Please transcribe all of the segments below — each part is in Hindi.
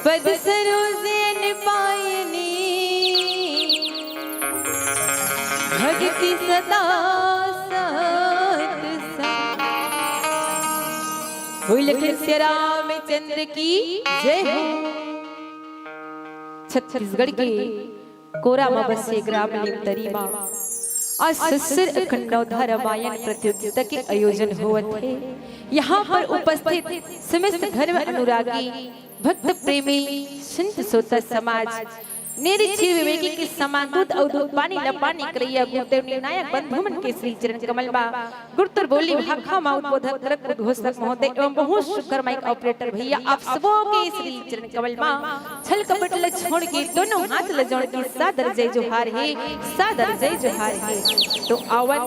पद सरोजन पायनी भक्ति सदा साथ लखन श्री रामचंद्र की जय हो। छत्तीसगढ़ के कोरा में बसे ग्राम नीमतरी में आज ससुर अखंडोद्धार रामायण प्रतियोगिता के आयोजन हुए थे। यहाँ पर उपस्थित समस्त धर्म अनुरागी भक्त प्रेमी संत सोता समाज निरीक्षी विवेकी के समान दूध और दूध पानी लपानी करैया गुरुदेव निर्णायक बंधु मन के श्री चरण कमल बा गुरुतर बोली भाखा मा उद्बोधक करक उद्घोषक महोदय एवं बहुत शुक्र माइक ऑपरेटर भैया आप सबों के श्री चरण कमल मा छल कपट ल छोड़ के दोनों हाथ ल जोड़ के सादर जय जोहार है, सादर जय जोहार है। तो आवन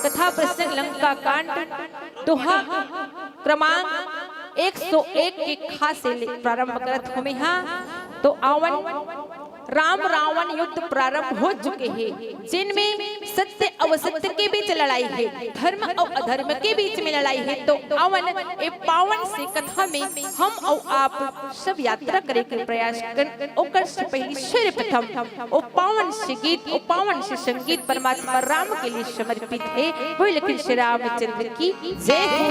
कथा प्रसंग लंका कांड दोहा क्रमांक 101 के खास से प्रारंभ करत हमें। हाँ तो आवन राम रावण युद्ध प्रारंभ हो चुके हैं, जिनमें सत्य और असत्य के बीच लड़ाई है, धर्म और अधर्म के बीच में लड़ाई है। तो अवन ए पावन से कथा में हम और आप सब यात्रा करे के प्रयास कर ओकर से पहले सर्वप्रथम ओ पावन से गीत ओ पावन से संगीत परमात्मा राम के लिए समर्पित है। वही लेकिन श्री रामचंद्र की जय हो।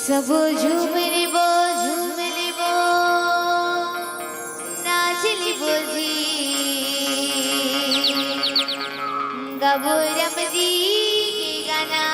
सब झूम रे बो नाच ली बो जी गबो रम जी के गाना।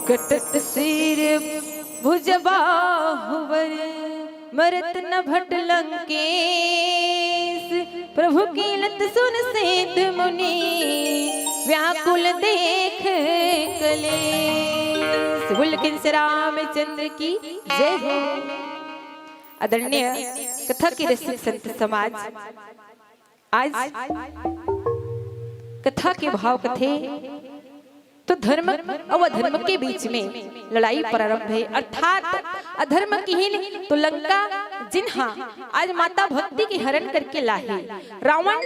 कटत सिर भुजबाहुवर मरत न भट लंकेश। प्रभु की लत सुन सेत मुनि व्याकुल देख कलेश। बुलकिन से रामचंद्र की जय हो। आदरणीय कथा के रसिक संत समाज, आज कथा के भाव कथे तो धर्म और अधर्म के बीच में लड़ाई प्रारंभ है, अर्थात अधर्म की ही तो लंका जिन्हा आज माता भक्ति की हरण करके लाहे, रावण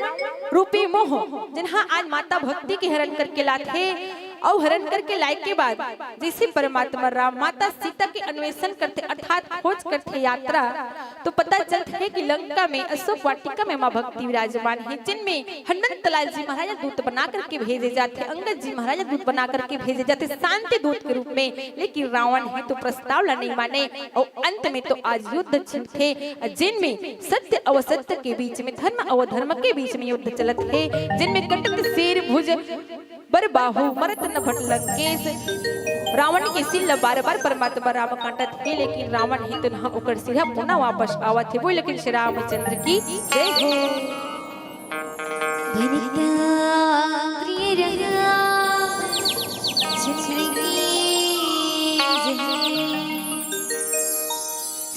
रूपी मोह जिन्हा आज माता भक्ति की हरण करके लाथे और हरण करके लाए के बाद जैसे परमात्मा राम माता सीता के अन्वेषण करते अर्थात खोज करते यात्रा, तो पता चलता है कि लंका में अशोक वाटिका में माँ भक्ति विराजमान है, जिनमें हनुमंत लाल जी महाराज दूत बना करके भेजे जाते, अंगद जी महाराज दूत बना करके भेजे जाते शांति दूत के रूप में। लेकिन रावण है तो प्रस्ताव नहीं माने और अंत में तो आज युद्ध थे, जिनमें सत्य और असत्य के बीच में, धर्म और धर्म के बीच में युद्ध चलत है, जिनमें कटक सिर भुज बर बाहु मरत न भट लंकेश। रावण के सिर बार बार परमात्मा राम काटत है, लेकिन रावण ही तो ना ओकर सिरा पुनः वापस आवत है। वो लेकिन श्री रामचंद्र की जय हो।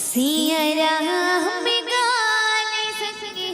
सिया राम गाने संगे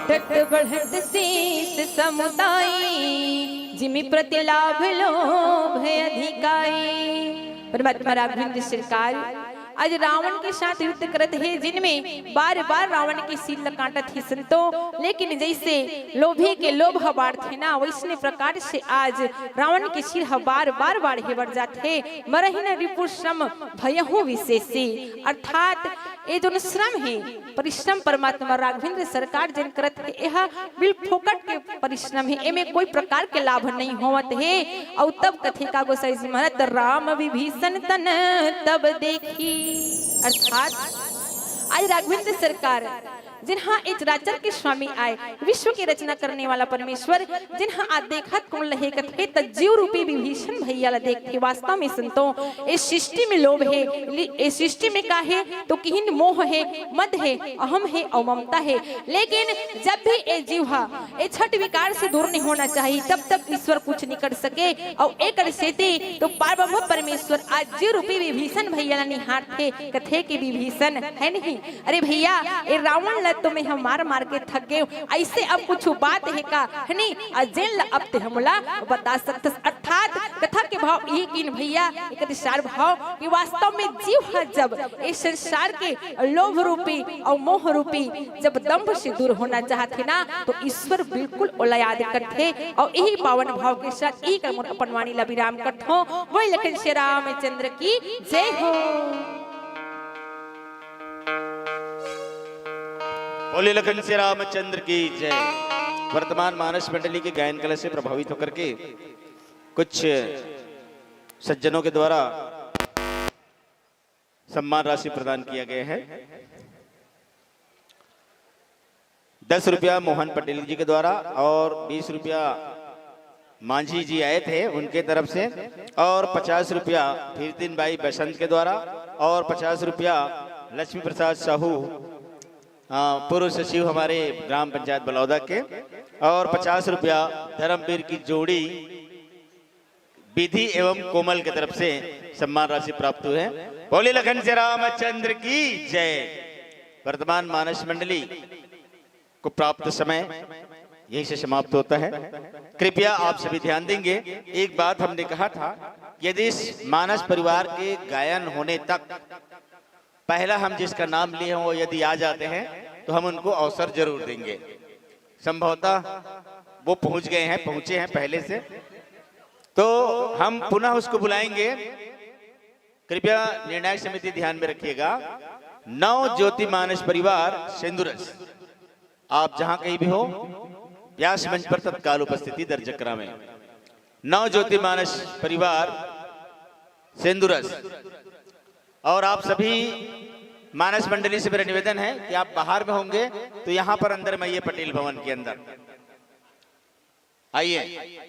बढ़त बढ़त शीस समुदाय जिमि प्रति लाभ लोभ अधिकाई। परमात्मा राघवेंद्र सरकार आज रावण के साथ युद्ध करत है, जिनमें बार बार रावण के सिर काटत ही संतो, लेकिन जैसे लोभी के लोभ हबार थे ना, वैसने प्रकार से आज रावण के सिर बार बार बाढ़े बढ़ जाते, मरही न रिपु श्रम भयहु विशेषी। अर्थात ये जो श्रम है परिश्रम परमात्मा राघवेंद्र सरकार जन करत है, यह बिल फोकट के परिश्रम है, एमे कोई प्रकार के लाभ नहीं होवत है। और तब कथे का गोसाई जी महाराज राम विभीषण तन तब देखी। अर्थात आज राघवेंद्र सरकार जिन्हा इस राजर के स्वामी आए, विश्व की रचना करने वाला परमेश्वर जिन्हा आज देखत कौन लहे कथे त जीव रूपी विभीषण भैया ला देखते। वास्तव में संतो इस सृष्टि में लोभ है, इस सृष्टि में का है तो किहिन मोह है, मद है, अहम है और ममता है। लेकिन जब भी ये जीव ये छठ विकार से दूर नहीं होना चाहिए, तब तक ईश्वर कुछ नहीं कर सके। और एक सेते तो पार्वभव परमेश्वर आज जीव रूपी विभीषण भैया ला निहार थे, कथे के विभीषण है नहीं, अरे भैया ये रावण तो मैं हम मार मार के थक गए, ऐसे अब कुछ बात है का है नहीं, अजेल अब ते हमला बता सकते। अर्थात कथा के भाव ये किन भैया एक दिशार भाव कि वास्तव में जीव है जब इस संसार के लोभ रूपी और मोह रूपी जब दंभ से दूर होना चाहते ना, तो ईश्वर बिल्कुल ओला याद करते। और यही पावन भाव के साथ एक अपन वाणी ला विराम करते हो। वही लखन श्री रामचंद्र की जय हो। बोले लखन श्री रामचंद्र की जय। वर्तमान मानस मंडली के गायन कला से प्रभावित होकर के कुछ सज्जनों के द्वारा सम्मान राशि प्रदान किया गया है। 10 रुपया मोहन पटेल जी के द्वारा और 20 रुपया मांझी जी आए थे उनके तरफ से, और 50 रुपया फिरतीन बाई बसंत के द्वारा, और 50 रुपया लक्ष्मी प्रसाद साहू पूर्व सचिव हमारे ग्राम पंचायत बलौदा के, और 50 रुपया धर्मवीर की जोड़ी विधि एवं कोमल की तरफ से सम्मान राशि प्राप्त हुए हैं। बोले लखन श्री रामचंद्र की जय। वर्तमान मानस मंडली को प्राप्त समय यही से समाप्त होता है। कृपया आप सभी ध्यान देंगे, एक बात हमने कहा था, यदि इस मानस परिवार के गायन होने तक पहला हम जिसका नाम लिए हैं वो यदि आ जाते हैं तो हम उनको अवसर जरूर देंगे। संभवतः वो पहुंचे हैं पहले से, तो हम पुनः उसको बुलाएंगे। कृपया निर्णायक समिति ध्यान में रखिएगा। नव ज्योति मानस परिवार सिंदूरस, आप जहां कहीं भी हो व्यास मंच पर तत्काल उपस्थिति दर्ज करावें। नव ज्योति मानस परिवार सिंदूरस। और आप सभी मानस मंडली से मेरा निवेदन है कि आप बाहर में होंगे तो यहां पर अंदर में आइए, पटेल भवन के अंदर आइए।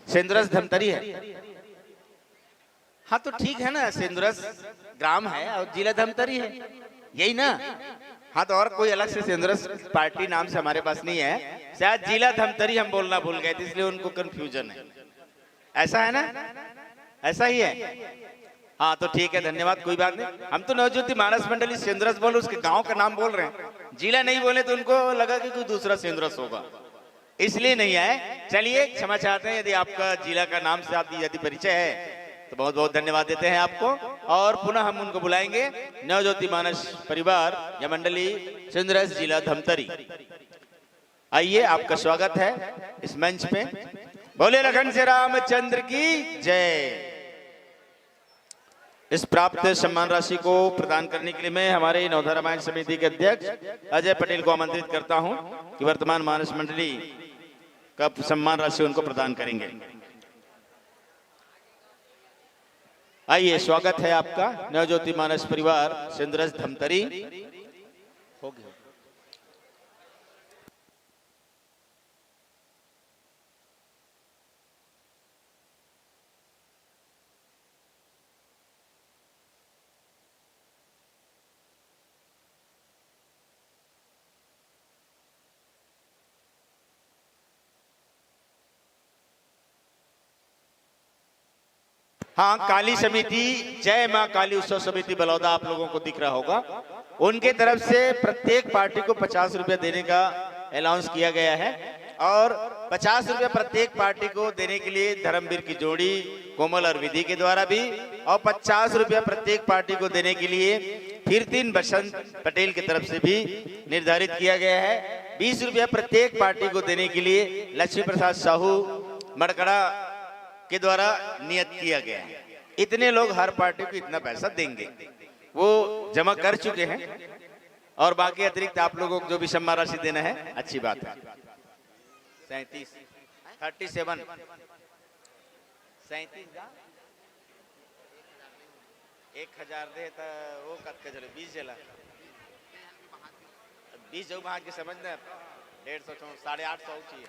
सिंदूरस धमतरी है। हाँ तो ठीक है ना, सिंदूरस ग्राम है और जिला धमतरी है, यही ना। हाँ तो और कोई अलग से सिंदूरस पार्टी नाम से हमारे पास नहीं है, शायद जिला धमतरी हम बोलना भूल गए थे इसलिए उनको कंफ्यूजन है। ऐसा है ना, ऐसा ही है। हाँ तो ठीक है, धन्यवाद, कोई बात नहीं। हम तो नवज्योति मानस मंडली सिंदूरस बोल उसके गांव का नाम बोल रहे हैं, जिला नहीं बोले तो उनको लगा कि कोई दूसरा सिंदूरस होगा, इसलिए नहीं आए। चलिए क्षमा चाहते हैं, यदि आपका जिला का नाम से आप यदि परिचय है तो बहुत बहुत धन्यवाद देते हैं आपको। और पुनः हम उनको बुलाएंगे, नवज्योति मानस परिवार या मंडली सिंदूरस जिला धमतरी। आइए, आपका स्वागत है इस मंच पे। बोले लखन श्री रामचंद्र की जय। इस प्राप्त सम्मान राशि को प्रदान करने के लिए मैं हमारे नवधा रामायण समिति के अध्यक्ष अजय पटेल को आमंत्रित करता हूं कि वर्तमान मानस मंडली का सम्मान राशि उनको प्रदान करेंगे। आइए, स्वागत है आपका नवज्योति मानस परिवार सिंदूरस धमतरी। हो गया। हाँ, काली समिति, जय माँ काली उत्सव समिति बलौदा आप लोगों को दिख रहा होगा, उनके तरफ से प्रत्येक पार्टी को 50 रुपया देने का अनाउंस किया गया है और 50 रुपया प्रत्येक पार्टी को देने के लिए धर्मवीर की जोड़ी कोमल और विधि के द्वारा भी, और 50 रुपया प्रत्येक पार्टी को देने के लिए फिर 3 बसंत पटेल की तरफ से भी निर्धारित किया गया है। 20 रुपया प्रत्येक पार्टी को देने के लिए लक्ष्मी प्रसाद साहू मड़कड़ा के द्वारा नियत किया गया है। इतने लोग हर पार्टी को इतना पैसा देंगे, वो जमा कर चुके हैं और बाकी अतिरिक्त आप लोगों को जो भी सम्मान राशि देना है अच्छी बात है। 37 37 1000 दे तो वो कत के चले 20 जला 20 जो वहां के समझना 150 850 चाहिए।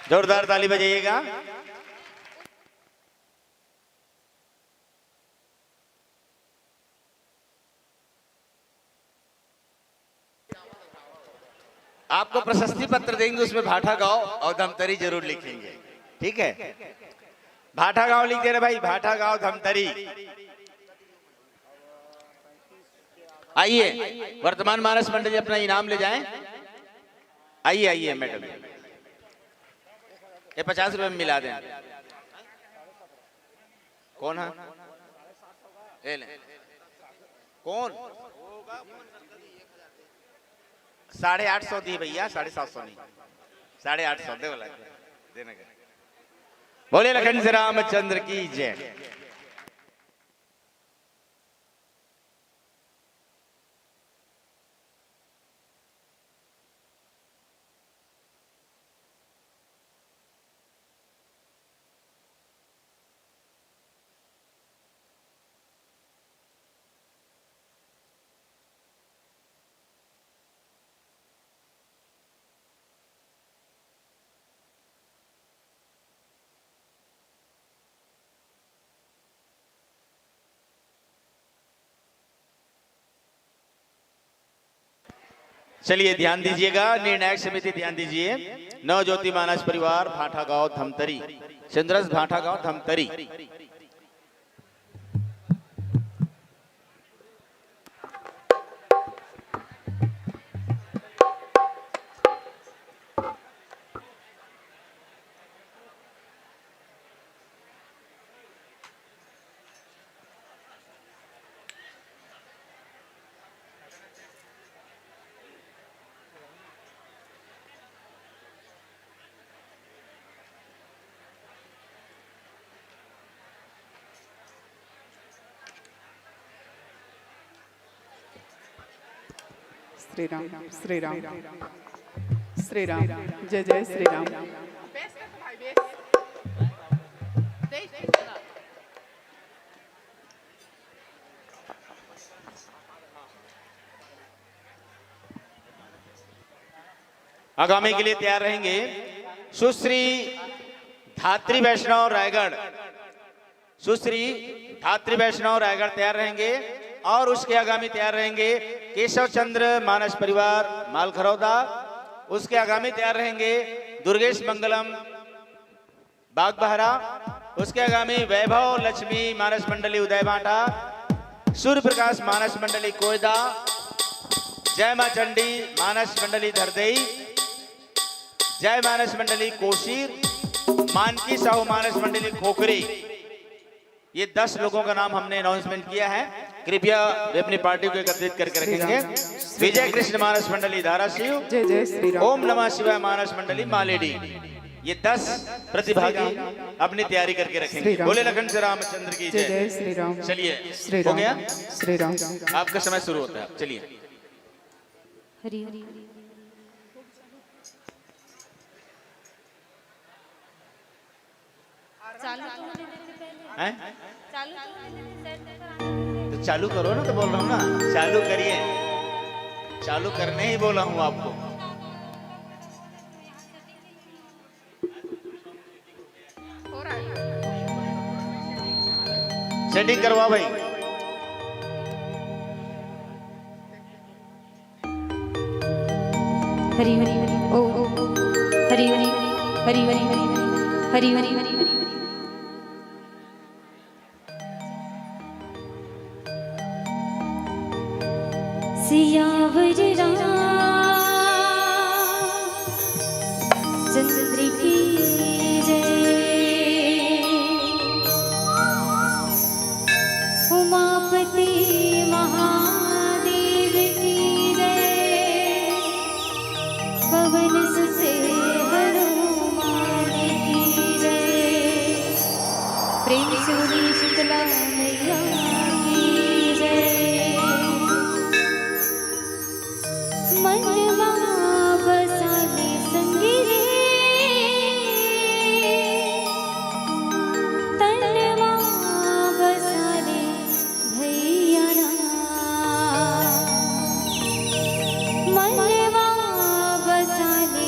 जोरदार ताली बजाइएगा। आपको प्रशस्ति पत्र देंगे, उसमें भाठा गांव और धमतरी जरूर लिखेंगे, ठीक है? भाठा गांव लिख दे रहे भाई, भाठा गांव धमतरी। आइए वर्तमान मानस मंडली अपना इनाम ले जाएं। आइए आइए मैडम, ये 50 रुपए में मिला दें। कौन है? कौन? 850 दी भैया, 750 नहीं, 850 दे वाला देने का। बोले लखन श्री रामचंद्र की जय। चलिए ध्यान दीजिएगा, निर्णायक समिति ध्यान दीजिए। नव ज्योति मानस परिवार भाठा गांव धमतरी, चंद्रस भाठा गांव धमतरी। श्री राम श्री राम श्री राम, जय जय श्री राम। आगामी के लिए तैयार रहेंगे सुश्री धात्री वैष्णव रायगढ़, सुश्री धात्री वैष्णव रायगढ़ तैयार रहेंगे और उसके आगामी तैयार रहेंगे केशव चंद्र मानस परिवार मालखरौदा, उसके आगामी तैयार रहेंगे दुर्गेश मंगलम बागबहरा, उसके आगामी वैभव लक्ष्मी मानस मंडली उदय भाटा, सूर्य प्रकाश मानस मंडली कोयदा, जय मां चंडी मानस मंडली धरदई, जय मानस मंडली कोशीर, मानकी साहू मानस मंडली खोखरी। ये 10 लोगों का नाम हमने अनाउंसमेंट किया है, कृपया वे अपनी पार्टी को एकत्रित करके रखेंगे। विजय कृष्ण मानस मंडली धाराशिव, जय जय श्री राम। ओम नमः शिवाय मानस मंडली मालेडी। ये 10 प्रतिभागी अपनी तैयारी करके रखेंगे। बोले लखन श्री रामचंद्र की जय जय। जय श्री राम। चलिए हो गया, श्री राम। आपका समय शुरू होता है। चलिए हरि हरि हैं? तो चालू करो ना, तो बोल रहा हूँ ना, चालू करिए, चालू करने ही बोला हूँ आपको। सेटिंग करवाओ भाई। हरि हरि ओ हरि हरि हरि हरि हरि हरि हरि सियावर रामचंद्र की जय। उमापति महादेव की जय। पवन सुत हनुमान की जय। प्रेम से बोलिए शीतला मैया की जय। मनवा बसाले संगी रे, तनवा बसाले भैया ना। मनवा बसाले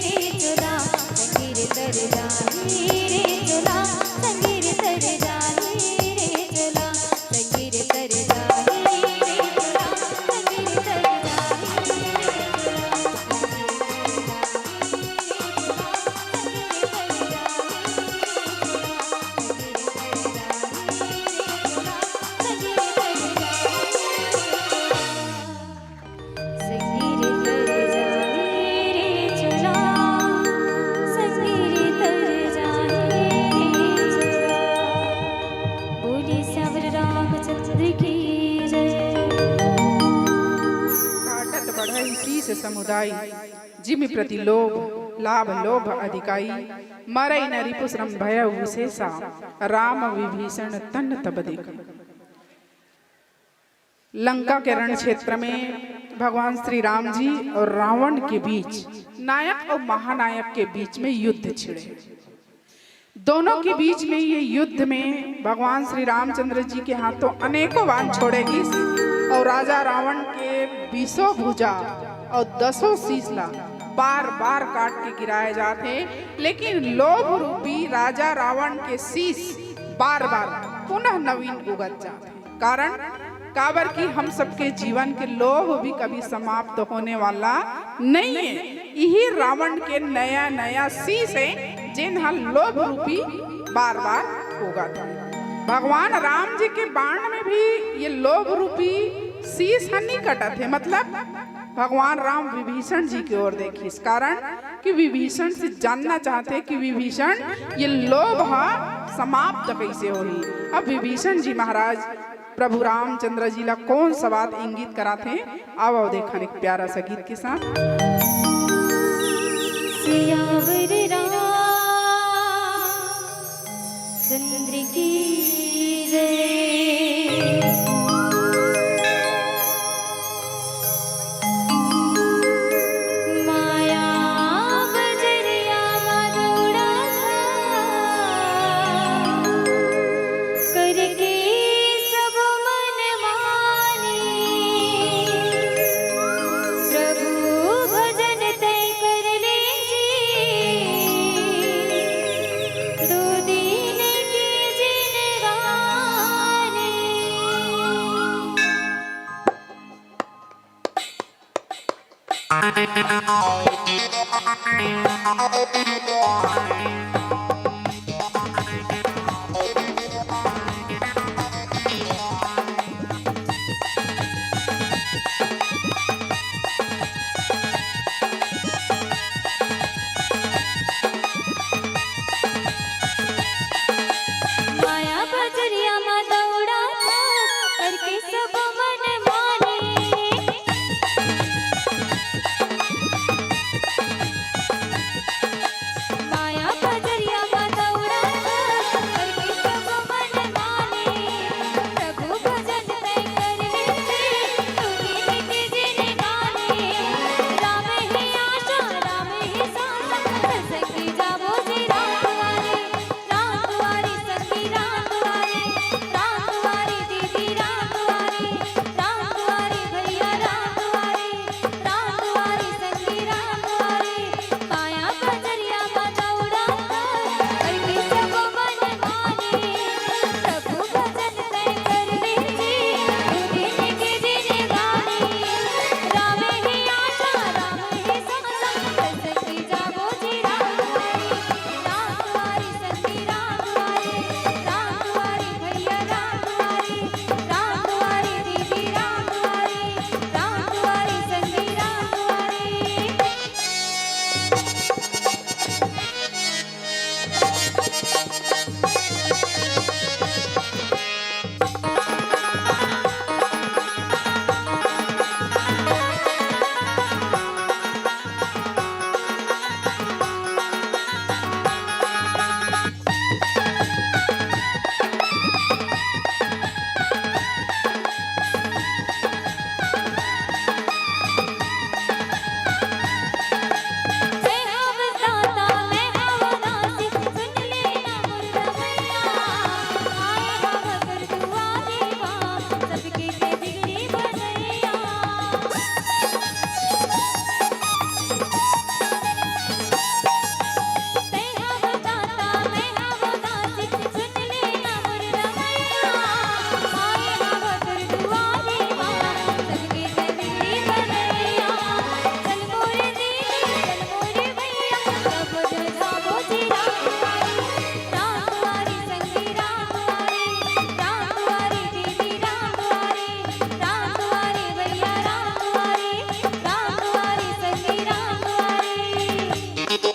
रे चोला संगीर तर जाही रे चोला संगीर तर जाही रे चोला संगीर तर जाही रे चोला संगीर तर काटत बढ़ई शीस समुदाय जिमि प्रति लोभ लाभ लोभ अधिकाई मरई न रिपुश्रम भय विशेषा राम विभीषण तन तब देख। लंका के रण क्षेत्र में भगवान श्री राम जी और रावण के बीच नायक और महानायक के बीच में युद्ध छिड़े। दोनों के बीच में ये युद्ध में भगवान श्री रामचंद्र जी के हाथों अनेकों बाण छोड़ेगी और राजा रावण के 20 भुजा और 10 शीशला बार बार काट के गिराए जाते, लेकिन लोभ रूपी राजा रावण के शीश बार बार पुनः नवीन उगत जाते। कारण काबर की हम सबके जीवन के लोभ भी कभी समाप्त होने वाला नहीं है। यही रावण के नया नया शीश है जिन्हा लोभ रूपी बार बार होगा था। भगवान राम जी के बाण में भी ये लोभ रूपी शीश नहीं कटा थे। मतलब भगवान राम विभीषण जी की ओर देखी, इस कारण कि विभीषण से जानना चाहते कि विभीषण ये लोभ समाप्त कैसे होगी। अब विभीषण जी महाराज प्रभु रामचंद्र जी ला कौन सा बात इंगित कराते, आओ देखा एक प्यारा सा गीत के साथ। सियावर चंद्र की जय माया बजरिया मधुड़ा करके सब मन माने प्रभु भजन तय कर ले दो दिन की जिनगानी। माया बजरिया में दौड़ा था करके सब मन माने माया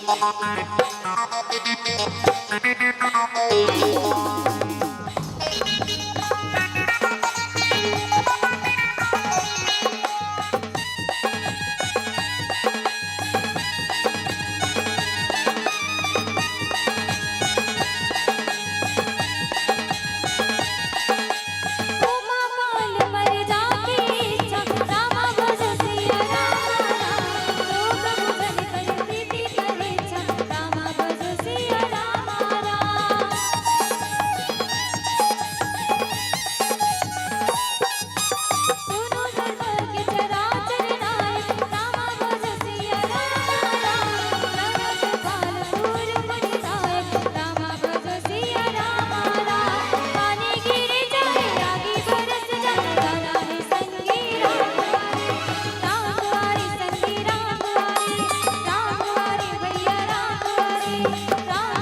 उमा काल मर जाके इच्छा रामा भज सिया रामा राम तो प्रभु जन कर प्रीति कर इच्छा रामा भज सिया रामा राम सुनो सर्वज्ञ चराचर नायक रामा भज सिया रामा राम रमत काल सूर मणि नायक रामा भज सिया रामा राम पानी गिरे जाए आगे बरस जाए गाना है संगी राम दुआरे संगी राम दुआरे भैया राम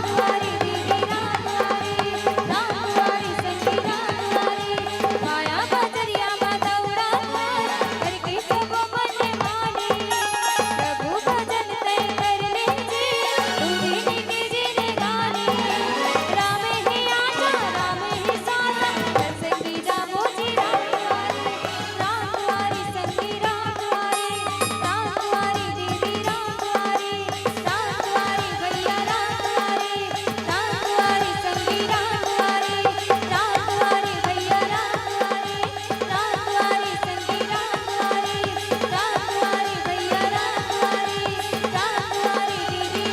दुआरे दीदी राम दुआरे संगी राम दुआरे माया बजरिया मदौरा करके सबो मन माने प्रभु भजन तय कर लीजे दूधी के जिने गाने राम ही आशा राम ही सासा संगी जाबो जी राम दुआरे संगी राम दुआरे दीदी राम दुआरे भैया राम दुआरे संगी राम दुआरे भैया राम दुआरे संगी राम दुआरे भैया राम दुआरे दीदी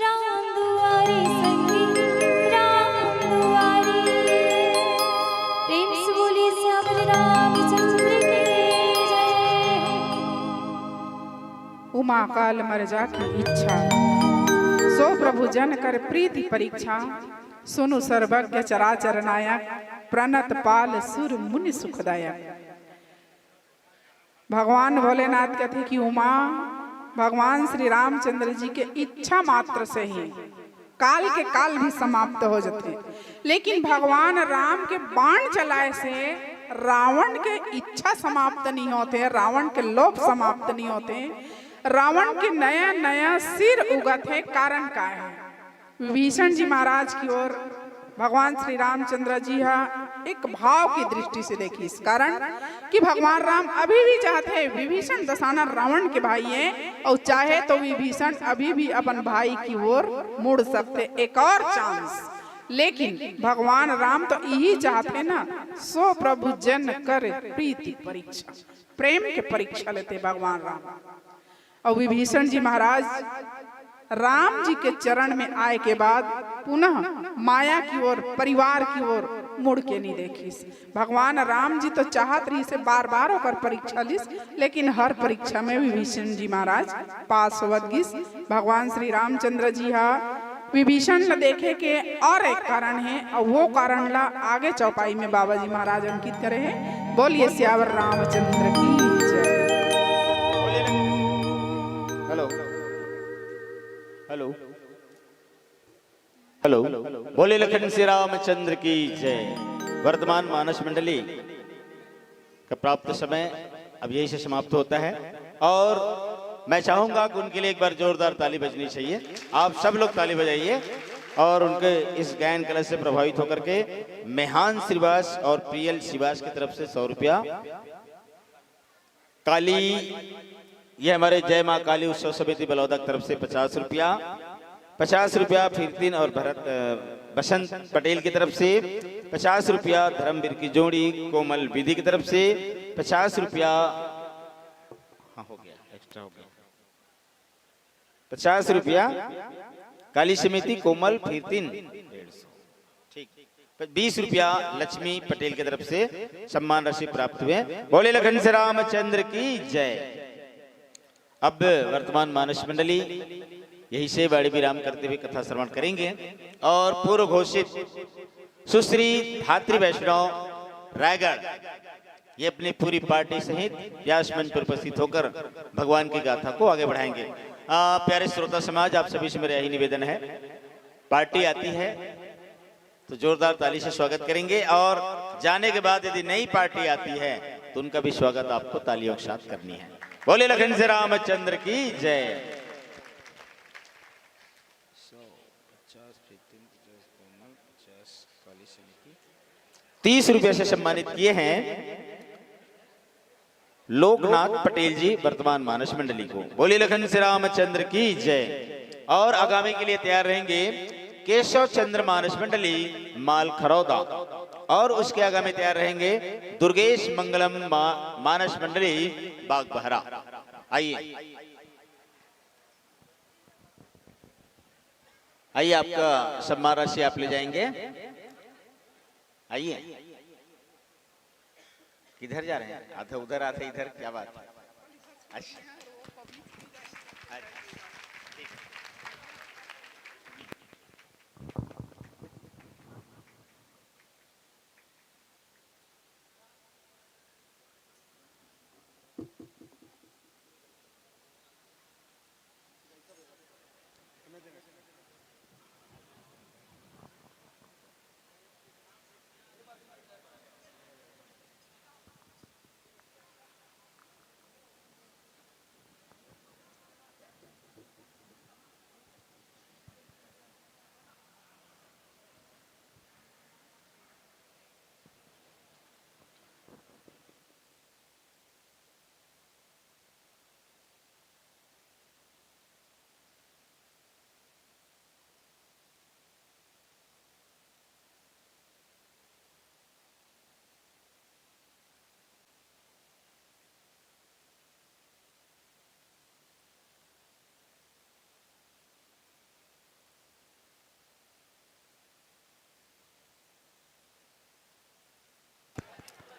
राम दुआरे संगी राम दुआरे प्रेम से बोलिए श्यामल रामचंद्र की जय। उमा काल मर जाके इच्छा सो प्रभु जन कर प्रीति परीक्षा सुनु सर्वज्ञ चराचर नायक प्रणत पाल सुर मुनि सुखदायक। भगवान भोलेनाथ कहते कि उमा भगवान श्री रामचंद्र जी के इच्छा मात्र से ही काल के काल भी समाप्त हो जाते, लेकिन भगवान राम के बाण चलाए से रावण के इच्छा समाप्त नहीं होते, रावण के लोभ समाप्त नहीं होते, रावण के नया नया सिर उगत है। कारण क्या है? विभीषण जी महाराज की ओर भगवान श्री रामचंद्र जी एक भाव की दृष्टि से देखी, इस कारण कि भगवान राम अभी भी चाहते हैं विभीषण दशानन रावण के भाई हैं और चाहे तो विभीषण अभी भी अपन भाई की ओर मुड़ सकते, एक और चांस। लेकिन भगवान राम तो यही चाहते ना, सो प्रभु जन कर प्रीति परीक्षा, प्रेम के परीक्षा लेते भगवान राम। और विभीषण जी महाराज राम जी के चरण में आए के बाद पुनः माया की ओर परिवार की ओर मुड़ के नहीं देखी। भगवान राम जी तो चाहत रही से बार बार होकर परीक्षा लिस, लेकिन हर परीक्षा में विभीषण जी महाराज पास होवत गिस। भगवान श्री रामचंद्र जी विभीषण न देखे के और एक कारण है, और वो कारण ला आगे चौपाई में बाबा जी महाराज अंकित करे हैं। बोलिए सियावर रामचंद्र की जय। हेलो हेलो हेलो बोले लखन श्री रामचंद्र की जय। वर्तमान मानस मंडली का प्राप्त समय अब यही से समाप्त होता है, और मैं चाहूंगा कि उनके लिए एक बार जोरदार ताली बजनी चाहिए। आप सब लोग ताली बजाइए और उनके इस गायन कला से प्रभावित होकर के मेहान श्रीवास और प्रियल श्रीवास की तरफ से 100 रुपया, काली ये हमारे जय माँ काली उत्सव समिति बलौदा की तरफ से 50 रुपया, 50 रुपया फिरतीन और बसंत पटेल की तरफ से 50 रुपया, धर्मवीर की जोड़ी कोमल विधि की तरफ से 50 रुपया, हाँ हो गया एक्स्ट्रा हो गया 50 रुपया, काली समिति कोमल फिरतीन 150, ठीक, 20 रुपया लक्ष्मी पटेल की तरफ से सम्मान राशि प्राप्त हुए। बोले लखन श्री रामचंद्र की जय। अब वर्तमान मानस मंडली यही से वाणी विराम करते हुए कथा श्रवण करेंगे, और पूर्व घोषित सुश्री धात्री वैष्णव रायगढ़ ये अपनी पूरी पार्टी सहित व्यास मंच पर उपस्थित होकर भगवान की गाथा को आगे बढ़ाएंगे। प्यारे श्रोता समाज, आप सभी से मेरा यही निवेदन है, पार्टी आती है तो जोरदार ताली से स्वागत करेंगे, और जाने के बाद यदि नई पार्टी आती है तो उनका भी स्वागत आपको तालियों के साथ करनी है। बोले लखन श्री रामचंद्र की जय। 30 रुपये से सम्मानित किए हैं लोकनाथ पटेल जी वर्तमान मानस मंडली को। बोली लखन श्री रामचंद्र की जय। और आगामी के लिए तैयार रहेंगे केशव चंद्र मानस मंडली माल खरौदा, और उसके आगामी तैयार रहेंगे दुर्गेश मंगलम मानस मंडली बाग बहरा। आइए आइए, आपका सम्मान राशि आप ले जाएंगे। आइए, किधर जा रहे हैं? आधा उधर आधा इधर, क्या बात है? अच्छा,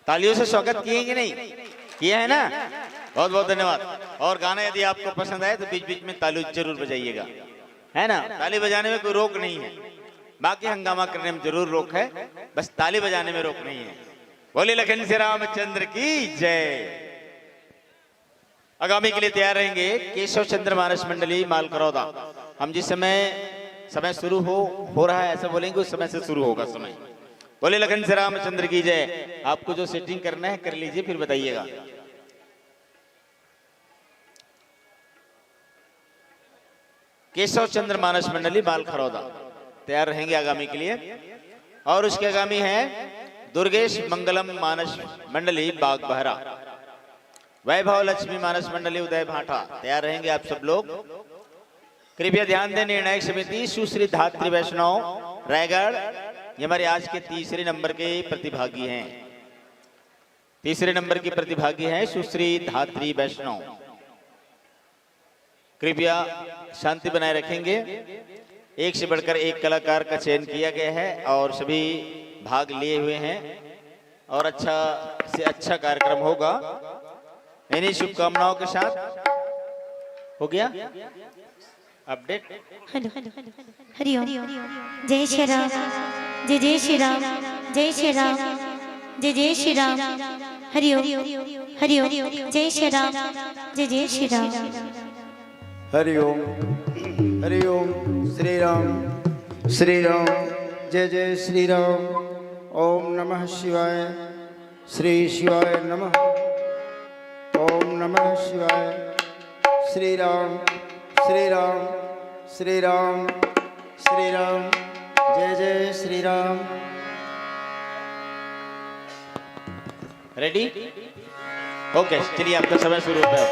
तालियों से स्वागत किए कि नहीं किए है ना? बहुत बहुत धन्यवाद। और गाना यदि आपको पसंद आए तो बीच बीच में ताली जरूर बजाइएगा, है ना? ताली बजाने में कोई रोक नहीं है, बाकी हंगामा करने में जरूर रोक है, बस ताली बजाने में रोक नहीं है। बोले लखन श्री रामचंद्र की जय। आगामी के लिए तैयार रहेंगे केशव चंद्र मानस मंडली माल करौदा। हम जिस समय शुरू हो रहा है ऐसा बोलेंगे, उस समय से शुरू होगा समय। बोले लखन श्री रामचंद्र की जय। आपको जो सेटिंग करना है कर लीजिए, फिर बताइएगा। केशव चंद्र मानस मंडली बाल खरौदा तैयार रहेंगे आगामी के लिए। और उसके आगामी है दुर्गेश मंगलम मानस मंडली बाग बहरा। वैभव लक्ष्मी मानस मंडली उदय भाटा तैयार रहेंगे आप सब लोग। कृपया ध्यान दें, निर्णायक समिति सुश्री धात्री वैष्णव रायगढ़, ये हमारे आज के तीसरे नंबर के प्रतिभागी हैं। तीसरे नंबर की प्रतिभागी हैं सुश्री धात्री वैष्णव। कृपया शांति बनाए रखेंगे। एक से बढ़कर एक कलाकार का चयन किया गया है और सभी भाग लिए हुए हैं और अच्छा से अच्छा कार्यक्रम होगा। इन्हीं शुभकामनाओं के साथ हो गया अपडेट। हेलो हरि ओम। जय श्री राम, जय जय श्री राम, जय श्री राम, जय जय श्री राम। हरि ओम हरि ओम। जय श्री राम, जय जय श्री राम। हरि ओम हरि ओम। श्री राम श्री राम, जय जय श्री राम। ओम नमः शिवाय, श्री शिवाय नमः। ओम नमः शिवाय। श्री राम श्री राम, श्री राम श्री राम, जय जय श्री राम। रेडी? ओके, चलिए आपका समय शुरू होता है।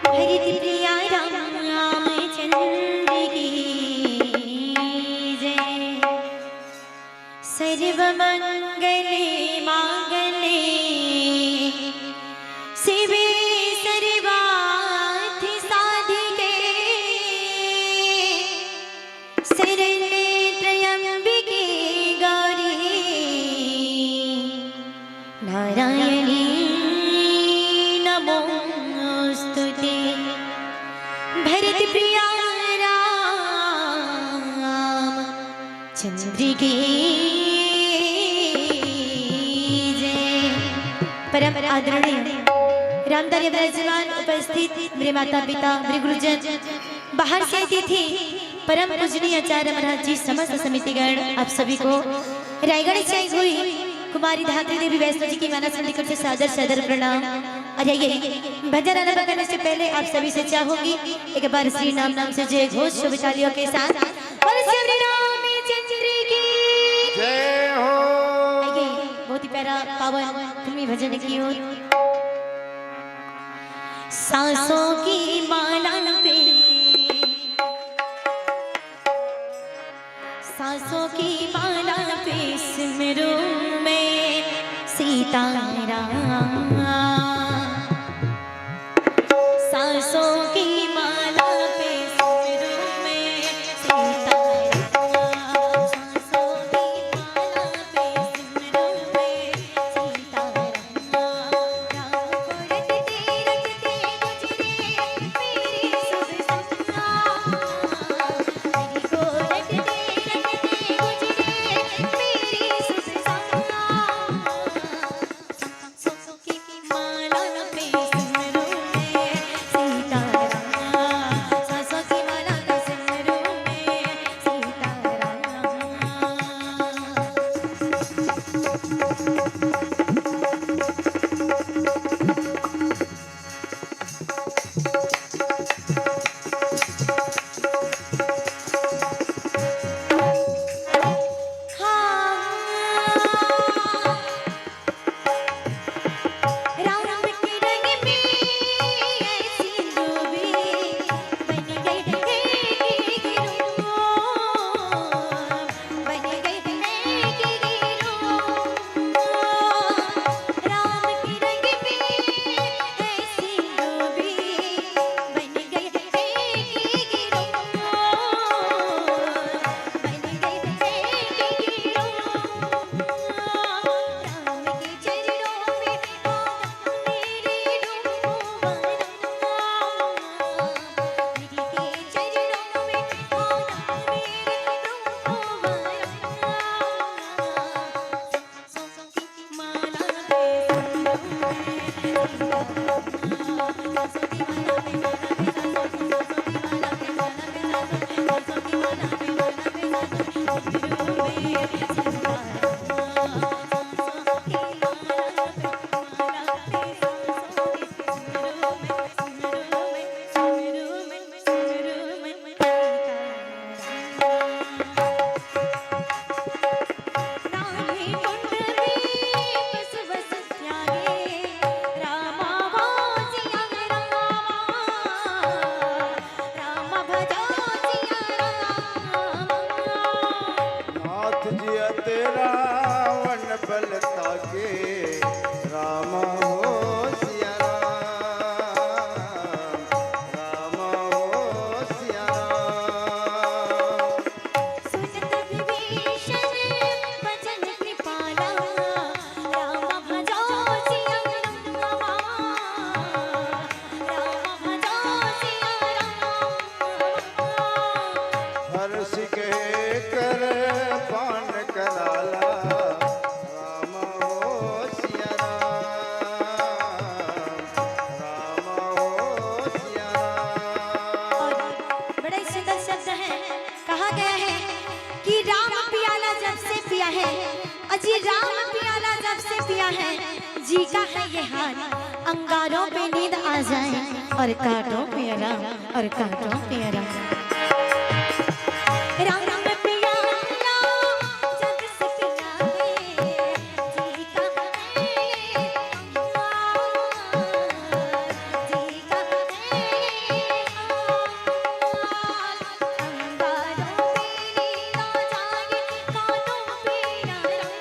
हरि प्रिया रामचंद्र की जय। सर्व मंगले मांगले शिवे सर्वार्थ साधिके शरण्ये त्र्यंबके गौरी नारायणी नमोस्तुते। भरत प्रिया रामचंद्र की जय। परम आदरणीय रामधारी विराजमान उपस्थित मेरे माता पिता, मेरे गुरुजन, बाहर से अतिथि, परम पूजनीय आचार्य महाराज जी, समस्त समितिगण, आप सभी को रायगढ़ से आई हुई कुमारी धात्री देवी वैष्णो जी की मानस निकट से सादर सादर प्रणाम। और ये भजन आरंभ करने से पहले आप सभी से चाहूंगी एक बार श्री नाम नाम से जय घोष शुभ तालियों के साथ बोलो श्री रामचंद्र की जय हो। आइए पावन फिल्मी भजन की ओर। सांसों की माला पे, सांसों की माला पे सिमरू में सीताराम। सांसों की माला पे सिमरू में सीताराम। सांसों की माला पे सिमरू में सीताराम। राम को रटते रटते गुजरे मेरे शुभ सपना। हरि को रटते रटते गुजरे मेरे शुभ सपना। सांसों की माला पे सिमरू में सीताराम। सांसों की माला पे सिमरू में राम की रंग में ऐसी डूबी बन गई है गिरो, बन गई है गिरो। राम की रंग में ऐसी डूबी बन गई है गिरो, बन गई है गिरो। राम के चरणों में मेरे डूबा मेरे के चरणों में मेरे डूबा। सांसों की माला पे सिमरू में सीताराम। सांसों की माला पे माला पे सांसों की माला पे माला पे सांसों की माला पे माला पे सिमरू में सीताराम। नाथ जी तेरा वन बलता के राम हो सिया राम हो सिया राम। सुनत विभीषण बचन कृपाला राम भजो सिया राम। राम भजो सिया राम। हर्ष के कर पान कराला राम हो सिया राम हो सिया और राम। बड़ा ही सुंदर शब्द है, कहा गया है कि राम पियाला जब से पिया है, अजी राम पियाला जब से पिया है, जी का है ये हाल, अंगारों पे नींद आ जाए और काटो पिया राम, और काटो पिया राम। राम राम पियाला जब से पिया है, जी का है ये हाल, जी का है ये हाल। अंगारों पे नींद आ जाए, काटो पिया राम।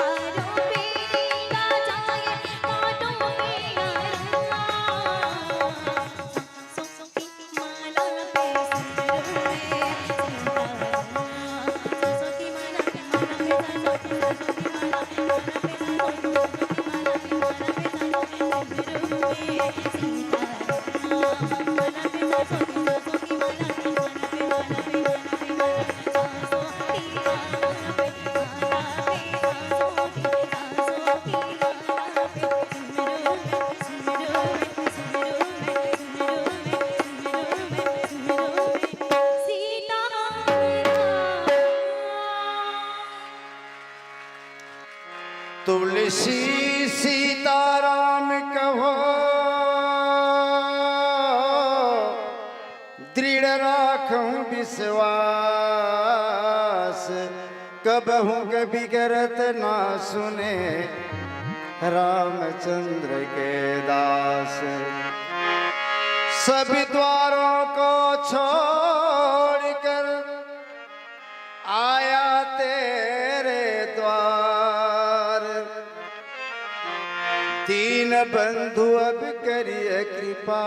अंगारों पे नींद आ जाए, काटो पिया राम। सांसों की माला पे सिमरू में सीताराम। सांसों की माला पे माला पे सांसों की माला पे माला पे सांसों की माला पे माला पे सिमरू में सीताराम। माला पे सांसों की माला पे माला पे माला पे सांसों की माला पे माला पे सांसों की माला पे तुलसी सीताराम कहो दृढ़ राखूं विश्वास कबहू कभी करत ना सुने रामचंद्र के दास। सभी द्वारों को छोड़कर आया तेरे द्वार। दीन बंधु अब करिए कृपा,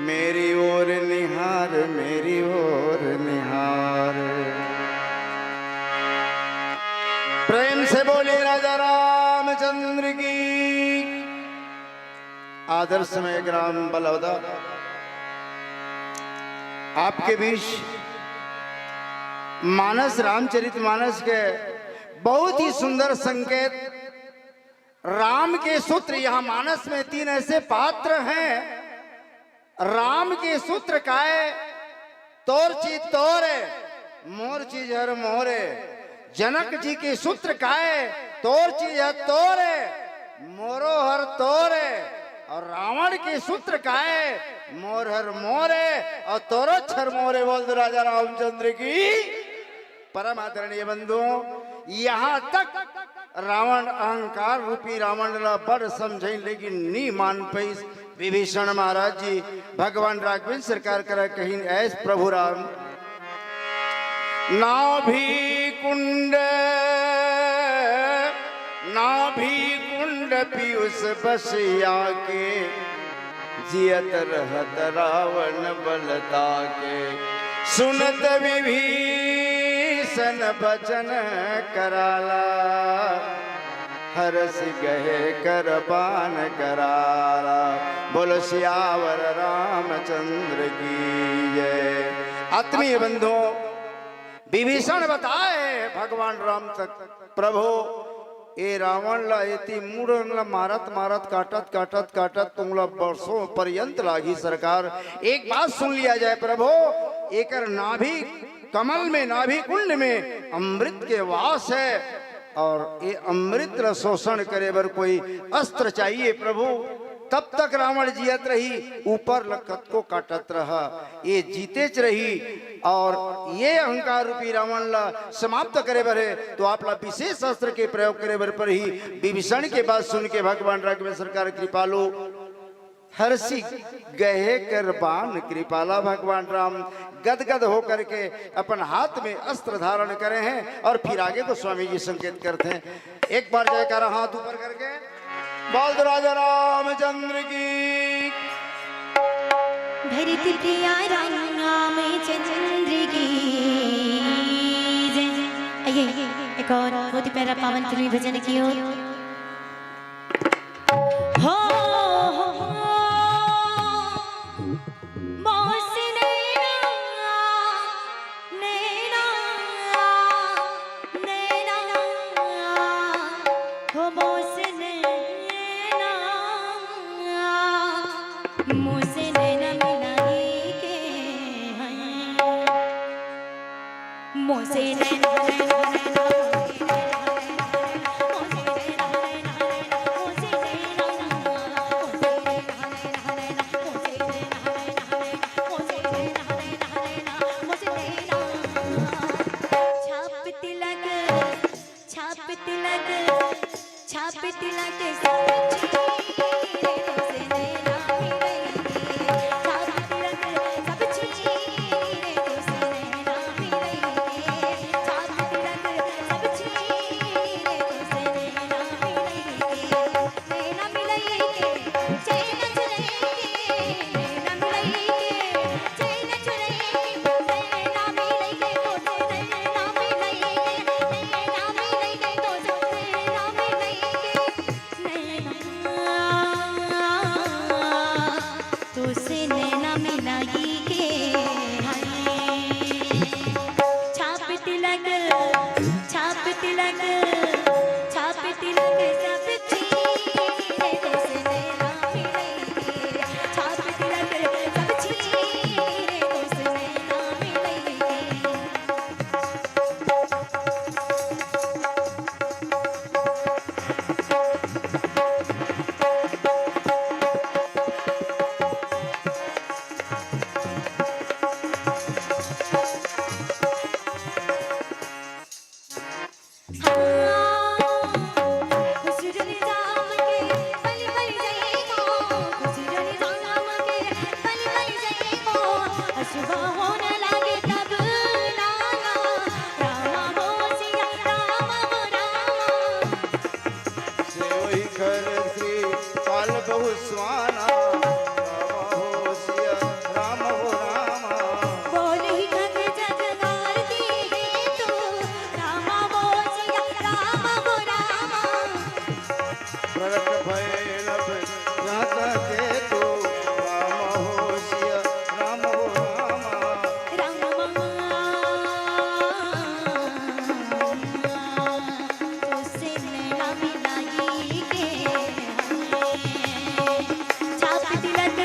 मेरी ओर निहार, मेरी ओर निहार। प्रेम से बोले राजा रामचंद्र की। आदर्श में ग्राम बलौदा आपके बीच मानस रामचरितमानस के बहुत ही सुंदर संकेत, राम के सूत्र। यहां मानस में 3 ऐसे पात्र हैं। राम के सूत्र काय तोर चीज तोरे, मोर चीज हर मोरे। जनक जी के सूत्र काय तोर चीज हर तोरे, मोरो हर तोरे। और रावण के सूत्र काय मोर हर मोरे और तोरो छर मोरे। बोल दो राजा रामचंद्र की। परम आदरणीय बंधुओं, यहां तक रावण अहंकार रूपी रावण ला बड़ समझे, लेकिन नी मान पाई। विभीषण महाराज जी भगवान राघवेंद्र सरकार कर कहीं ऐस प्रभु राम। नाभि कुंड पीयूष बसिया के, जियत रहत रावण बलता के। सुनत विभीषण बचन कराला, हरस गहे कर बान करारा। बोलो सियावर रामचंद्र की जय। आत्मीय बंधुओं, विभीषण बताए भगवान राम तक, प्रभु ए रावण ला एती मूढ़ मारत मारत काटत काटत काटत तुमला वर्षों पर्यंत लागी सरकार। एक बात सुन लिया जाए प्रभु, एकर नाभि कमल में, नाभि कुंड में अमृत के वास है, और ये अमृत र शोषण करे बर कोई अस्त्र चाहिए प्रभु। तब तक रावण जियत रही, ऊपर लखत को काटत रहा, ये जीतेच रही। और ये अहंकार रूपी रावण ला समाप्त करे बर है, तो आप ला विशेष अस्त्र के प्रयोग करे बर पर ही। विभीषण के बात सुन के भगवान राघवेंद्र सरकार कृपालु हर्षि गहे कर बाण कृपाला। भगवान राम गदगद होकर के अपन हाथ में अस्त्र धारण करे हैं, और फिर आगे को स्वामी जी संकेत करते हैं। एक बार जयकारा हाथ ऊपर करके बोल दो राजा रामचंद्र की। धरती प्रिया रामचंद्र की जय। आइए एक और बहुत ही प्यारा पावन तुल्य भजन की ओर। हो सुबह होने लगे तब लाला रामा हो सिया राम हो रामा से वही कर श्री काल बहु स्वाना राम हो सिया राम हो रामा बोल ही खग जगदार दी है तू रामा हो सिया राम हो रामा प्रगट भयल जाता के तो राम हो सिया राम हो रामा तुझसे नैना मिलाई के छाप तिलक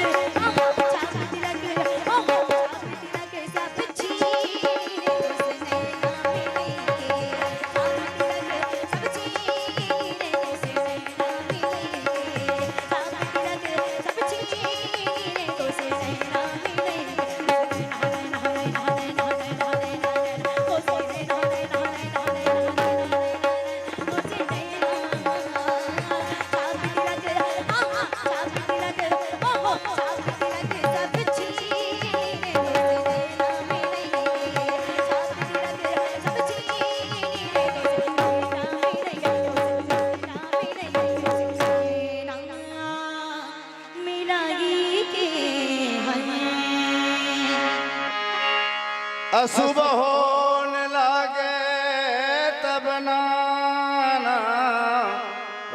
छाप तिलक सब चीरे तुझसे नैना मिलाई के छाप तिलक सब चीरे तुझसे नैना मिलाई के छाप तिलक सब चीरे तुझसे नैना मिलाई के अशुभ होने लागे तब नाना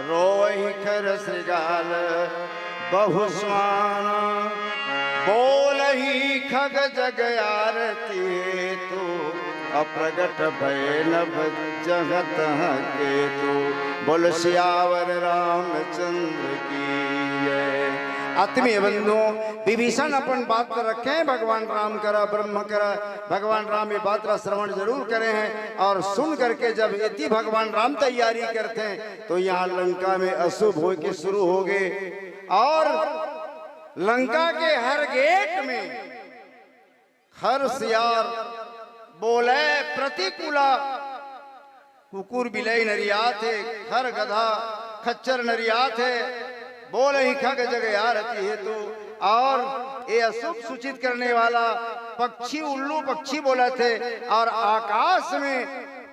रोही कर श्रृगाल बहु स्वाना बोल ही खग जग आरती तू अप्रगट भय नभ जगत के तू बोल सियावर रामचंद्र की जय। आत्मीय बंधुओं, विभीषण अपन बात पर रखे हैं, भगवान राम करा ब्रह्म करा, भगवान राम ये बात का श्रवण जरूर करे हैं। और सुन करके जब इतनी भगवान राम तैयारी करते हैं तो यहाँ लंका में अशुभ हो के शुरू हो गए। और लंका के हर गेट में हर सियार बोले प्रतिकूला कुकुर बिलई नरिया थे, हर गधा खच्चर नरिया थे, बोल ही खग जग आरती है तू। और ये अशुभ सूचित करने वाला पक्षी उल्लू पक्षी बोला थे। और आकाश में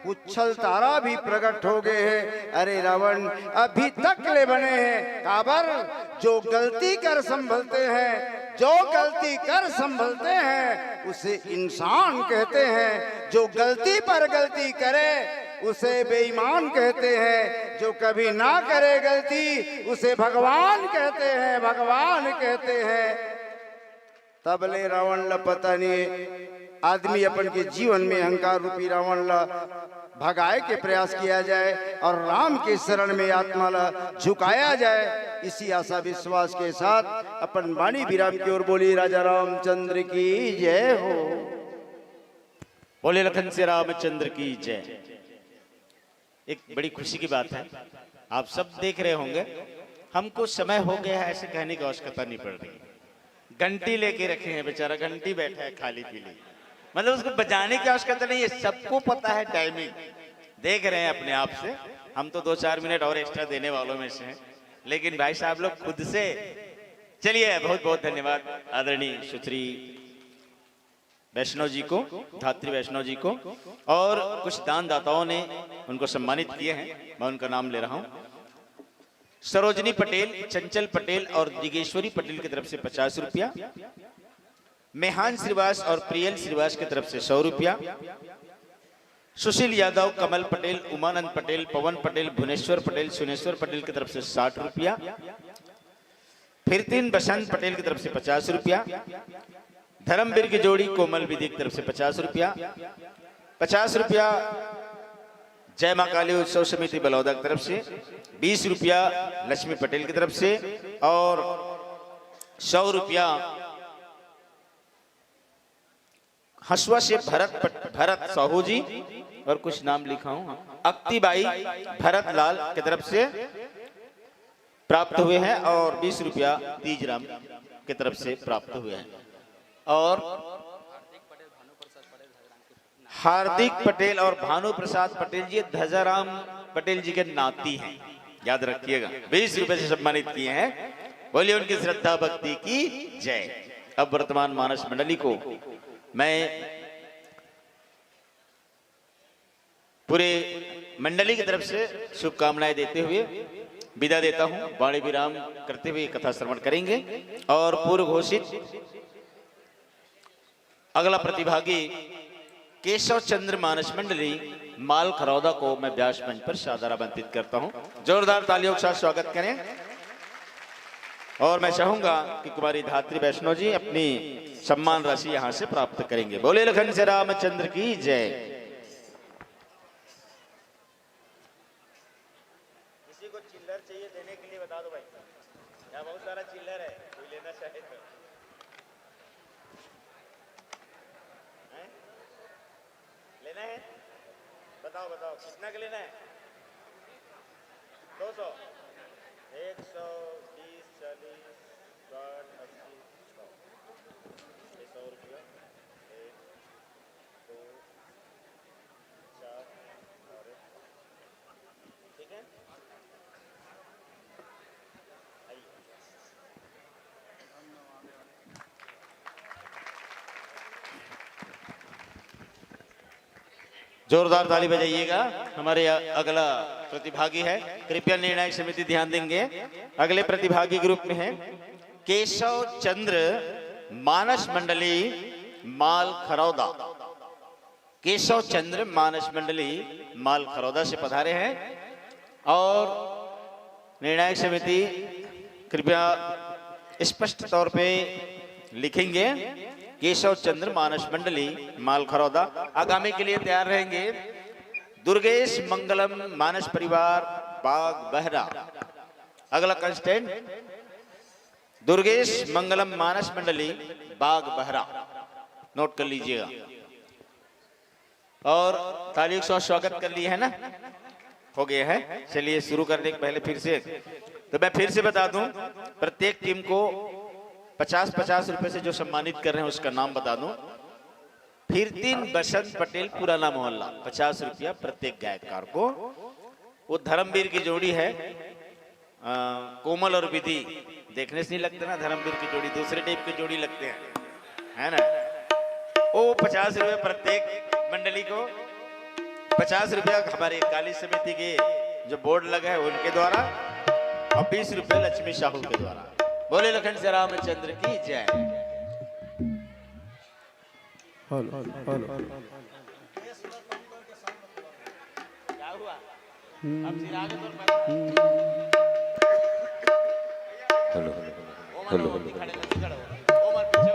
उच्छल तारा भी प्रकट हो गए हैं। अरे रावण अभी तक ले बने हैं काबर, जो गलती कर संभलते हैं, जो गलती कर संभलते हैं उसे इंसान कहते हैं, जो गलती पर गलती करे उसे बेईमान कहते हैं, जो कभी ना करे गलती उसे भगवान कहते हैं, भगवान कहते हैं। तब ले रावण ला पता नहीं आदमी अपन के जीवन में अहंकार रूपी रावण ला भगाए के प्रयास किया जाए और राम के शरण में आत्मा ला झुकाया जाए। इसी आशा विश्वास के साथ अपन वाणी विराम की ओर बोली राजा रामचंद्र की जय हो। बोले लखन से रामचंद्र की जय। एक बड़ी खुशी की बात है, आप सब देख रहे होंगे, हमको समय हो गया है ऐसे कहने की आवश्यकता नहीं पड़ रही। घंटी लेके रखे हैं, बेचारा घंटी बैठा है खाली पीली, मतलब उसको बजाने की आवश्यकता नहीं है, सबको पता है टाइमिंग। देख रहे हैं अपने आप से, हम तो 2-4 मिनट और एक्स्ट्रा देने वालों में से हैं, लेकिन भाई साहब लोग खुद से। चलिए, बहुत बहुत धन्यवाद आदरणीय सुश्री वैष्णव जी को, धात्री वैष्णव जी को, और कुछ दानदाताओं ने उनको सम्मानित किए हैं। मैं उनका नाम ले रहा हूं। सरोजनी पटेल, चंचल पटेल और दिगेश्वरी पटेल की तरफ से 50 रुपया, मेहान श्रीवास और प्रियल श्रीवास की तरफ से 100 रुपया, सुशील यादव, कमल पटेल, उमानंद पटेल, पवन पटेल, भुवनेश्वर पटेल, सुनेश्वर पटेल की तरफ से 60 रुपया, फिरतीन बसंत पटेल की तरफ से 50 रुपया, धर्मवीर की जोड़ी कोमल विधि की तरफ से 50 रुपया, 50 रुपया जय मां काली उत्सव समिति बलौदा की तरफ से, 20 रुपया लक्ष्मी पटेल की तरफ से, और 100 रुपया हसुआ से भरत साहू जी, और कुछ नाम लिखा हूं, अक्तिबाई भरत लाल की तरफ से प्राप्त हुए हैं, और 20 रुपया तीजराम की तरफ से प्राप्त हुए हैं। और हार्दिक पटेल और भानु प्रसाद पटेल जी ध्वजाराम पटेल जी के नाती हैं, याद रखिएगा, 20 रुपए से सम्मानित किए हैं। बोलिए उनकी श्रद्धा भक्ति की जय। अब वर्तमान मानस मंडली को मैं पूरे मंडली की तरफ से शुभकामनाएं देते हुए विदा देता हूं। वाणी विराम करते हुए कथा श्रवण करेंगे और पूर्व घोषित अगला प्रतिभागी केशव चंद्र मानस मंडली माल खरौदा को मैं व्यास मंच पर सादर आमंत्रित करता हूं। जोरदार तालियों के साथ स्वागत करें। और मैं चाहूंगा कि कुमारी धात्री वैष्णव जी अपनी सम्मान राशि यहां से प्राप्त करेंगे। बोले लखन से रामचंद्र की जय। किसी को चिल्लर चाहिए देने के लिए बता दो भाई, यहाँ बहुत सारा चिल्लर है, कोई लेना चाहे तो। लेना है? बताओ बताओ कितना का लेना है? 200, 120, 40, 60, 80, 100, 100 रुपया। 1, 2, 4 और ठीक है। जोरदार ताली बजाइएगा। हमारे अगला प्रतिभागी है, कृपया निर्णायक समिति ध्यान देंगे। अगले प्रतिभागी ग्रुप में है केशव चंद्र मानस मंडली माल खरौदा। केशव चंद्र मानस मंडली माल खरौदा से पधारे हैं और निर्णायक समिति कृपया स्पष्ट तौर पे लिखेंगे केशव चंद्र मानस मंडली माल खरौदा। आगामी के लिए तैयार रहेंगे दुर्गेश मंगलम मानस परिवार बाग बहरा। अगला कंस्टेंट दुर्गेश मंगलम मानस मंडली बाग बहरा, नोट कर लीजिएगा। और तालियों से स्वागत कर लिए है ना, हो गया है। चलिए शुरू करने के पहले फिर से तो मैं फिर से बता दूं, प्रत्येक टीम को 50-50 रुपए से जो सम्मानित कर रहे हैं उसका नाम बता दूं। फिरतीन बसंत पटेल पुराना मोहल्ला, 50 रुपया प्रत्येक गायककार को। वो धर्मवीर की जोड़ी है, कोमल और विधि। देखने से नहीं लगता ना धर्मवीर की जोड़ी, दूसरे टाइप की जोड़ी लगते हैं, है ना। वो 50 रुपये प्रत्येक मंडली को, 50 रुपया हमारे काली समिति के जो बोर्ड लगा है उनके द्वारा और 20 रुपये लक्ष्मी साहू के द्वारा। बोले लखन से रामचंद्र की जय। क्या हुआ? अब सिर आगे तो हेलो ओमर पीछे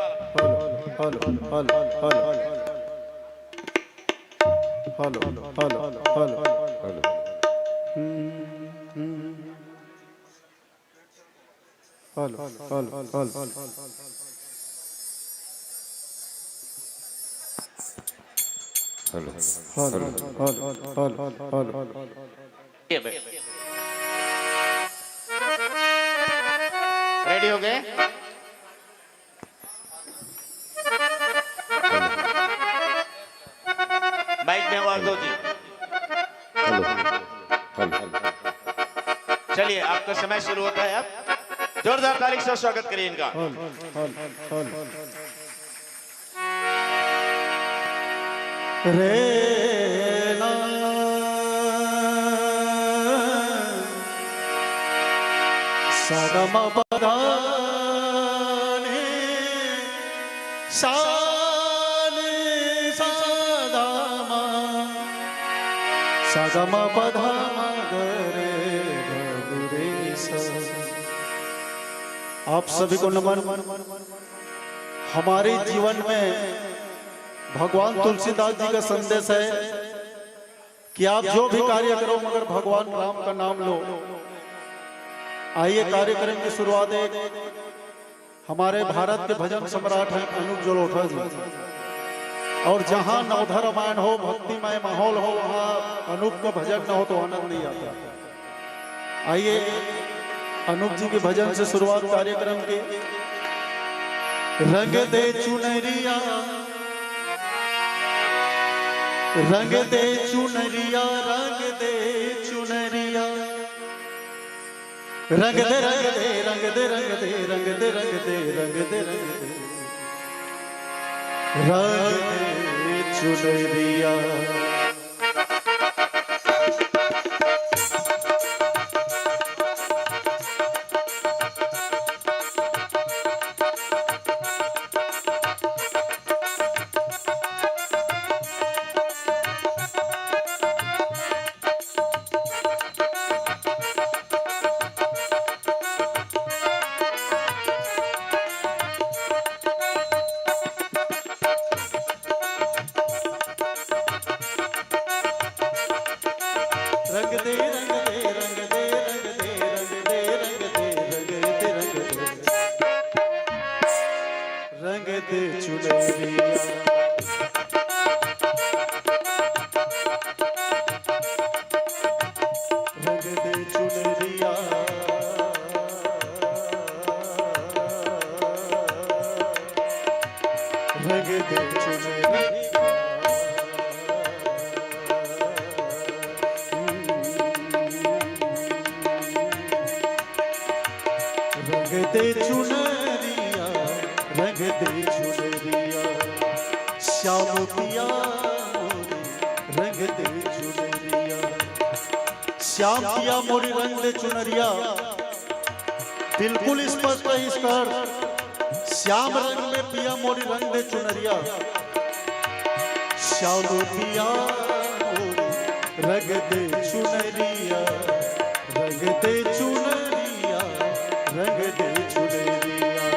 रेडी हो गए? माइक में आवाज दो जी। चलिए आपका समय शुरू होता है। अब जोरदार ताली से स्वागत करिए इनका। रे ना सगम पदाने साने सदामा सगम पधामा गरे गरे सा। आप सभी को नमन। हमारे जीवन में भगवान तुलसीदास जी का संदेश है कि आप जो भी कार्य करो मगर भगवान राम का नाम लो। आइए कार्यक्रम की शुरुआत एक हमारे भारत के भजन सम्राट हैं अनूप जलोटा जी, और जहां नवधा रामायण हो, भक्तिमय माहौल हो, वहां अनूप का भजन न हो तो आनंद नहीं आता। आइए अनूप जी के भजन से शुरुआत कार्यक्रम की। रंग दे चुनरिया रंग दे चुनरिया रंग दे चुनरिया रंग दे रंग दे रंग दे रंग दे रंग दे रंग दे रंग दे रंग दे रंग दे चुनरिया। रंग दे रंग दे रंग दे रंग दे रंग दे रंग दे रंग दे रंग दे चुनरिया। रंग दे चुनरिया। रंग दे चुनरिया। रंग दे चुनरिया। रंग दे चुनरिया। श्याम पिया मोरी रंग दे चुनरिया। श्याम पिया मोरी रंग दे चुनरिया। बिल्कुल स्पष्ट है इसका अर्थ। श्याम रंग में पिया मोरी रंग दे चुनरिया। श्याम पिया मोरी रंग दे चुनरिया। रंग दे चुनरिया। रंग दे चुनरिया।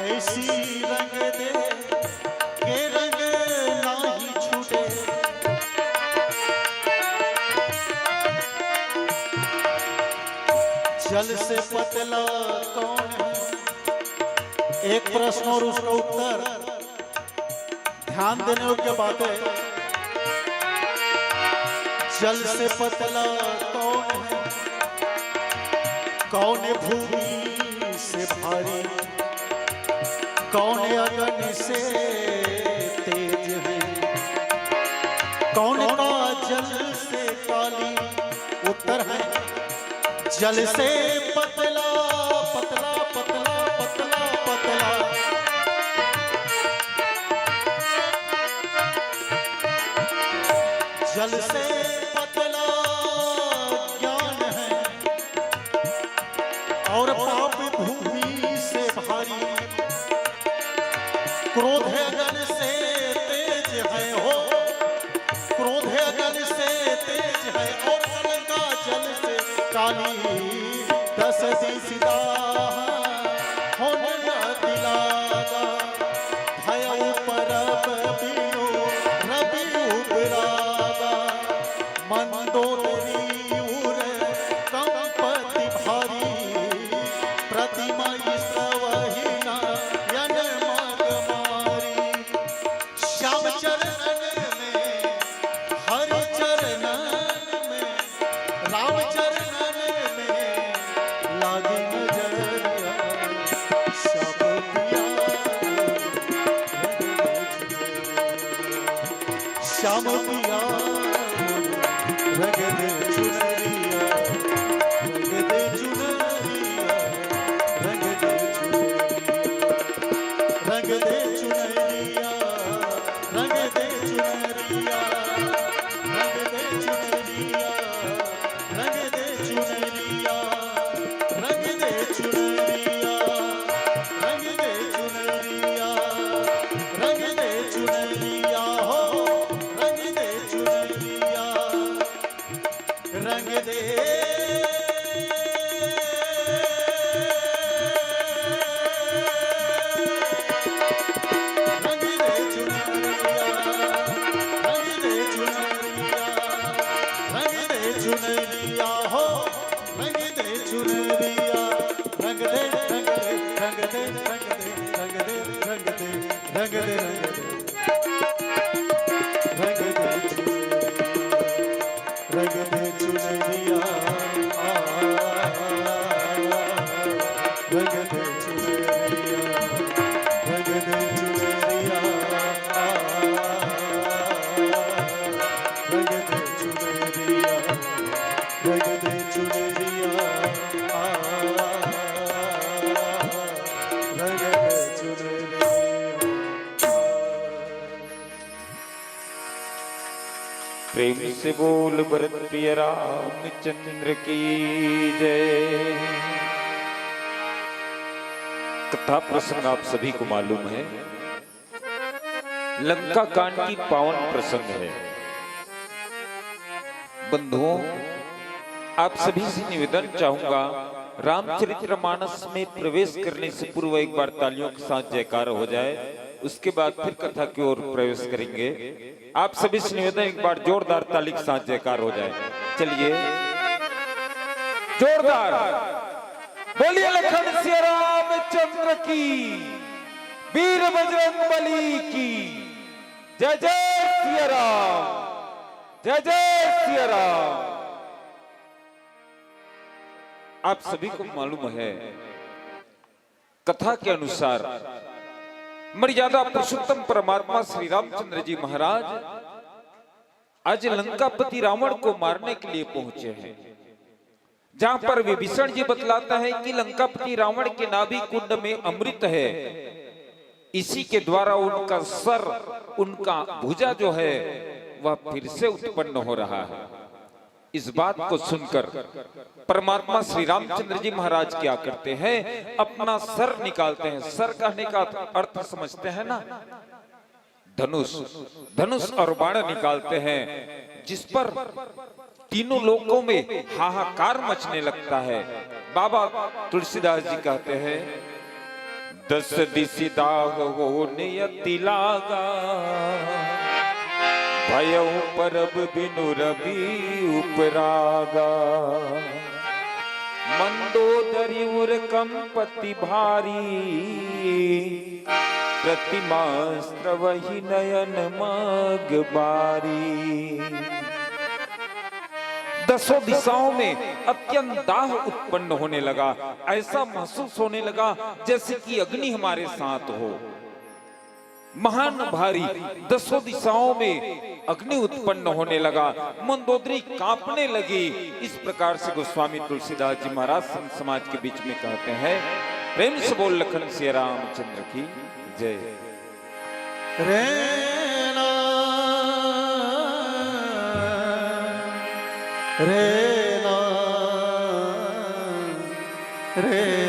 ऐसी रंग दे के रंग नाही छूटे। जल से पतला कौन है? एक प्रश्न और उसका उत्तर ध्यान देने योग्य बात है। जल से पतला कौन है? कौन है भूमि से भारी? कौन है अग्नि से तेज है? कौन का जल से काली? उत्तर है जल से पतला पतला पतला पतला पतला। जल से पतला ज्ञान है और पाप भूमि से भारी। क्रोध है अगन से तेज है हो। क्रोध है अगन से तेज है और गंगा जल से काली। दस दिशा होने न दिलागा। भय परब बिनु रवि उपरागा। मंदोदरी उर कंपति भारी। प्रतिमा स्रवहीना यन मग मारी। श्याम चरणन में हरि चरणन में राम चरणन में लागी नजरिया। श्याम पिया श्याम पिया रंग दे चुनरिया। रंग दे चुनरिया। रंग दे चुनरिया। रंग दे चुनरिया। रंग दे चुनरिया। रंग दे चुनरिया। रंग दे चुनरिया। रंग दे चुनरिया। रंग दे चुनरिया। रंग दे चुनरिया हो। रंग दे चुनरिया। रंग दे रंग दे चुनरिया। रंग दे चुनरिया। रंग दे चुनरिया हो। रंग दे चुनरिया। रंग दे रंग दे रंग दे रंग दे रंग दे रंग दे रंग दे रंग दे रंग दे चुनरिया। प्रेम से बोल भरत प्रिय रामचंद्र की जय। कथा प्रसंग आप सभी को मालूम है, लंका कांड की पावन प्रसंग है। बंधुओं, आप सभी से निवेदन चाहूंगा, रामचरितमानस में प्रवेश करने से पूर्व एक बार तालियों के साथ जयकार हो जाए, उसके बाद फिर कथा की ओर प्रवेश करेंगे। आप सभी से निवेदन, एक बार जोरदार ताली के साथ जयकार हो जाए। चलिए जोरदार बोलिए, लखन सिया रामचंद्र की, वीर बजरंग बली की जय। जय सिया राम, जय जय सिया राम। आप सभी को मालूम है, कथा के अनुसार मर्यादा पुरुषोत्तम परमात्मा श्री रामचंद्र जी महाराज आज लंकापति रावण को मारने के लिए पहुंचे हैं, जहां पर विभीषण जी बतलाता है कि लंकापति रावण के नाभि कुंड में अमृत है, इसी के द्वारा उनका सर, उनका भुजा जो है वह फिर से उत्पन्न हो रहा है। इस बात को सुनकर परमात्मा श्री रामचंद्र जी महाराज क्या करते हैं, अपना सर निकालते हैं। सर कहने का अर्थ समझते हैं ना, धनुष। धनुष और बाण निकालते हैं, जिस पर तीनों लोकों में हाहाकार मचने लगता है। बाबा तुलसीदास जी कहते हैं, 10 दिशि दाग होने अति लागा, भयउ परब बिनु रवि उपरागा, मंदोदरी उर कंपति भारी, प्रतिमास्त्र वही नयन माग बारी। 10 दिशाओं में अत्यंत दाह उत्पन्न होने लगा। ऐसा महसूस होने लगा जैसे कि अग्नि हमारे साथ हो, महान भारी। 10 दिशाओं में अग्नि उत्पन्न होने लगा, मंदोदरी कांपने लगी। इस प्रकार से गोस्वामी तुलसीदास जी महाराज संत समाज के बीच में कहते हैं, प्रेम से बोल लखन सिया रामचंद्र की जय। रेना रेना रेना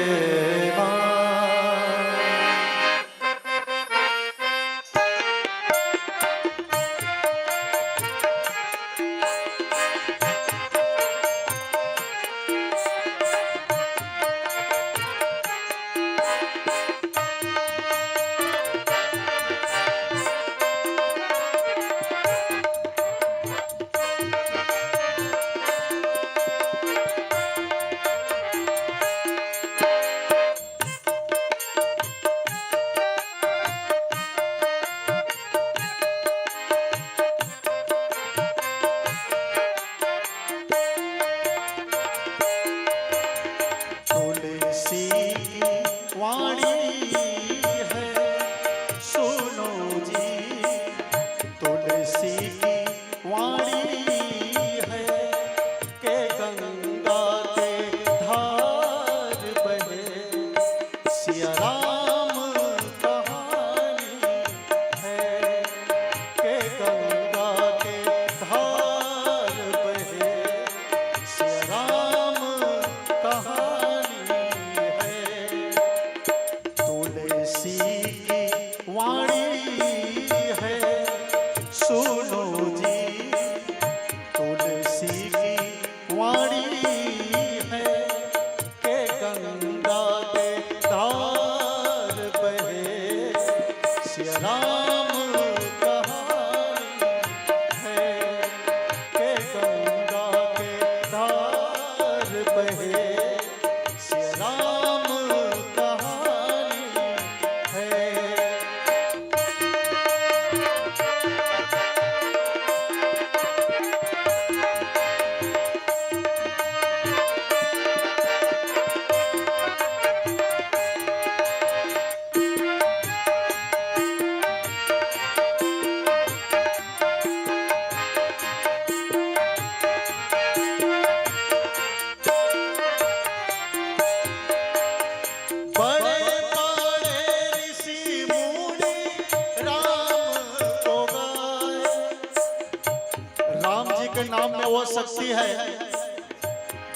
है,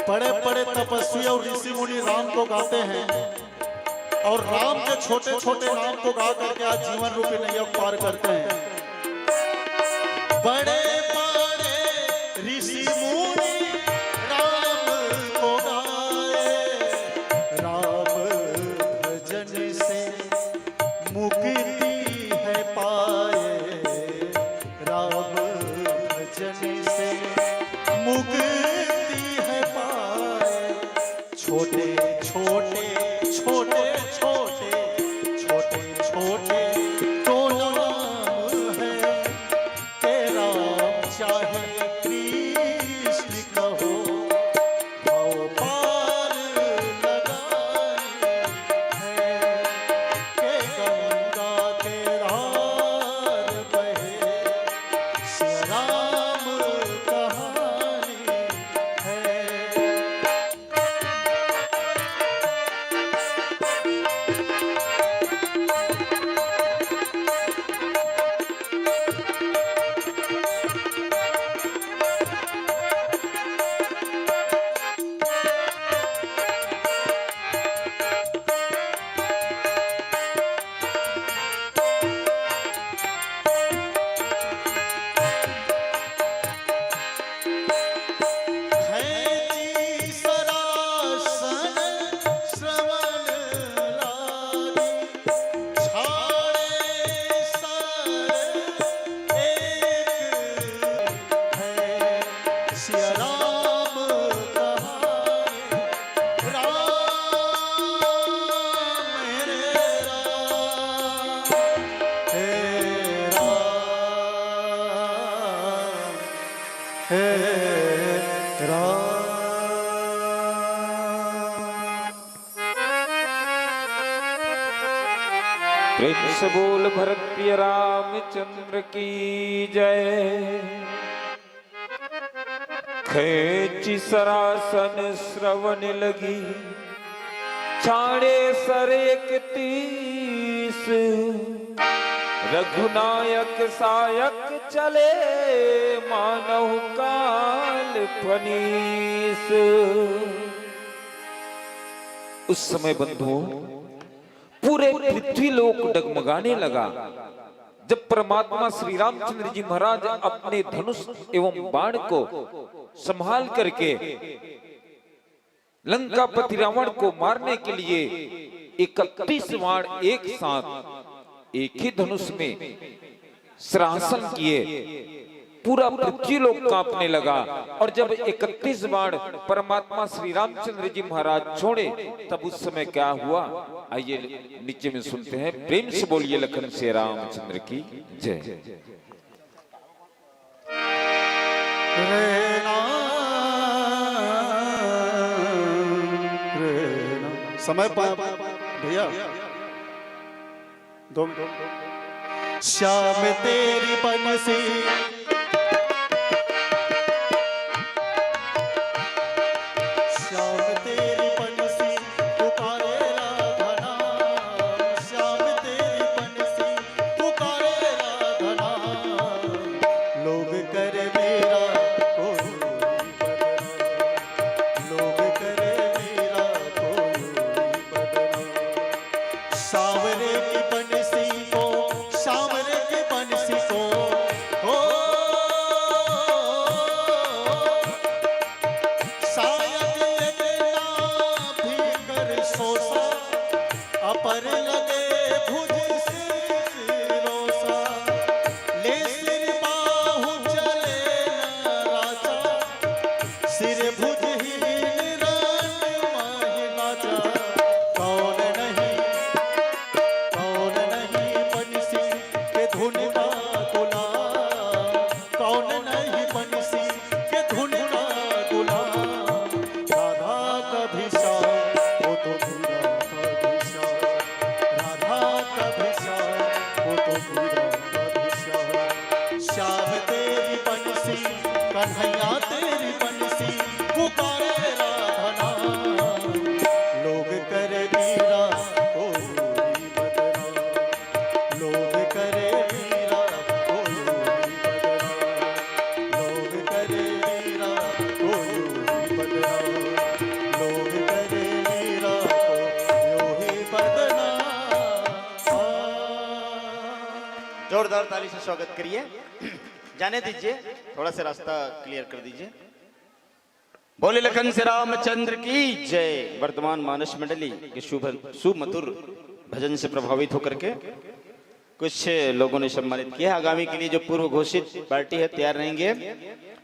बड़े बड़े तपस्वी और ऋषि मुनि राम को गाते हैं और राम के छोटे छोटे नाम को गा करके आज जीवन रूपी नैया पार करते हैं। बड़े बड़े ऋषि मुनि राम को गाए, राम भजन से मुक्ति है पाए, राम भजन से मुक्ति है पाए। छोटे छोटे छोटे छोटे छोटे छोटे तो नाम है के राम चाहे कृष्ण कहो, भाव पार लगाए है के गंगा के धार बहे, श्री राम कहानी है। प्रेम से बोल भरत प्रिय रामचंद्र की जय। खेची सरासन श्रवण लगी, छाड़े सर 31, रघुनायक सायक चले, मानव काल फनीस। उस समय बंधुओं पूरे पृथ्वी लोक डगमगाने लगा जब परमात्मा श्री रामचंद्र जी महाराज अपने धनुष एवं बाण को संभाल करके लंकापति रावण को मारने के लिए 31 बाण एक साथ एक ही धनुष में श्रासन किए, पूरा पृथ्वी लोक कांपने लगा। और जब 31 बाण परमात्मा श्री रामचंद्र जी महाराज छोड़े तब उस समय क्या हुआ, आइए नीचे में सुनते हैं। प्रेम से बोलिए लखन से रामचंद्र की जय। समय पाए भैया, दो श्याम तेरी बंसी, श्याम तेरी बंसी पुकारे राधा नाम, श्याम तेरी बंसी पुकारे राधा नाम, लोग करे मेरा कोई बदनाम, लोग करे मेरा कोई बदनाम। सावरे की बंसी को, सावरे की बंसी को, हो अपर लगे भुज सिरोसा, ले सिर बाहु चले न राजा, सिर भुज ही निरान माहि नाचा। कौन नहीं बंसी के धुन का गुलाम, कौन नहीं बंसी के धुन का गुलाम। राधा कभी श्याम वो तो पूरा कभी श्याम, राधा कभी श्याम वो तो पूरा कभी श्याम। श्याम तेरी बंसी, कन्हैया तेरी बंसी पुकार जोरदार ताली से स्वागत करिए। जाने दीजिए, थोड़ा सा रास्ता क्लियर कर दीजिए। बोले लखन से रामचंद्र की जय। वर्तमान मानस मंडली के सुमधुर भजन से प्रभावित होकर के कुछ लोगों ने सम्मानित किया। आगामी के लिए जो पूर्व घोषित पार्टी है तैयार रहेंगे।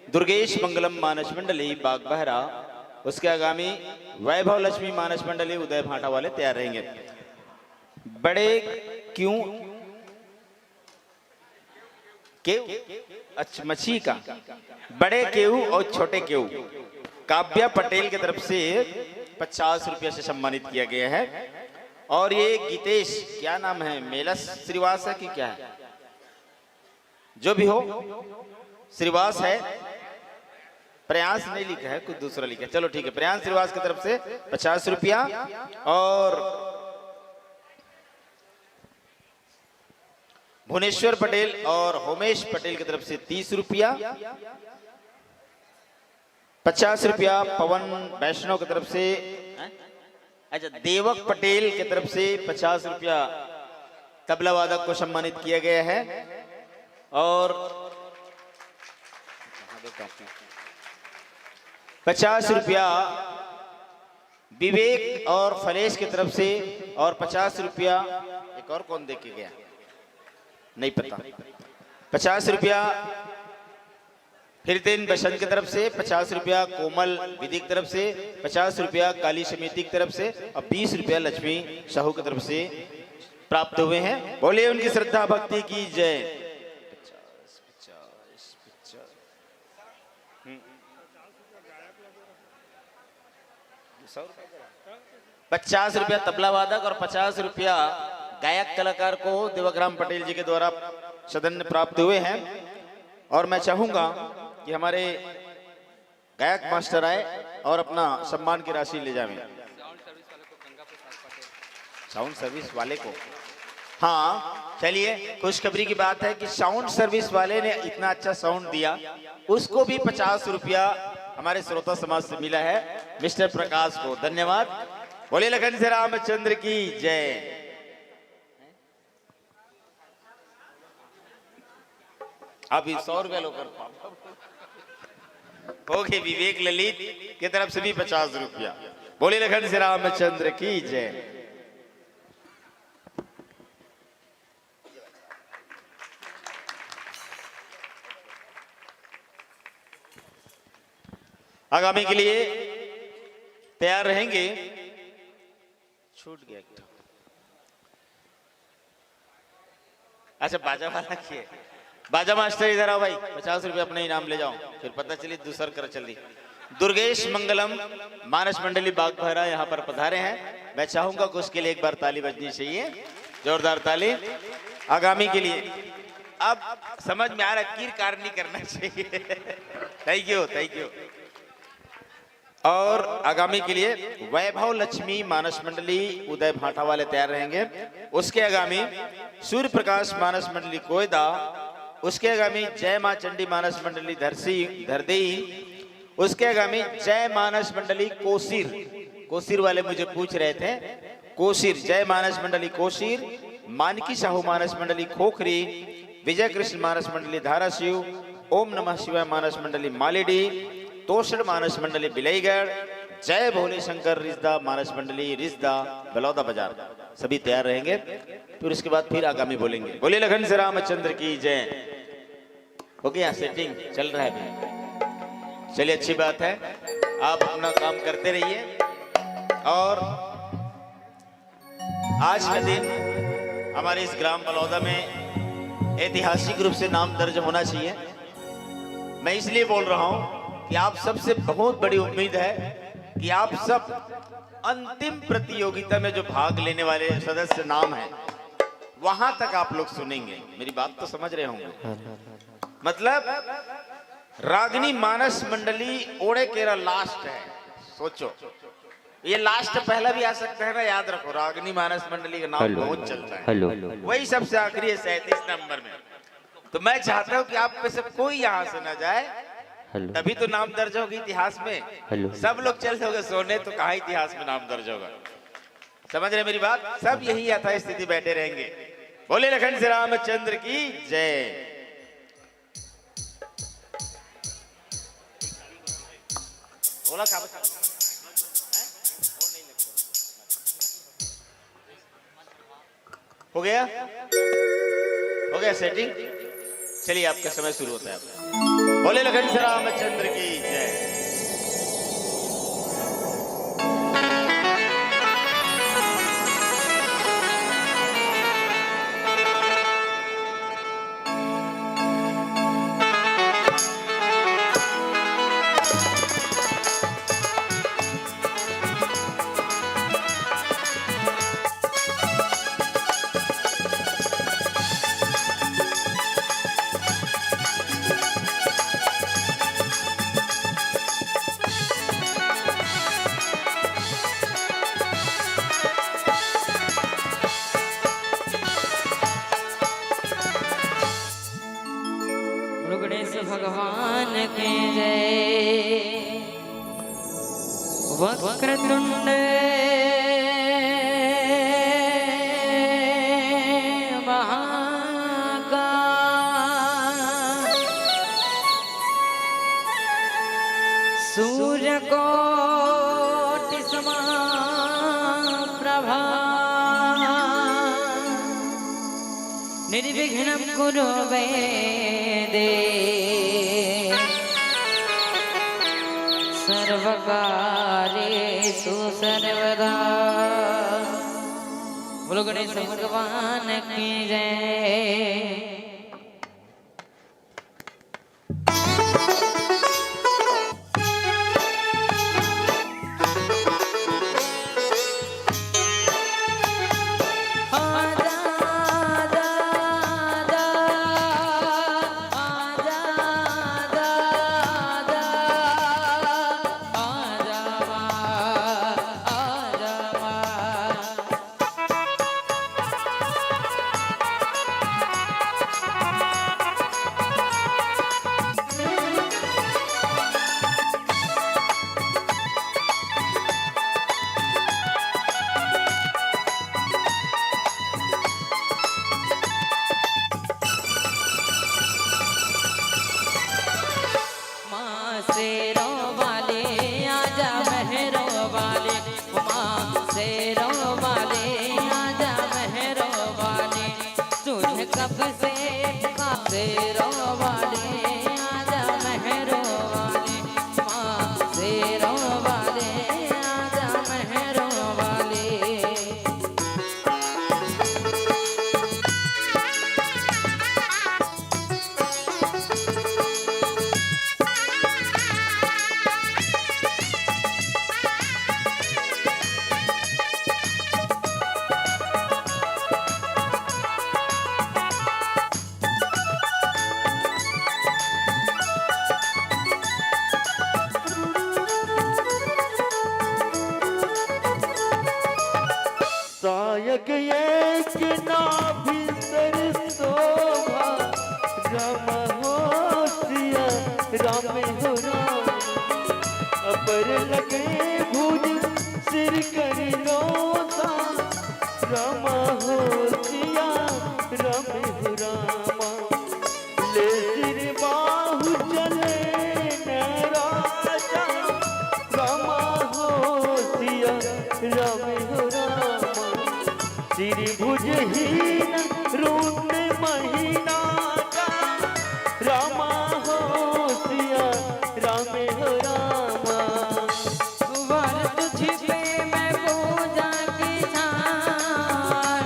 दुर्गेश मंगलम मानस मंडली बागबहरा, उसके आगामी वैभव लक्ष्मी मानस मंडली उदय भाटा वाले तैयार रहेंगे। बड़े क्यों केव, अच्छा मछी का बड़े केव और छोटे केव काव्या पटेल की तरफ से 50 रुपया से सम्मानित किया गया है। और ये गीतेश, क्या नाम है, मेलस श्रीवास है कि क्या है, जो भी हो श्रीवास है, प्रयास नहीं लिखा है, कुछ दूसरा लिखा है, चलो ठीक है। प्रयास श्रीवास की तरफ से 50 रुपया और भुवनेश्वर पटेल और होमेश पटेल की तरफ से 30 रुपया, 50 रुपया पवन वैष्णव की तरफ से, अच्छा देवक पटेल की तरफ से 50 रुपया तबला वादक को सम्मानित किया गया है। और 50 रुपया विवेक और फलेश की तरफ से, और 50 रुपया एक और कौन दे के गया नहीं पता। 50 रुपया फिरतेन बसंत की तरफ से, 50 रुपया कोमल विधि की तरफ से, 50 रुपया काली समिति की तरफ से और 20 रुपया लक्ष्मी साहू की तरफ से प्राप्त हुए हैं। बोलिए उनकी श्रद्धा भक्ति की जय। 50 रुपया तबला वादक और 50 रुपया गायक कलाकार को देवग्राम पटेल जी के द्वारा सदन में प्राप्त हुए हैं। और मैं चाहूंगा कि हमारे गायक मास्टर आए और अपना सम्मान की राशि ले जाएं। साउंड सर्विस वाले को, हाँ चलिए, खुशखबरी की बात है कि साउंड सर्विस वाले ने इतना अच्छा साउंड दिया, उसको भी 50 रुपया हमारे श्रोता समाज से मिला है, मिस्टर प्रकाश को धन्यवाद। बोले लखन से रामचंद्र की जय। अभी 100 रुपया लो कर हो गए। विवेक ललित की तरफ से भी 50 रुपया। बोले लखन से रामचंद्र की जय। आगामी के लिए तैयार रहेंगे। छूट गया, अच्छा बाजा वाला किए, बाजा मास्टर इधर आओ भाई, 50 रुपये अपने इनाम ले जाओ, फिर पता चली दूसर कर चली। दुर्गेश मंगलम मानस मंडली बागबहरा यहाँ पर पधारे हैं। मैं चाहूंगा कि उसके लिए एक बार ताली बजनी चाहिए, जोरदार ताली आगामी के लिए। अब समझ में आ रहा है, कीर कार नहीं करना चाहिए। Thank you, thank you. और आगामी के लिए वैभव लक्ष्मी मानस मंडली उदय भाटा वाले तैयार रहेंगे। उसके आगामी सूर्य प्रकाश मानस मंडली कोयदा, उसके आगामी जय मां चंडी मानस मंडली धरदेई, उसके आगामी जय मानस मंडली कोसीर। कोसीर वाले मुझे पूछ रहे थे, कोसीर जय मानस मंडली कोसीर, मानकी साहू मानस मंडली खोखरी, विजय कृष्ण मानस मंडली धाराशिव, ओम नमः शिवाय मानस मंडली मालेडी, तोषण मानस मंडली बिलईगढ़, जय भोले शंकर रिश्दा मानस मंडली रिश्दा बलौदा बाजार, सभी तैयार रहेंगे। फिर उसके बाद फिर आगामी बोलेंगे। बोले लखन से रामचंद्र की जय। हो गया सेटिंग, चल रहा है। चलिए अच्छी बात है, आप अपना काम करते रहिए। और आज का दिन हमारे इस ग्राम बलौदा में ऐतिहासिक रूप से नाम दर्ज होना चाहिए। मैं इसलिए बोल रहा हूं कि आप सबसे बहुत बड़ी उम्मीद है कि आप सब अंतिम प्रतियोगिता में जो भाग लेने वाले सदस्य नाम है वहां तक आप लोग सुनेंगे। मेरी बात तो समझ रहे होंगे। मतलब रागनी मानस मंडली ओड़े केरा लास्ट है। सोचो, ये लास्ट पहला भी आ सकता है ना, याद रखो। रागनी मानस मंडली का नाम बहुत चलता है, वही सबसे आखिरी है 37 नंबर में। तो मैं चाहता हूं कि आप में से कोई यहां से ना जाए, तभी तो नाम दर्ज होगा इतिहास में। सब लोग चल जाओगे सोने तो कहाँ इतिहास में नाम दर्ज होगा। समझ रहे मेरी बात? सब यही यथा स्थिति बैठे रहेंगे। बोले लखन श्री रामचंद्र की जय। बोला हो गया, हो गया सेटिंग। चलिए आपका समय शुरू होता है। बोले लखन श्री रामचंद्र की जय। गणेश भगवान की जय। वक्रतुंड महाकाय, सूर्यकोटि समप्रभा, निर्विघ्नं कुरु मे देव, सर्वकार्येषु सर्वदा। बोलो गणेश भगवान की जय। सायक एक नाभि सर शोभा, राम होशिया राम हो राम, अपर लगे भुज सिर कर लोसा, राम होशिया राम हो रामा, ले सिर बाहु चले न राजा, राम होशिया राम हो रामा, त्रिभुजहीन रूप महीना का, रामा होशिया राम हो रामा। वर तुझपे मैं पूजा की छान,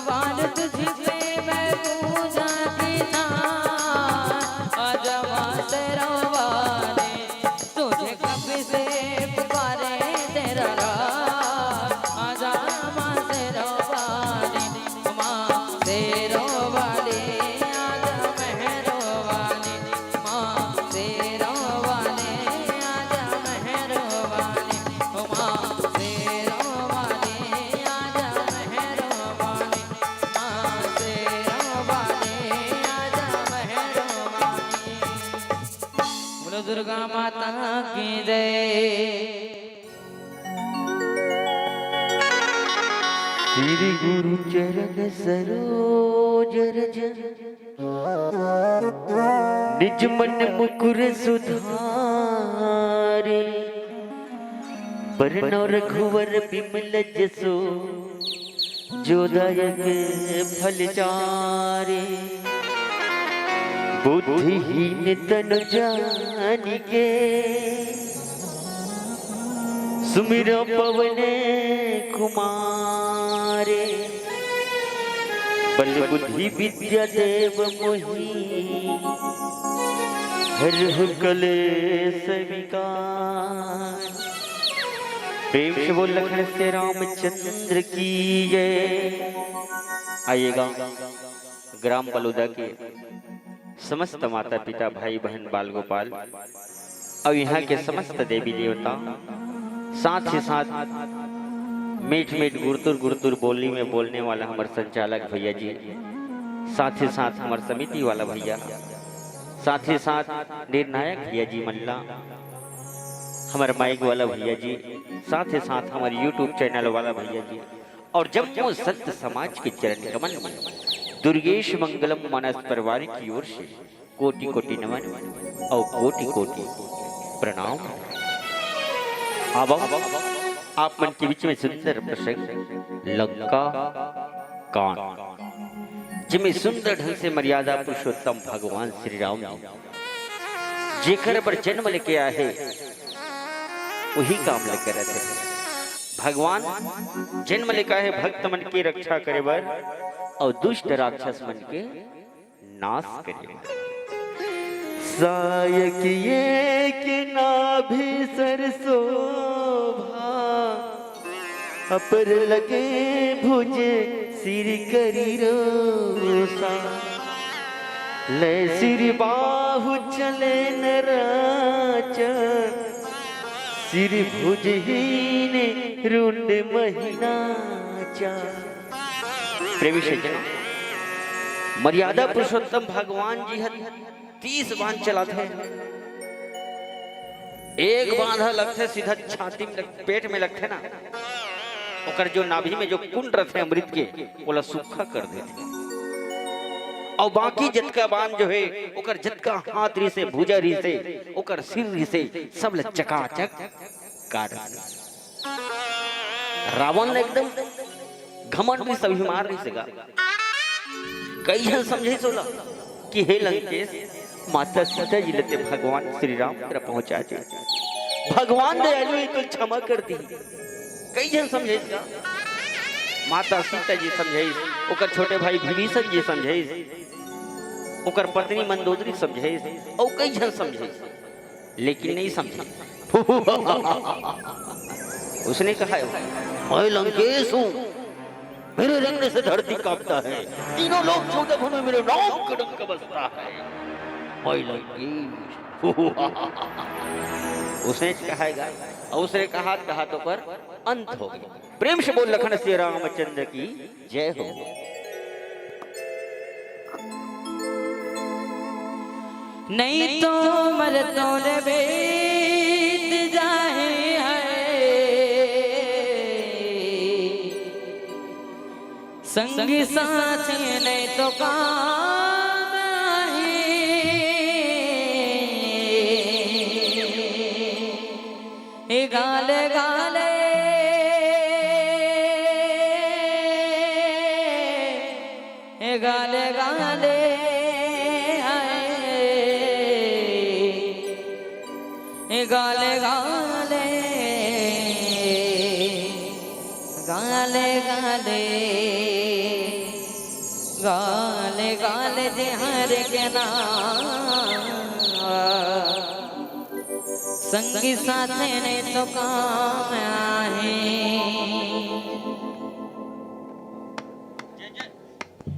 वर तुझपे मैं पूजा की छान, आजा माँ तेरा वाले, तुझे कब से पुकारे तेरा राज, आजा माँ तेरा वाले, माँ तेरा वाले, आजा मेहरो वाले, माँ तेरा वाले, आजा मेहरो वाले, माँ तेरा वाले, आजा मेहरो वाले, माँ तेरा वाले, आजा मेहरो वाले। बोलो दुर्गा माता की जय। श्री गुरु चरण सरोज जरज निज मन मुकुर सुधारे बरनौ रघुवर बिमल जसो जोदायक फल चारे बुद्धिहीन तनु जानिके सुमिरो पवन कुमारे बल बुद्धि विद्या देव मोहि हरहु कलेश विकार। प्रेम से बोल लखन से रामचंद्र की जय। आइएगा ग्राम बलुदा के समस्त माता पिता भाई बहन बाल गोपाल और यहाँ के समस्त देवी देवता, साथ ही साथ मीठ मीठ गुरतुर गुरतुर बोली में बोलने वाला हमारे संचालक भैया जी, साथ ही साथ हमारे समिति वाला भैया, साथ ही साथ निर्णायक भैया जी मल्ला, हमारे माइक वाला भैया जी, साथ ही साथ हमारे YouTube चैनल वाला भैया जी, और जब वो संत समाज के चरण कमल में दुर्गेश मंगलम मानस परिवार की ओर से कोटि कोटि नमन और कोटि कोटि प्रणाम। अब आप मन के बीच में सुंदर प्रसंग लंका कांड, जिसमें सुंदर ढंग से मर्यादा पुरुषोत्तम भगवान श्री राम जेकर पर जन्म लेके आए वही काम लेकर रहते हैं। भगवान जन्म लेकर है भक्त मन की रक्षा करे बर और दुष्ट राक्षस मन के नाश करे। सायक ये कि नाभि सरसोभा अपर लगे भुज सिर करी रोसा ले सिर बाहु चले नराच सिर भुजहीन रुंड महीना चा। प्रेमी सज्जन, मर्यादा पुरुषोत्तम भगवान जी 30 बांध चलाते हैं। एक बांधा लगते सीधा छाती में पेट में लगते ना, ओकर जो नाभि में जो कुंड रहते अमृत के बोला सूखा कर देते, और बाकी जतका बांध जो है ओकर जतका हाथ री से भुजा री से ओकर सिर री से सब चकाचक काट। रावण ने एकदम घमंड भी सभी मार नहीं सका। कई जन समझे सोला कि हे लंकेश माता सीता जी लेते भगवान श्री राम तरफ पहुंचा दे, भगवान दयालु है तो क्षमा कर दी। कई जन समझे माता सीता जी समझे, ओकर छोटे भाई विभीषण जी समझे, ओकर पत्नी मंदोदरी समझे, और कई जन समझे, लेकिन नहीं समझे। उसने कहा मैं लंकेश हूं, मेरे रंगने से धरती कांपता है, तीनों लोग छोटे भूमि मेरे नाम का डंका बजता है, मैं लंकेश। उसने कहा और उसने कहा तो पर अंत हो गया। प्रेम से बोल लखन श्री रामचंद्र की जय हो। नहीं तो मरतों ने बीत जाए है संगी साथी, नहीं तो काम आए गाले गाले गाले गाले गाले गाले गाले गाले गाले गाले जहर के नाम संगी साथे ने तो काम आहे।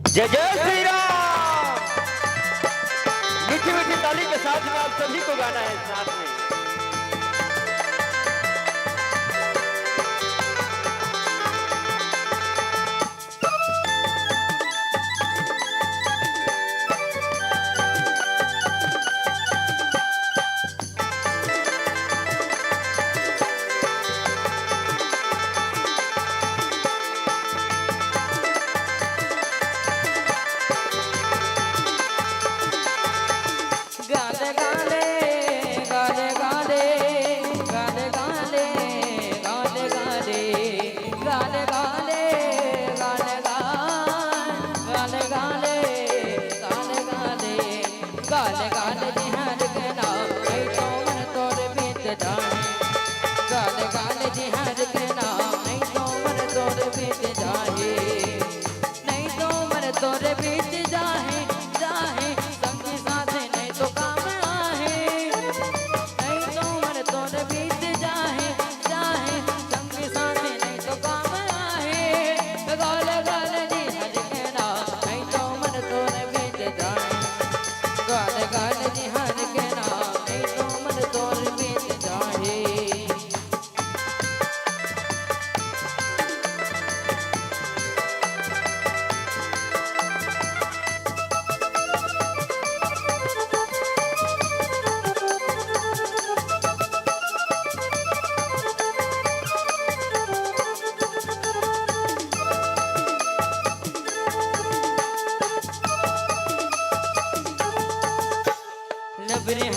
जय जय श्री राम। मीठी मीठी ताली के साथ में आप सभी को गाना है साथ में।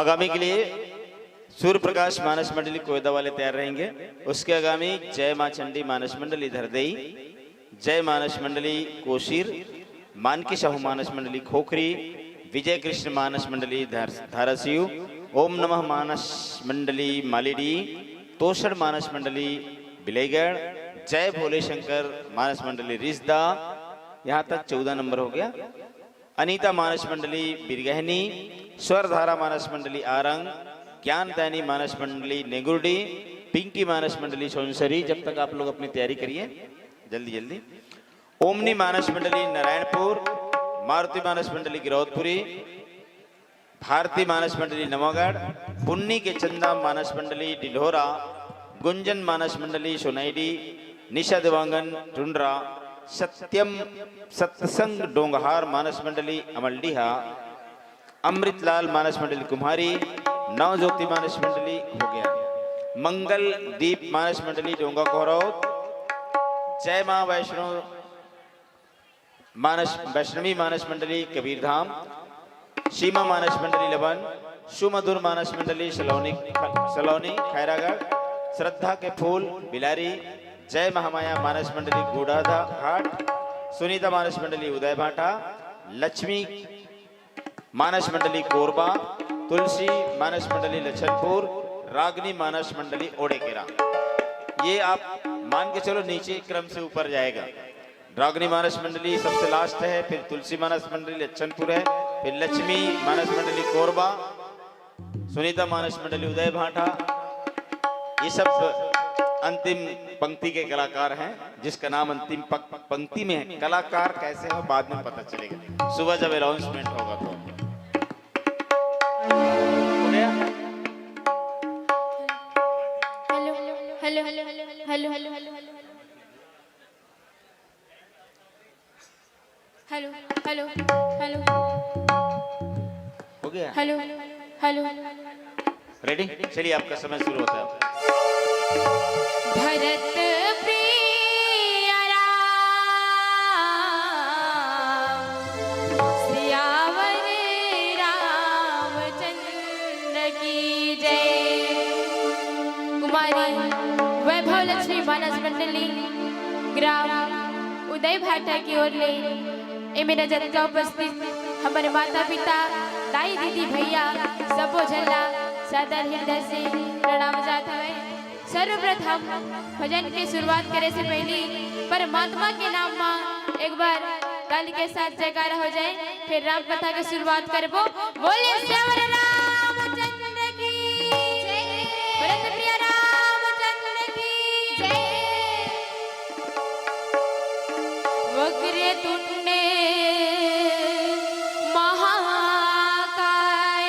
आगामी के लिए सूर्य प्रकाश मानस मंडली कोयदा वाले तैयार रहेंगे। उसके आगामी जय मां चंडी मानस मंडली धरदई, जय मानस मंडली कोशीर, मानकी साहू मानस मंडली खोखरी, विजय कृष्ण मानस मंडली धारासियु, ओम नमः मानस मंडली मालिडी, तोषण मानस मंडली बिलेगढ़, जय भोले शंकर मानस मंडली रिश्दा। यहाँ तक 14 नंबर हो गया। अनीता मानस मंडली बिरगहनी, स्वरधारा मानस मंडली आरंग, ज्ञान दैनी मानस मंडली नेगुर्डी, पिंकी मानस मंडली सोनसरी। जब तक आप लोग अपनी तैयारी करिए जल्दी जल्दी। ओमनी मानस मंडली नारायणपुर, मारुति मानस मंडली गिरौदपुरी, भारती मानस मंडली नवागढ़, पुन्नी के चंदा मानस मंडली डिढोरा, गुंजन मानस मंडली सोनाइडी, निशा देवांगन टुंड्रा, सत्यम सत्संग डोंगहार मानस मंडली अमलडीहा, अमृतलाल मानस मंडली कुम्हारी, नवज्योति मानस मंडली हो गया, मंगल दीप मानस मंडली डोंगा कोहरौत, जय मां वैष्णवी मानस मंडली कबीरधाम, सीमा मानस मंडली लबन, सुमधुर मानस मंडली सलोनी खैरागढ़, श्रद्धा के फूल बिलारी, जय महामाया मानस मंडली गुड़ाधा घाट, सुनीता मानस मंडली उदय भाटा, लक्ष्मी मानस मंडली कोरबा, तुलसी मानस मंडली लछनपुर, रागनी मानस मंडली ओडेकेरा। ये आप मान के चलो नीचे क्रम से ऊपर जाएगा। रागनी मानस मंडली सबसे लास्ट है, फिर तुलसी मानस मंडली लच्छनपुर है, फिर लक्ष्मी मानस मंडली कोरबा, सुनीता मानस मंडली उदय भाटा। ये सब अंतिम पंक्ति के कलाकार हैं, जिसका नाम अंतिम पंक्ति में है। कलाकार कैसे हो बाद में पता चलेगा, सुबह जब अनाउंसमेंट होगा तो। हो गया? Hello hello hello hello hello hello hello hello hello हो गया? Hello hello ready? चलिए आपका समय शुरू होता है। भरत प्रिय राम, सियावर रामचंद्र की जय। कुमारी वैभव लक्ष्मी मानस मंडली ग्राम उदय भाटा की ओर ले ए मेरा जनता उपस्थित हमारे माता पिता दाई दीदी भैया सबो झल्ला सादर हृदय से प्रणाम जाता है। सर्वप्रथम भजन की शुरुआत करे से पहले परमात्मा के नाम में एक बार ताली के साथ जयकारा हो जाए, फिर राम कथा की शुरुआत करबो। बोले श्यावर रामचंद्र की जय, भरत प्रिय रामचंद्र की जय। वक्रतुंडे महाकाय,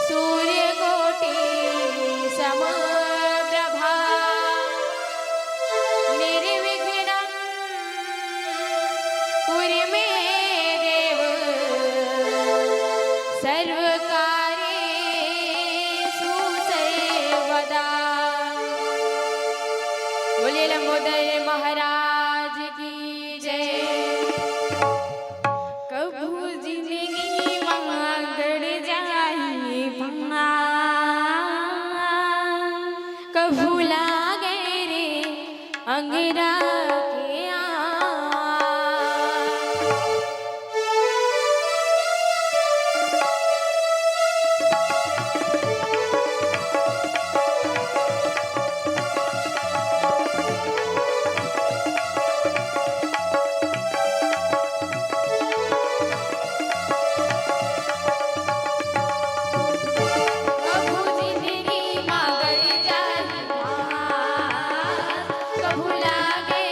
सूर्यकोटि समप्रभा, निर्विघ्नं कुरु मे देव, सर्वकार्येषु सर्वदा। बोले लंबोदर महाराज की जय। कबू जिंदगी मंगल जाई भंगा, कबू लागे रे अंगरा के आ। कबू जिंदगी मगर जाई भार, कबू लागे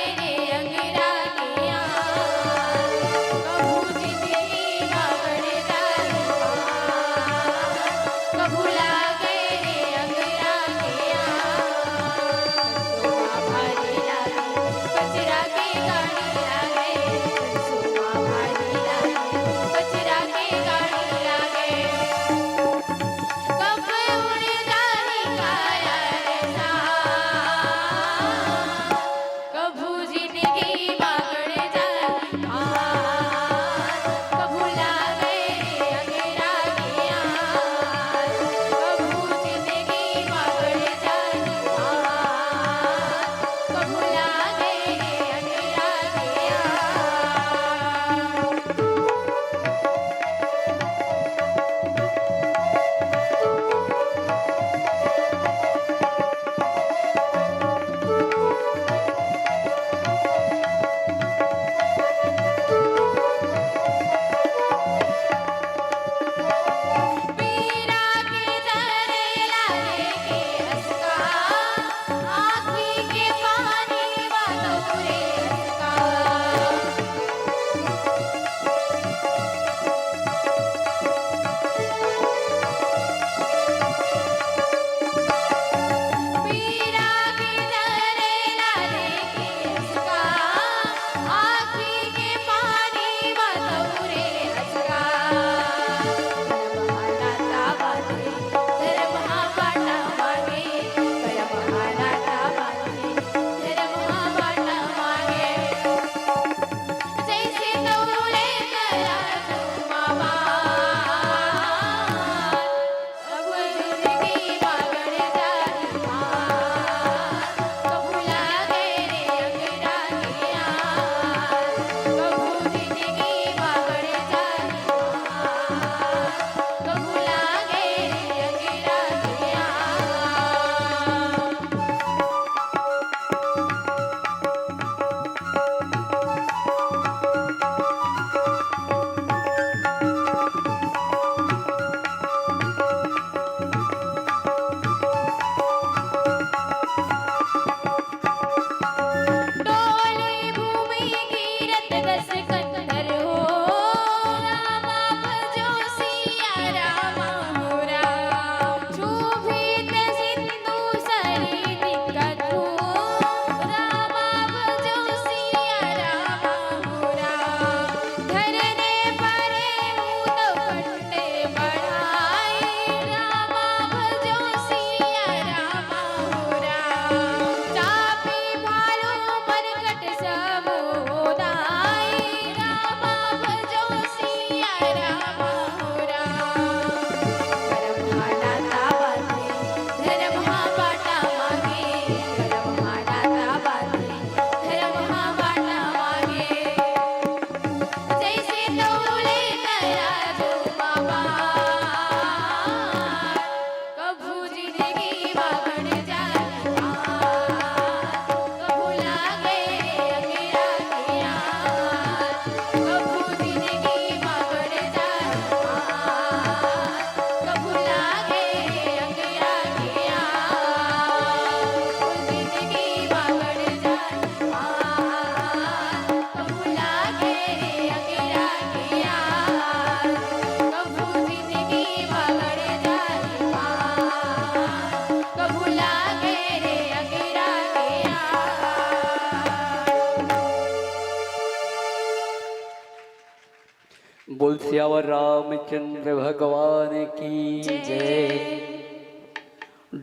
बोल सियावर रामचंद्र भगवान की जय।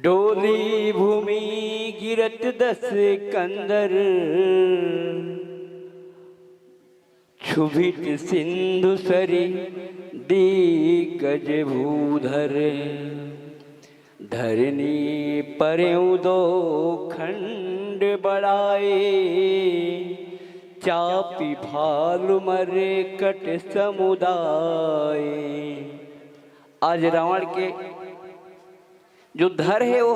डोली भूमि गिरत दस कंदर, क्षुभित सिंधु सरी दिग्गज भूधर। धरनी पर्यों दो खंड बढ़ाए, चापी भालु मरे कट समुदाय। आज रावण के जो धर है वो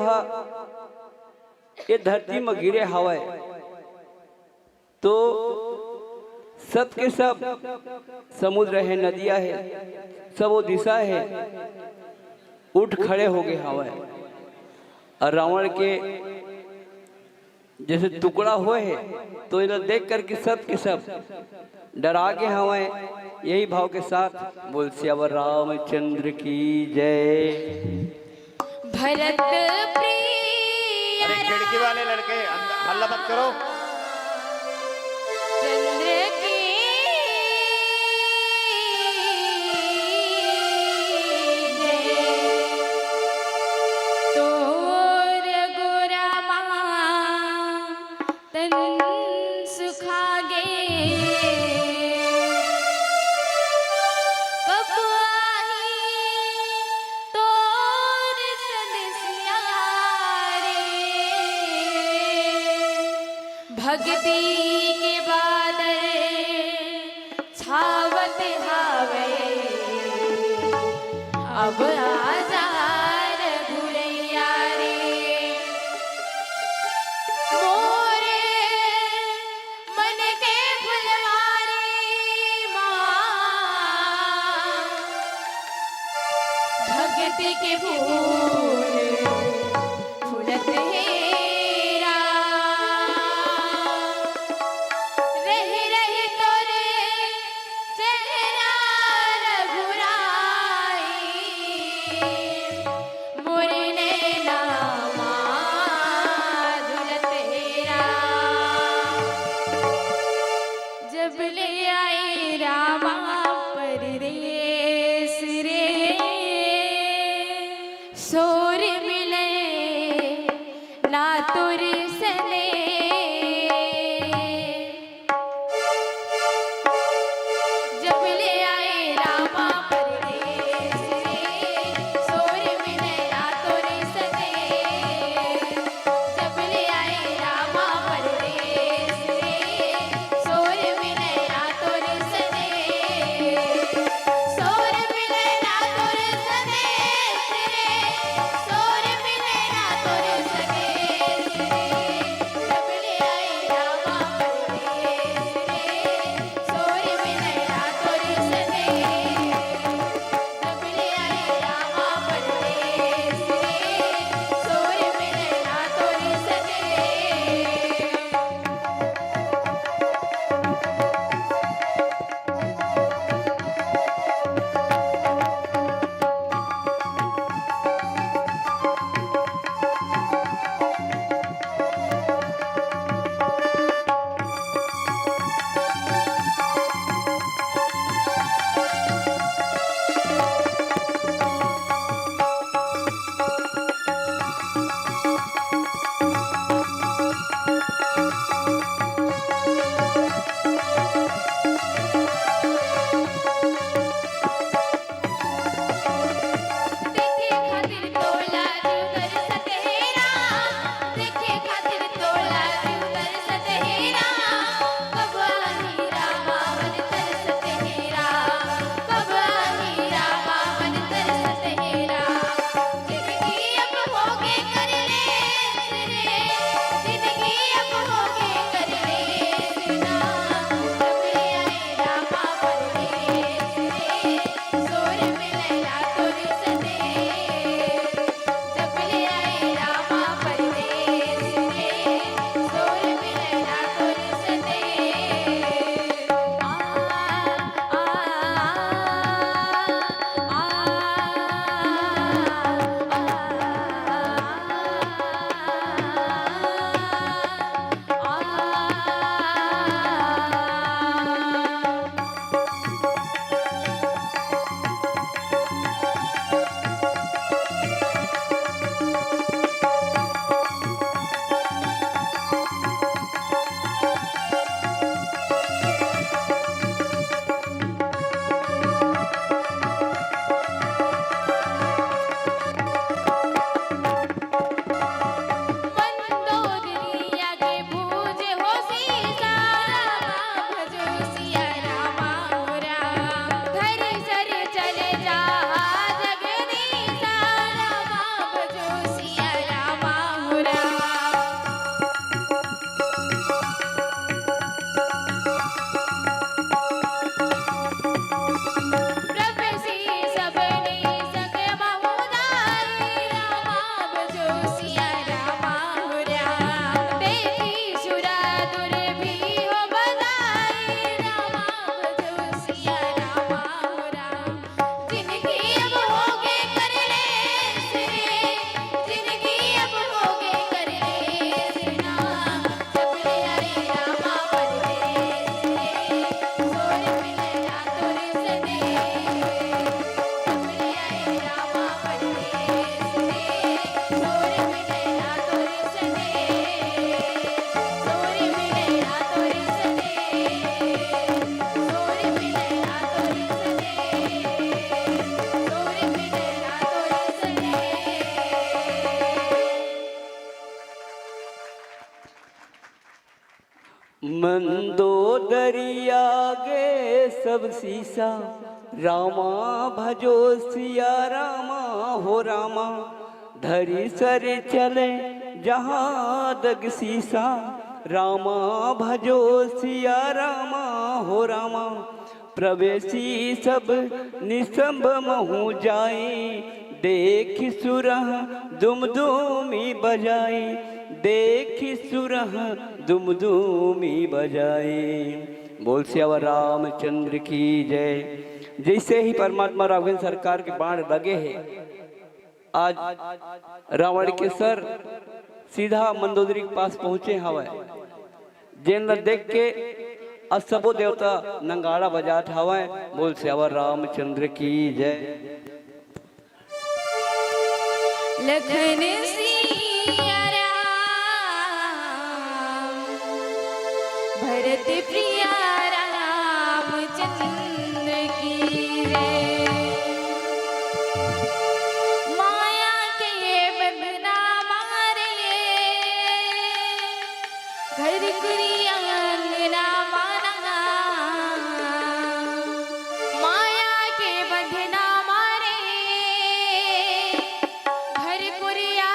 ये धरती में गिरे हवाए, तो सब के सब समुद्र है, नदियां है, सब वो दिशा है, उठ खड़े हो गए हवाए। और रावण के जैसे टुकड़ा हुए है, तो इधर देख करके सब के सब डरा के हवाए। यही भाव के साथ बोल सियावर रामचंद्र की जय। भरत प्रिय अरे खिड़की वाले लड़के हल्ला मत करो। चंद्र की जय। तोर गोरा तन सुखागे, कब आही तोर सदसिया रे। भक्ति के बादल छावत हावे, अब आजार भुलैया रे। मोरे मन के फुलवारी माँ, भक्ति के फूल फूलत हेरा। रह रह तोरे चेहरा रघुराई, मोरे नैना झुलत हेरा। जब ले आए रामा परदेस रे, सोर मिले ना तुर सने। जब ले आए रामा परदेस रे, सोर मिले ना तुर सने। जब ले आए रामा परदेस रे, सोर मिले ना तुर सने। सोर मिले ना तुर सने रे, सोर मिले ना तुर सने रे। मंदोदरिया गे सब सीसा, रामा भजो सिया रामा हो रामा, धरी सर चले जहाँ दग सीसा, रामा भजो सिया रामा हो रामा, प्रवेशी सब निसंभ महु जाए, देख सुरह दुमदुमी बजाए, देख सुरह दुमदुमी बजाए। बोल सियावर रामचंद्र की जय। जैसे ही परमात्मा राघवेंद्र सरकार के बाण लगे हैं, आज रावण के सर सीधा मंदोदरी के पास पहुंचे हवा, जिन देख के अब सबो देवता नंगाड़ा बजात हवा। बोल सियावर रामचंद्र की जय। लखन सिया भरत प्रिया रामचंद्र की जय। माया के बंधना मारे, घर कुरिया अंगना माना, माया के बंधना मारे, घर कुरिया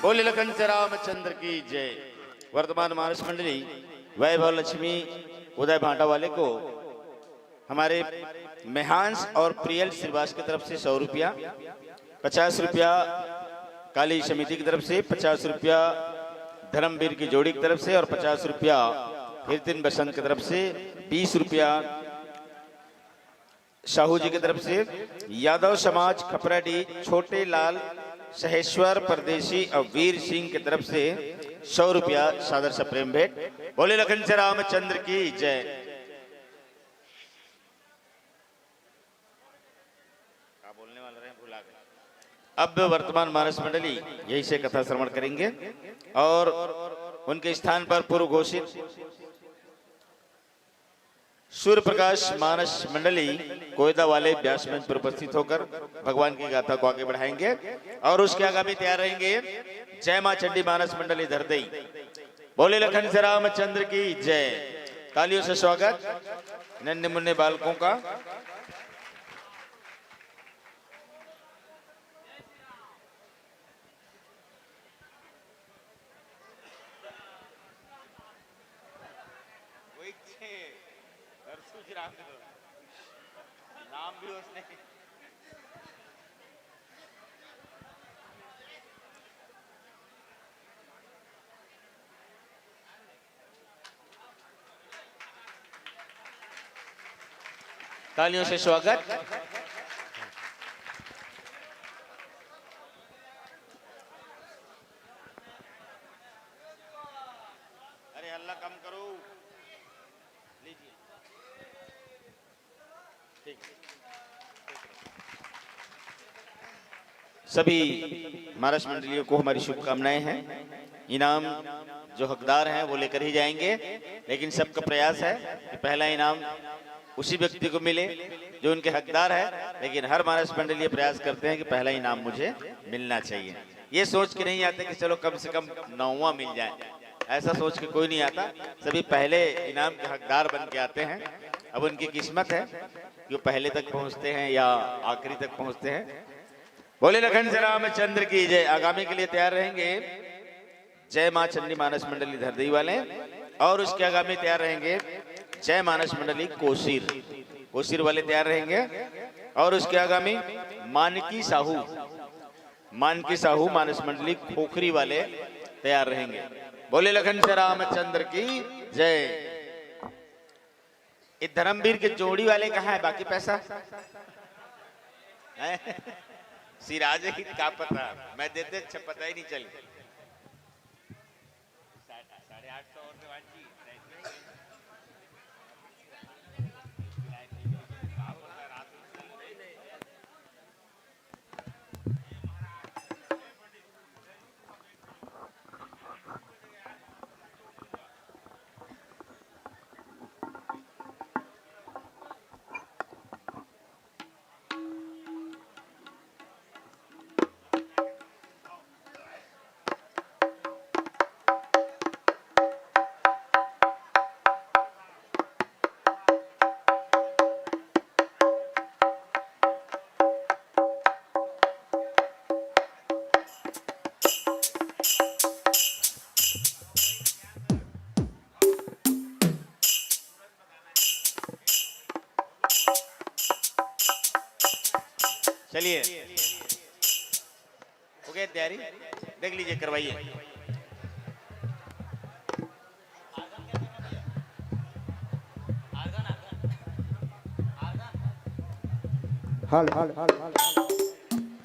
बोले लखन से रामचंद्र की जय। वर्तमान मानस मंडली वैभव लक्ष्मी उदय भाटा वाले को हमारे मेहांस और प्रियल श्रीवास की तरफ से 100 रुपया, 50 रुपया काली समिति की तरफ से, 50 रुपया धर्मवीर की जोड़ी की तरफ से और 50 रुपया कीर्तिन बसंत की तरफ से, 20 रुपया साहू जी की तरफ से, यादव समाज खपराडी छोटे लाल सहेश्वर परदेशी और वीर सिंह की तरफ से 100 रुपया सादर सा प्रेम भेंट। बोले लखन से रामचंद्र की जय। क्या बोलने वाले रहे भूला गए। अब वर्तमान मानस मंडली यही से कथा श्रवण करेंगे और उनके स्थान पर पूर्व घोषित सूर्य प्रकाश मानस मंडली कोयदा वाले व्यास मंच पर उपस्थित होकर भगवान की गाथा को आगे बढ़ाएंगे और उसके आगामी तैयार रहेंगे जय मां चंडी मानस मंडली धरदई। बोले लखन से रामचंद्र की जय। तालियों से स्वागत नन्हे मुन्ने बालकों का। नाम भी उसने तालियों से स्वागत। अरे हल्ला कम करो। लीजिए ठीक। सभी मानस मंडलियों को हमारी शुभकामनाएं हैं। इनाम जो हकदार हैं वो लेकर ही जाएंगे, लेकिन सबका प्रयास है कि पहला इनाम उसी व्यक्ति को मिले जो उनके हकदार है। लेकिन हर मानस मंडली प्रयास करते हैं कि पहला इनाम मुझे मिलना चाहिए। ये सोच के नहीं आते कि चलो कम से कम 9वां मिल जाए, ऐसा सोच के कोई नहीं आता। सभी पहले इनाम के हकदार बन के आते हैं। अब उनकी किस्मत है कि वो पहले तक पहुंचते हैं या आखिरी तक पहुंचते हैं। बोले लखन से रामचंद्र की जय। आगामी के लिए तैयार रहेंगे जय मां चंडी मानस मंडली धरदई वाले और उसके आगामी तैयार रहेंगे जय मानस मंडली कोसीर वाले तैयार रहेंगे और उसके आगामी मानकी साहू मानस मंडली खोखरी वाले तैयार रहेंगे। बोले लखन से रामचंद्र की जय। ये धर्मवीर के जोड़ी वाले कहाँ है? बाकी पैसा सिराज ही क्या पता, मैं देते अच्छा पता ही नहीं चली। 850 और वांची चलिए हो गया तैयारी, देख लीजिए, करवाइए।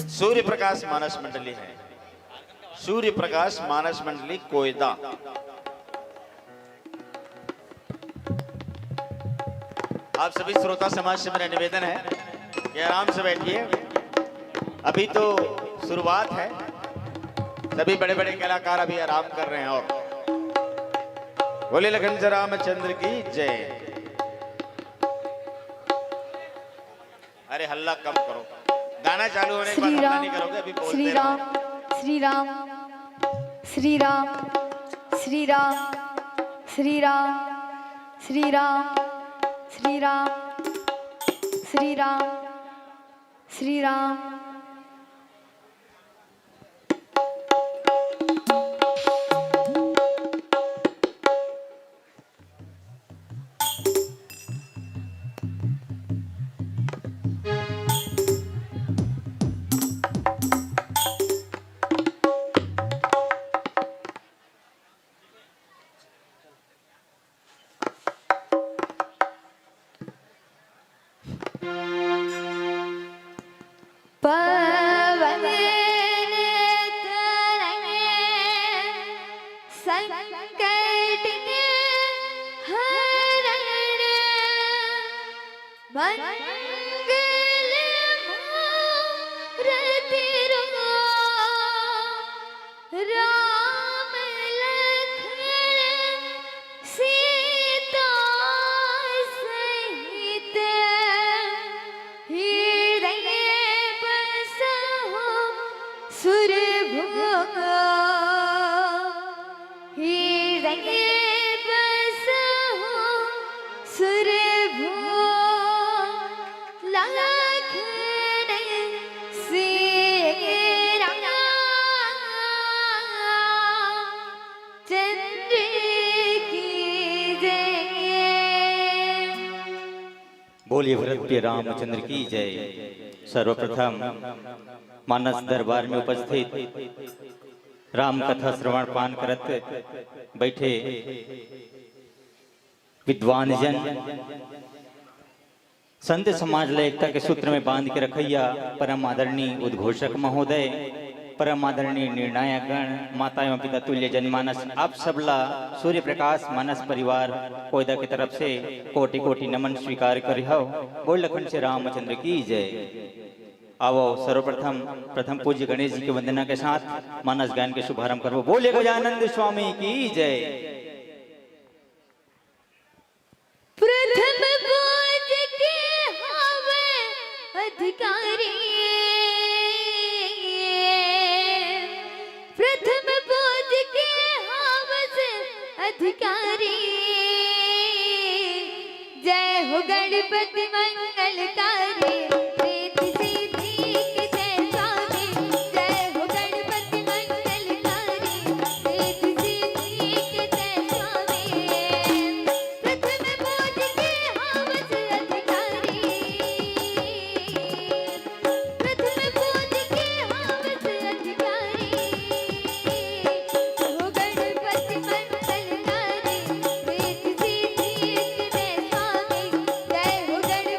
सूर्य प्रकाश मानस मंडली है, सूर्य प्रकाश मानस मंडली कोयदा। आप सभी श्रोता समाज से मेरा निवेदन है कि आराम से बैठिए, अभी तो शुरुआत है। सभी बड़े बड़े कलाकार अभी आराम कर रहे हैं। और बोले लखन से रामचंद्र की जय। अरे हल्ला कम करो, गाना चालू होने के बाद हल्ला नहीं करोगे, अभी बोलते श्री राम श्री राम श्री राम श्री राम श्री राम श्री राम श्री राम श्री राम श्री राम मंगल मूर्ति राम लखन सीता सहित हृदय बसहु सुरभोग हृदय बसहु सुरभोग लखन सीता चंद्र की जय। बोलिए भरत प्रिय रामचंद्र की जय। सर्वप्रथम मानस दरबार में उपस्थित राम कथा श्रवण पान करत बैठे विद्वान जन संत समाज ल एकता के सूत्र में बांध के रखैया परम आदरणीय उद्घोषक महोदय, परम आदरणीय निर्णायक गण, माता एवं पिता तुल्य जनमानस, आप सबला सूर्य प्रकाश मानस परिवार कोयदा की तरफ से कोटि कोटि नमन स्वीकार कर हो। बोल लखन से रामचंद्र की जय। आओ सर्वप्रथम प्रथम पूज्य गणेश जी की वंदना के साथ मानस गायन के शुभारंभ करो। बोले गजानंद स्वामी की जय। प्रथम पूज के हवे अधिकारी, प्रथम पूज के हवस अधिकारी। जय हो गणपति मंगलकारी, रिद्धि सिद्धि के जय स्वामी। जय हो गणपति मंगलकारी, रिद्धि सिद्धि के जय स्वामी। प्रथम पूज के हवस अधिकारी, प्रथम पूज के हवस अधिकारी। हो गणपति मंगलकारी, रिद्धि सिद्धि के जय स्वामी। जय हो गणपति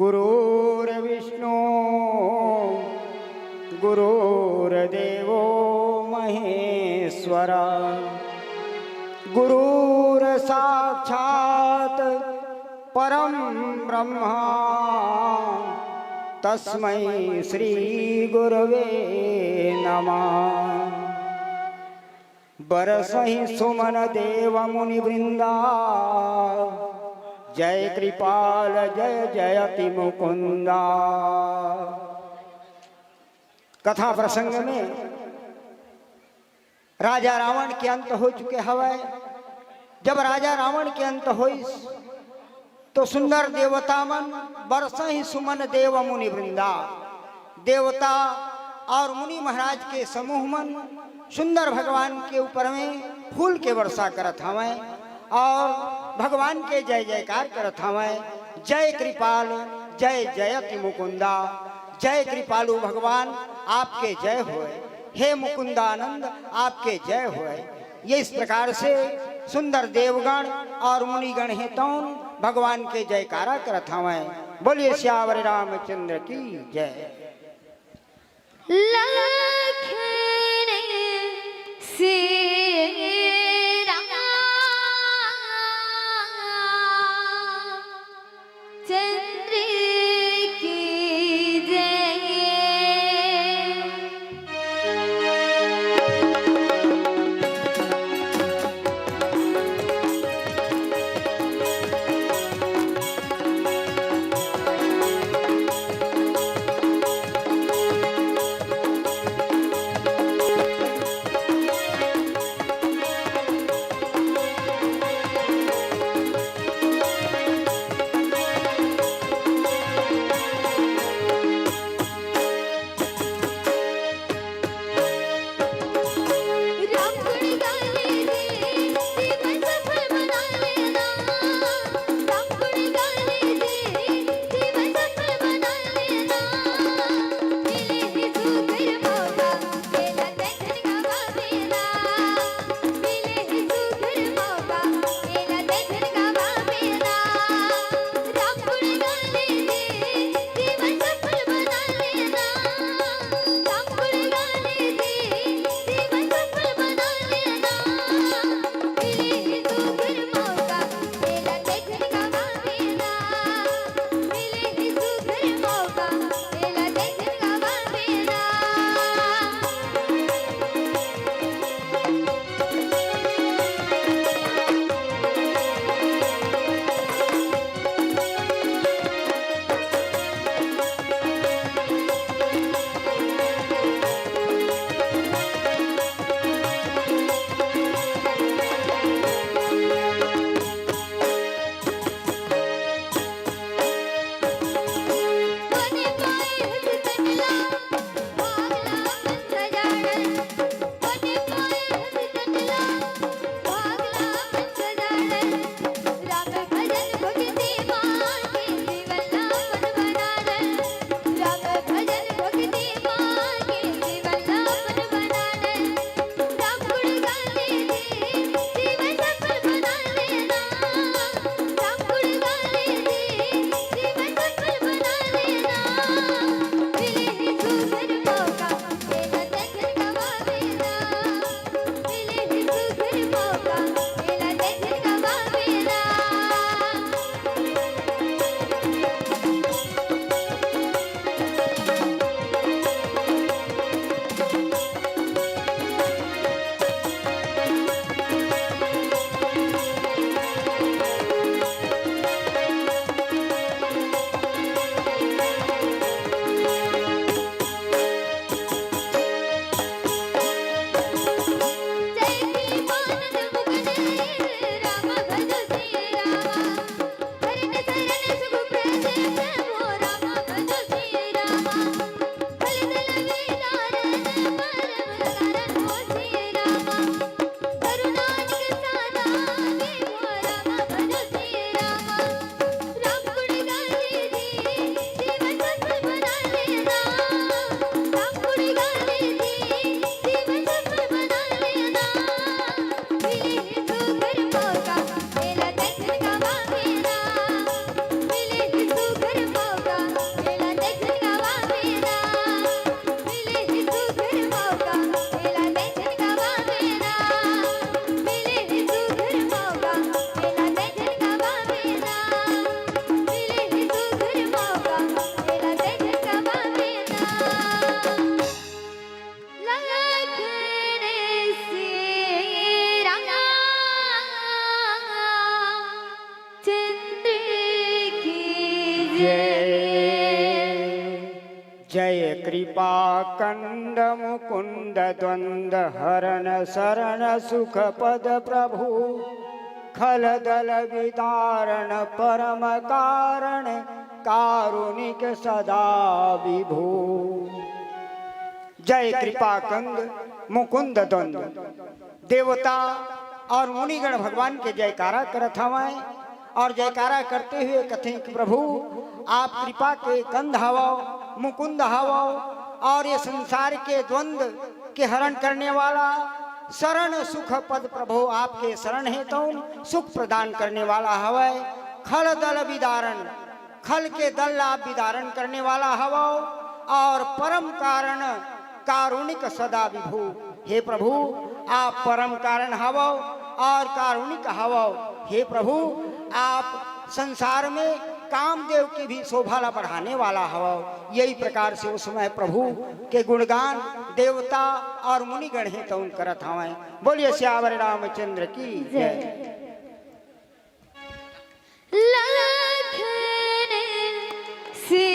गुरुर्विष्णु गुरुर्देवो महेश्वरा गुरुर्साक्षात् परम ब्रह्मा तस्मै श्री गुरवे नमः। बरसहि सुमन देव मुनि वृंदा जय कृपाल जय जयति मुकुंदा। कथा प्रसंग में राजा रावण के अंत हो चुके हवे। जब राजा रावण के अंत होई तो सुंदर देवता मन बरसहि सुमन देव मुनि वृंदा, देवता और मुनि महाराज के समूह मन सुंदर भगवान के ऊपर में फूल के वर्षा करत हवे और भगवान के जय जयकार करत हवे। जय कृपाल जय जयति मुकुंदा, जय कृपालु भगवान आपके जय होए, हे मुकुंदानंद आपके जय होए। ये इस प्रकार से सुंदर देवगण और मुनिगण हेतौन भगवान के जयकारा करत हवे। बोलिए श्यावर रामचंद्र की जय। लखन सीता चंद्र की जय। जय कृपा कंद मुकुंद द्वंद हरण शरण सुख पद प्रभु खल दल विदारण परम कारण कारुणिक सदा विभू। जय कृपा कंद मुकुंद द्वंद देवता और मुनिगण भगवान के जयकारा करत हवाएं और जयकारा करते हुए कथें कि प्रभु आप कृपा के कंद हवाओ, मुकुंद हवाओ और ये संसार के द्वंद के हरण करने वाला शरण सुख पद प्रभु आपके शरण है तो सुख प्रदान करने वाला हवाए। खल दल विदारण खल के दल आप विदारण करने वाला हवाओ और परम कारण कारुणिक सदा विभू। हे प्रभु आप परम कारण हवाओ और कारुणिक हवाओ। हे प्रभु आप संसार में कामदेव की भी शोभा बढ़ाने वाला हवाओ। यही प्रकार से उस समय प्रभु के गुणगान देवता और मुनिगण हैं तो उन करत हवाएं। बोलिए श्यावर रामचंद्र की जय। लखन से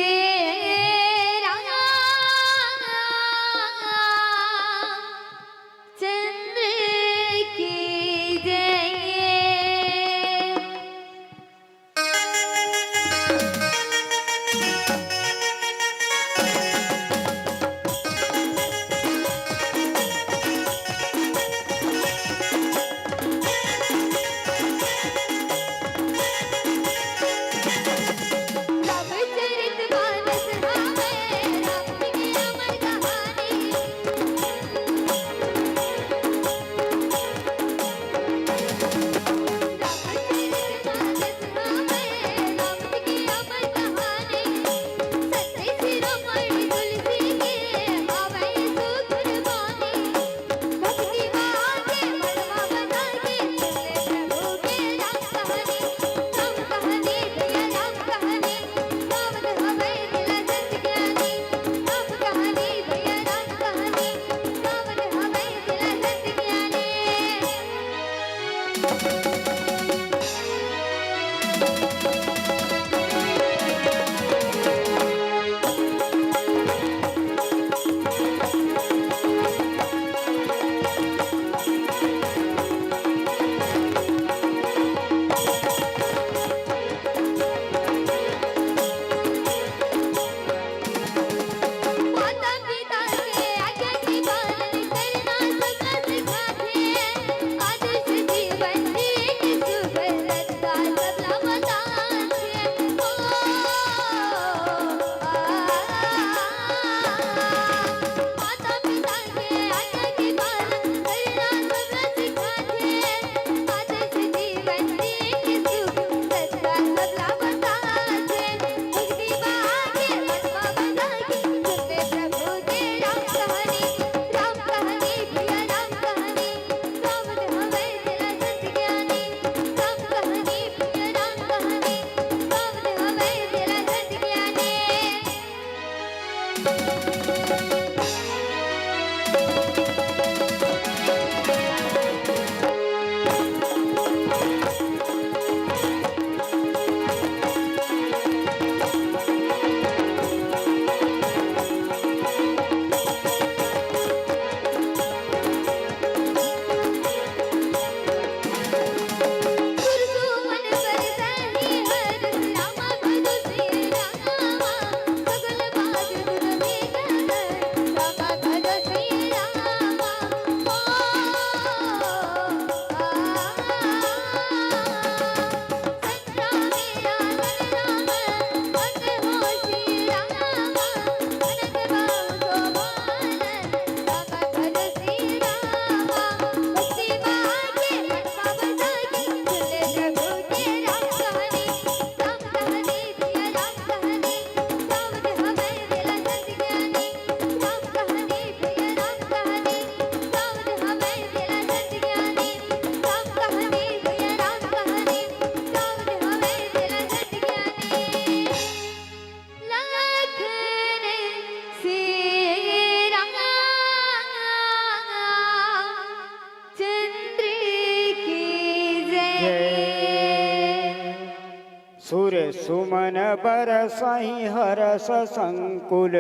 सुमन बरसहि हरस संकुल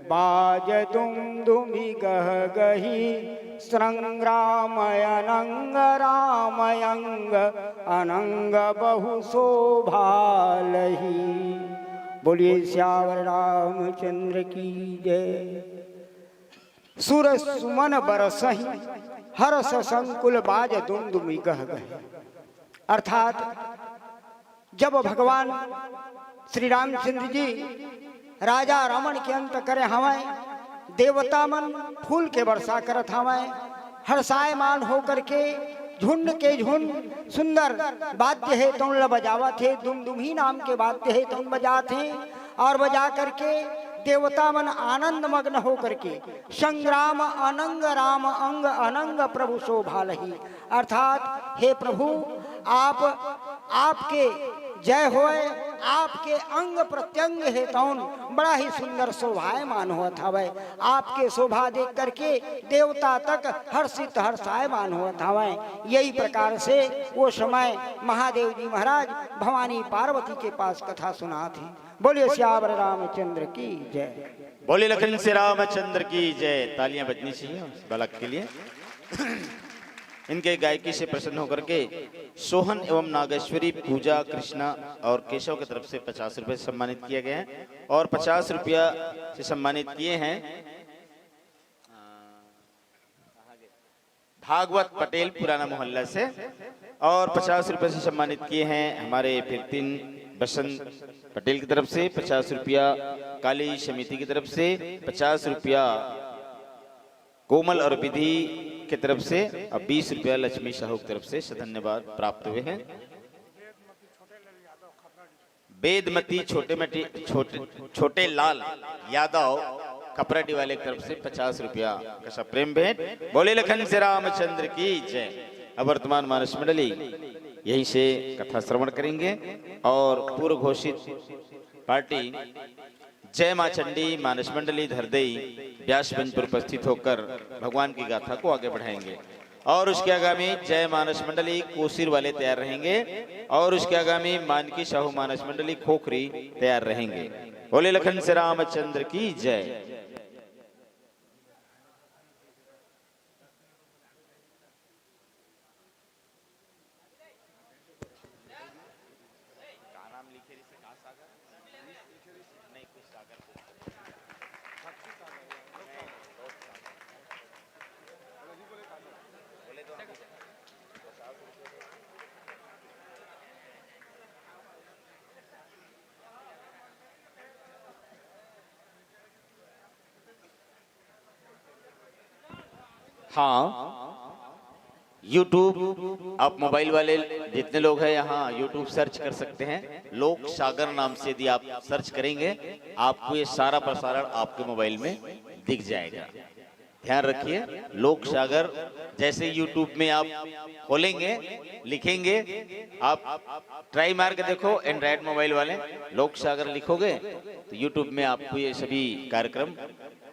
बाज दुम दुमि गह गही संग्रामयनंग रामयंग अनंग बहु शोभालही। बोलिए श्यावर रामचंद्र की जय। सुर सुमन बरसहि हरस संकुल बाज दुम दुमि गह गही। अर्थात जब भगवान श्री रामचंद्र जी राजा रावण के अंत करे हवाएं, देवता मन फूल के वर्षा करत हवाएं, हर्षायमान होकर के झुंड के झुंड सुंदर वाद्य है तौन बजावा थे, दुमदुमी नाम के वाद्य है तौन बजा थे, और बजा करके देवता मन आनंद मग्न होकर के संग्राम अनंग राम अंग अनंग प्रभु शोभालही। अर्थात हे प्रभु आपके जय होए, आपके अंग प्रत्यंग है तौन बड़ा ही सुंदर शोभायमान हुआ था। वह आपके शोभा देख करके देवता तक हर्षित हर्षायमान हुआ था। वह यही प्रकार से वो समय महादेव जी महाराज भवानी पार्वती के पास कथा सुना थी। बोलिए श्यावर रामचंद्र की जय। बोले लखन से रामचंद्र की जय। तालियां बजनी चाहिए उस बालक के लिए। इनके गायकी से प्रसन्न होकर के सोहन एवं नागेश्वरी पूजा कृष्णा और केशव की तरफ से 50 रुपए से सम्मानित किया गया है, और 50 रुपया से सम्मानित किए हैं भागवत पटेल पुराना मोहल्ला से, और 50 रुपए से सम्मानित किए हैं हमारे फिरतिन बसंत पटेल की तरफ से 50 रुपया, काली समिति की तरफ से 50 रुपया, कोमल और विधि की तरफ से, और 20 रुपया लक्ष्मी साहू की तरफ से धन्यवाद प्राप्त हुए हैं। वेदमती छोटे लाल यादव कपराडी वाले की तरफ से 50 रुपया का प्रेम भेंट। बोले लखन से रामचंद्र की जय। अब वर्तमान मानस मंडली यहीं से कथा श्रवण करेंगे, और पूर्व घोषित पार्टी जय मां चंडी मानस मंडली धरदई व्यासबंज पर उपस्थित होकर भगवान की गाथा को आगे बढ़ाएंगे, और उसके आगामी जय मानस मंडली कोसिर वाले तैयार रहेंगे, और उसके आगामी मानकी साहू मानस मंडली खोखरी तैयार रहेंगे। बोले लखन से रामचंद्र की जय। हाँ, YouTube आप मोबाइल वाले जितने लोग हैं यहाँ YouTube सर्च कर सकते हैं। लोक सागर नाम से यदि आप सर्च करेंगे आपको ये सारा प्रसारण आपके मोबाइल में दिख जाएगा। ध्यान रखिए, लोक सागर जैसे YouTube में आप खोलेंगे लिखेंगे, आप ट्राई मार के देखो एंड्रॉइड मोबाइल वाले, लोक सागर लिखोगे तो YouTube में आपको ये सभी कार्यक्रम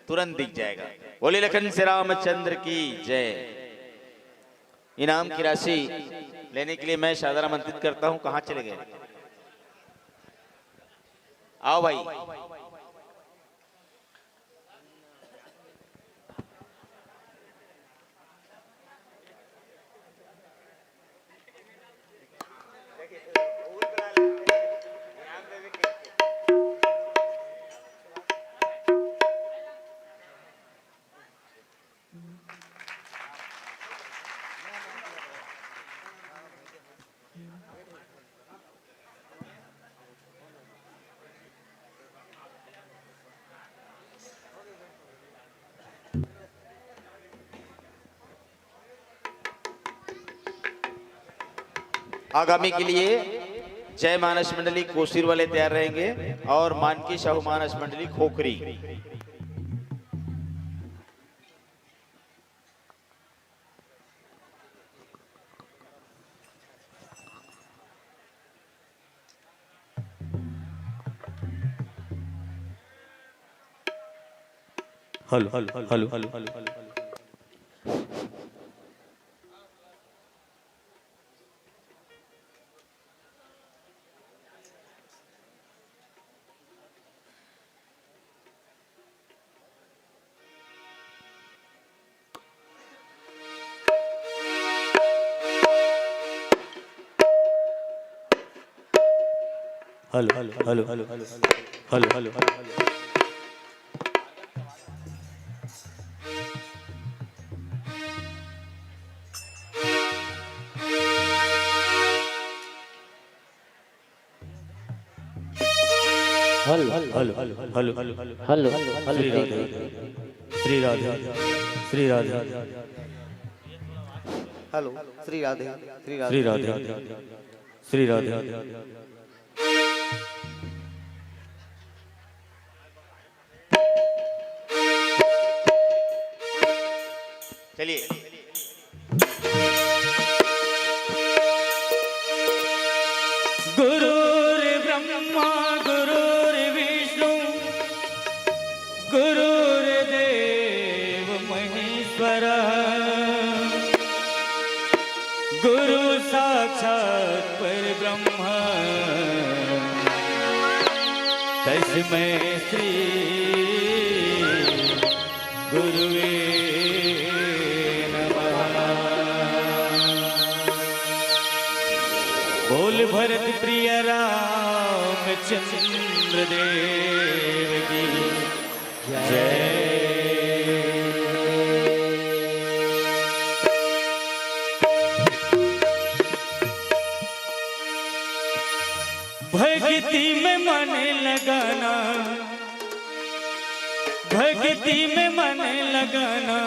तुरंत दिख जाएगा। बोले लखन से रामचंद्र की जय। इनाम की राशि लेने के लिए मैं सादर आमंत्रित करता हूं। कहां चले गए? आओ भाई। आगामी के लिए जय मानस मंडली कोसिर वाले तैयार रहेंगे, और मानकी Sahu Manas Mandali Khokhri. Hello hello hello hello hello. Hello hello hello hello Shri Radhe Shri Radhe hello Shri Radhe Shri Shri Radhe Shri Radhe चलिए गुरुर्ब्रह्मा गुरुर्विष्णु गुरुर्देव महेश्वरः गुरु साक्षात् परब्रह्म तस्मै श्री गुरुवे बोल भरत प्रिय रामचंद्र देव की जय। भक्ति में मन लगाना भक्ति में मन लगाना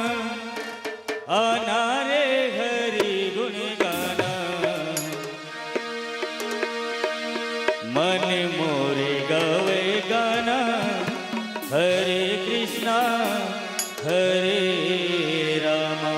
आना रे हरि गुण गाना मन मोरे गावे गाना हरे कृष्णा हरे रामा।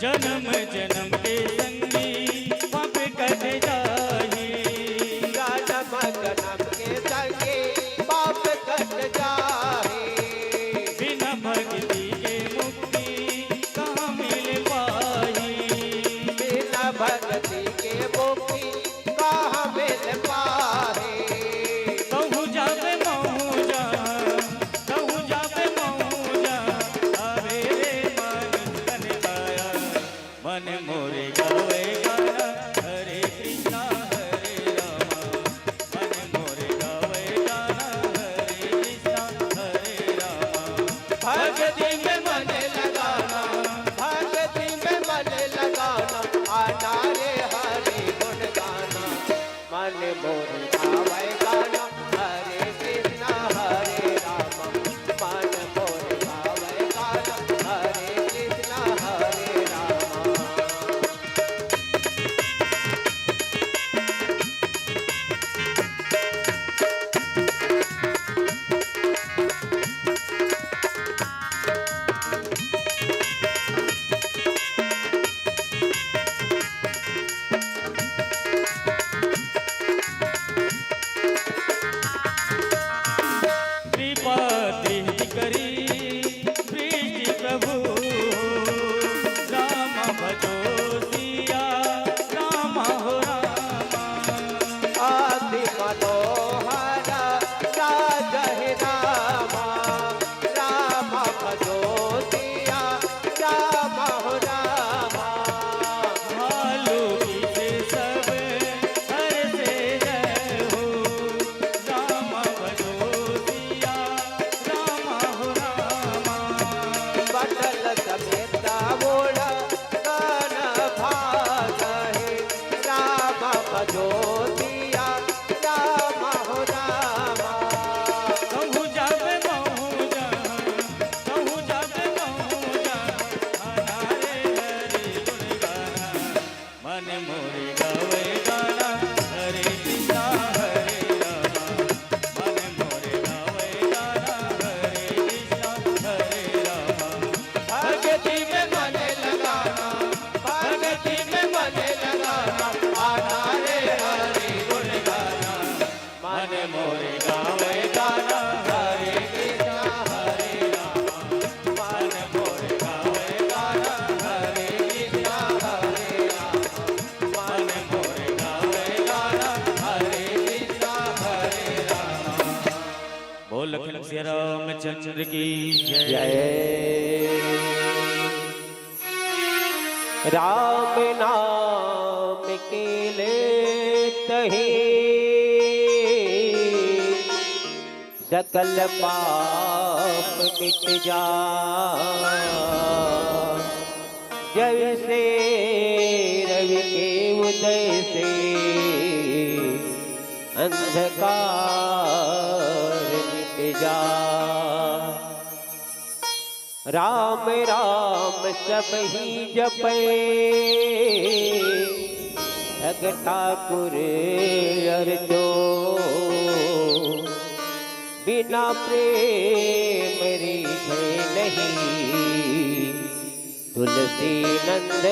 जन्म जन्म के संगी पाप कट जाही जन्म जन्म के संगी पाप कट जाही बिना भक्ति के मुक्ति कहाँ मिल पाही बिना भक्ति के मुक्ति कहाँ मिल पाही कहूँ जावे महू जा कहूँ जावे महू जा अरे रे मन काया मन मोरे गावे गाना हरे कृष्णा हरे रामा मन मोरे गावे गाना हरे कृष्णा हरे रामा। भक्ति में मन लगाना भक्ति में मन लगाना आना रे हरि गुण गाना मन मोरे गावे गाना हरे कृष्णा हरे रामा मन मोरे गावे गाना हरे कृष्णा ज्योतिया राम हो रामा कहूँ जाबे महू जा कहूँ जाबे महू जा हरे हरे गुण गाना मन मोरे गावे गाना हरे कृष्णा हरे रामा मन मोरे गावे गाना हरे कृष्णा हरे रामा भगति में मन लगाना भगति में मन लगाना आना रे हरि गुण गाना मन मोरे गावे गाना हरे कृष्णा हरे रामा मन मोरे गावे गाना हरे कृष्णा हरे रामा मन मोरे गावे गाना हरे कृष्णा हरे रामा। बोल लखन श्री रामचंद्र की जय। राम नाम के लेते ही सकल पाप मिट जा जैसे रवि के उदय से अंधकार मिट जा। राम राम सब ही जपे अग ठाकुर अर्जो बिना प्रेम रिझे नहीं तुलसी नंद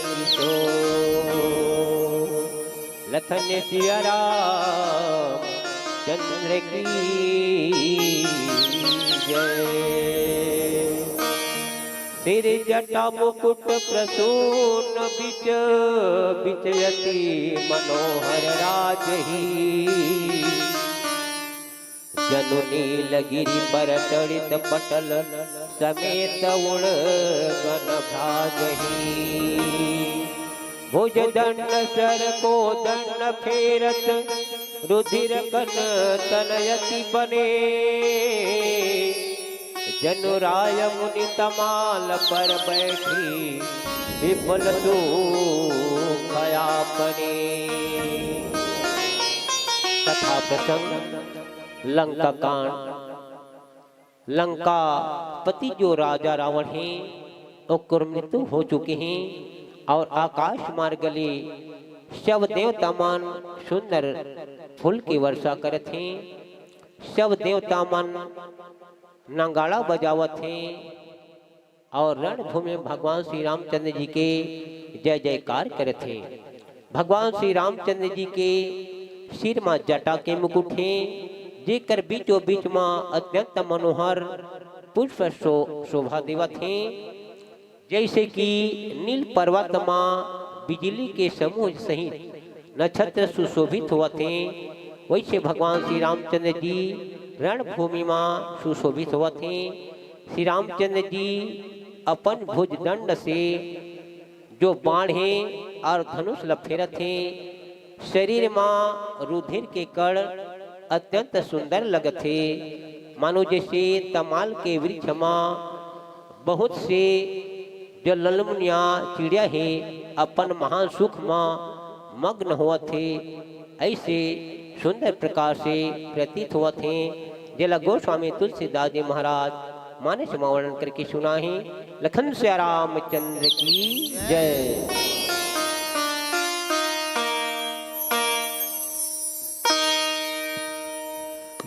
किशोर। लखन सिया राम चंद्र की जय। सिर जटा मुकुट प्रसून बिच बिचयति मनोहर राजही जनु नीलगिरि पर तड़ित पटल समेत उड़ गन भाजही। भुज दंड सर को दंड फेरत रुधिर कन तनयति बने जनुराय मुनि तमाल पर बैठी विपुल सुखयापने। कथा प्रसंग लंका कांड। लंका पति जो राजा रावण हैं वो मृत्यु हो चुके हैं और आकाश मार्ग गले शव देवता मान सुंदर फूल की वर्षा करत हैं। शव देवता मन नगाड़ा बजावत हैं और रणभूमि में भगवान श्री रामचंद्र जी के जय जयकार करते हैं। भगवान श्री रामचंद्र जी के सिर में जटा के मुकुट हैं जेकर बीचों बीच में अत्यंत मनोहर पुष्प शोभा देवत हैं। जैसे कि नील पर्वत में बिजली के समूह सहित नक्षत्र सुशोभित होते हैं वैसे भगवान श्री रामचंद्र जी रणभूमि में सुशोभित होते हैं। श्री रामचंद्र जी अपन भुज दंड से जो बाण है और धनुष लफेरत हैं शरीर में रुधिर के कण अत्यंत सुंदर लगते मानो जैसे तमाल के वृक्ष में बहुत से जो ललमुनिया चिड़िया है अपन महान सुख में मग्न हुआ थे ऐसे सुंदर प्रकार से प्रतीत हुआ थे। जिला गोस्वामी तुलसीदास जी महाराज मानस में वर्णन करके सुना है। लखन श्री रामचंद्र की जय।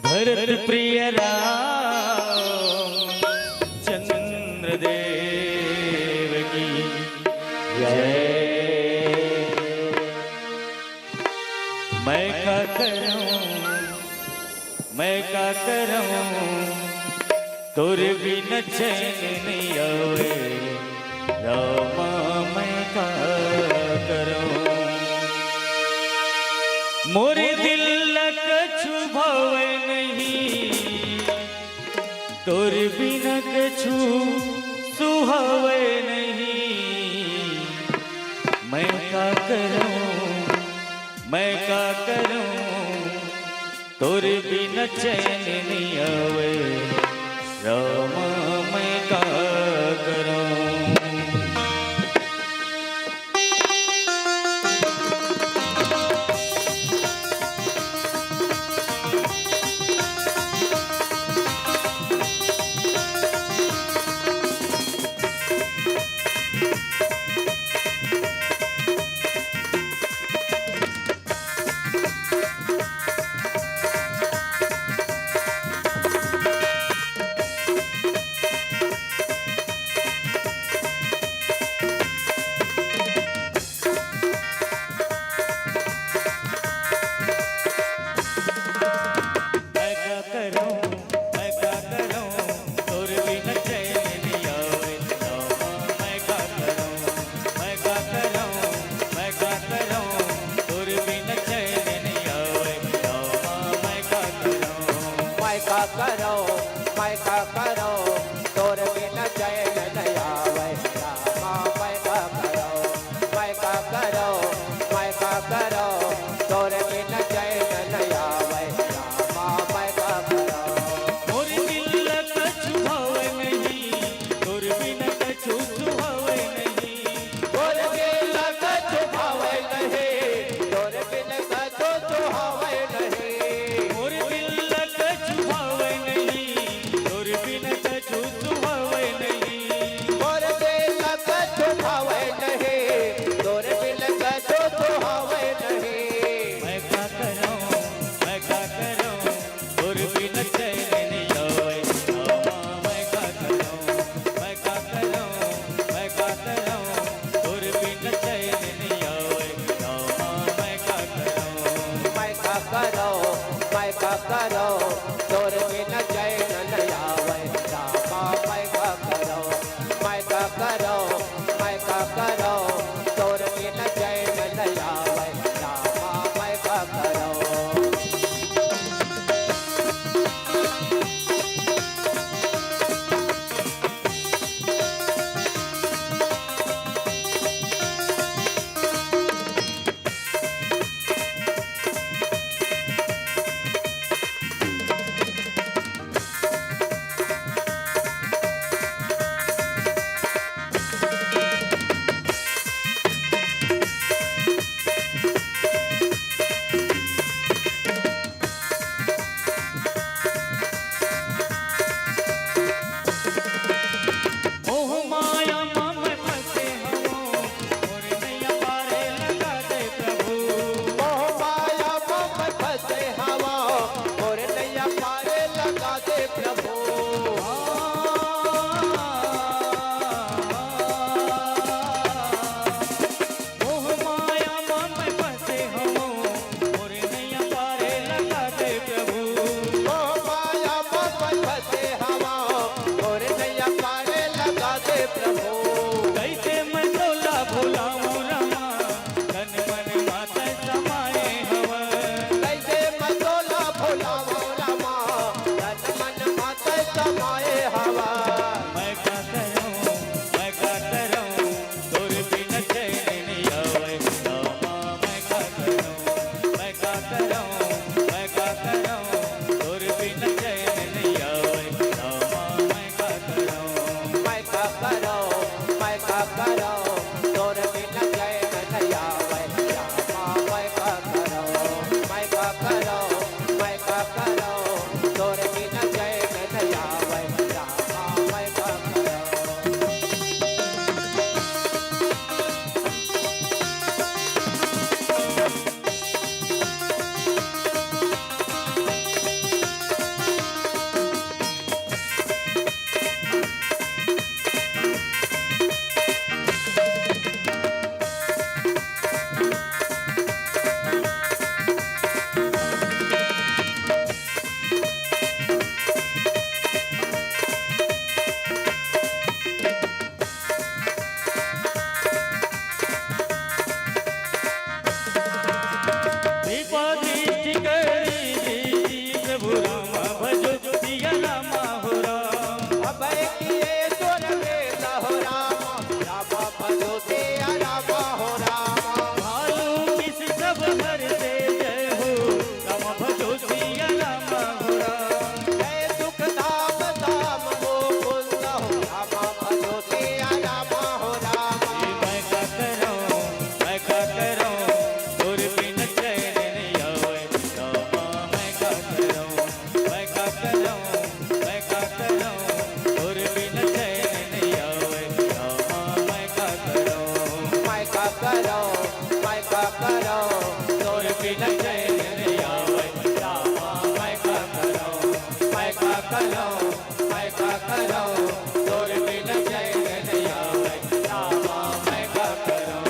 भरत प्रिय राम चंद्र देव की जय। मैं क्या करूं तोर बिन चैन नहीं आवे रामा मैं क्या करूं। मोरे दिल कछु भावे नहीं तोर बिन कछु सुहावे नहीं। मैं क्या करूं तोर बिन चैन नहीं आवे रामा मैं क्या करूं। करो मायका करो मायका करो तोर बिन चैन न आवे रामा मायका करो मायका करो मायका करो तोर बिन चैन न आवे रामा मायका करो।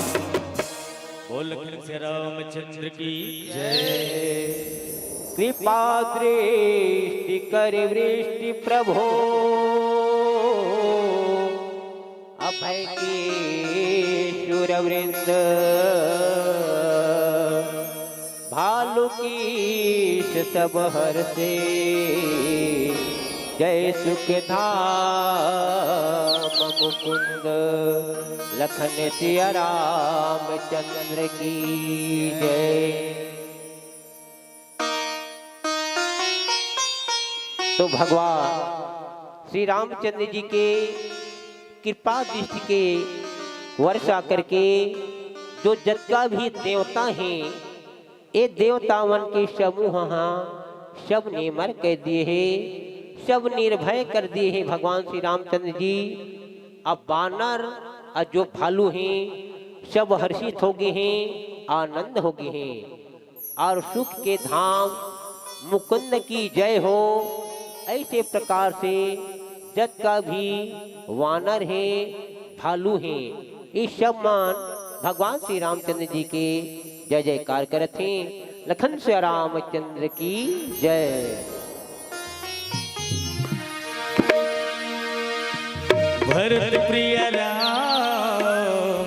बोल लखन श्री रामचंद्र की जय। कृपा दृष्टि कर वृष्टि प्रभो अभय की शूरवृंद भालू की सब हर से जय सुख धाम मुकुंद लखन सिया रामचंद्र की जय। तो भगवान श्री रामचंद्र जी के कृपा दृष्टि के वर्षा करके जो जगह भी देवता हैं ये देवतावन के समूह सब ने मर कर दिए हैं, सब निर्भय कर दिए हैं भगवान श्री रामचंद्र जी। अब बानर और जो भालू हैं सब हर्षित हो गए हैं, आनंद हो गए हैं और सुख के धाम मुकुंद की जय हो। ऐसे प्रकार से जग का भी वानर है भालू है इस सब मान भगवान श्री रामचंद्र जी के जय जयकार करते हैं। लखन श्री रामचंद्र की जय। भरत प्रिय राम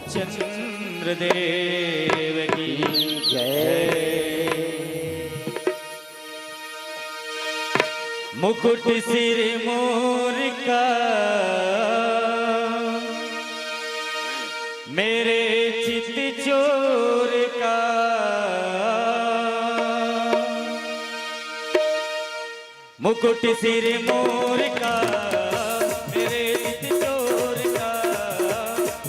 चंद्र देव की जय। मुकुट सिर मोर का मेरे चित चोर का मुकुट सिर मोर का मेरे चित चोर का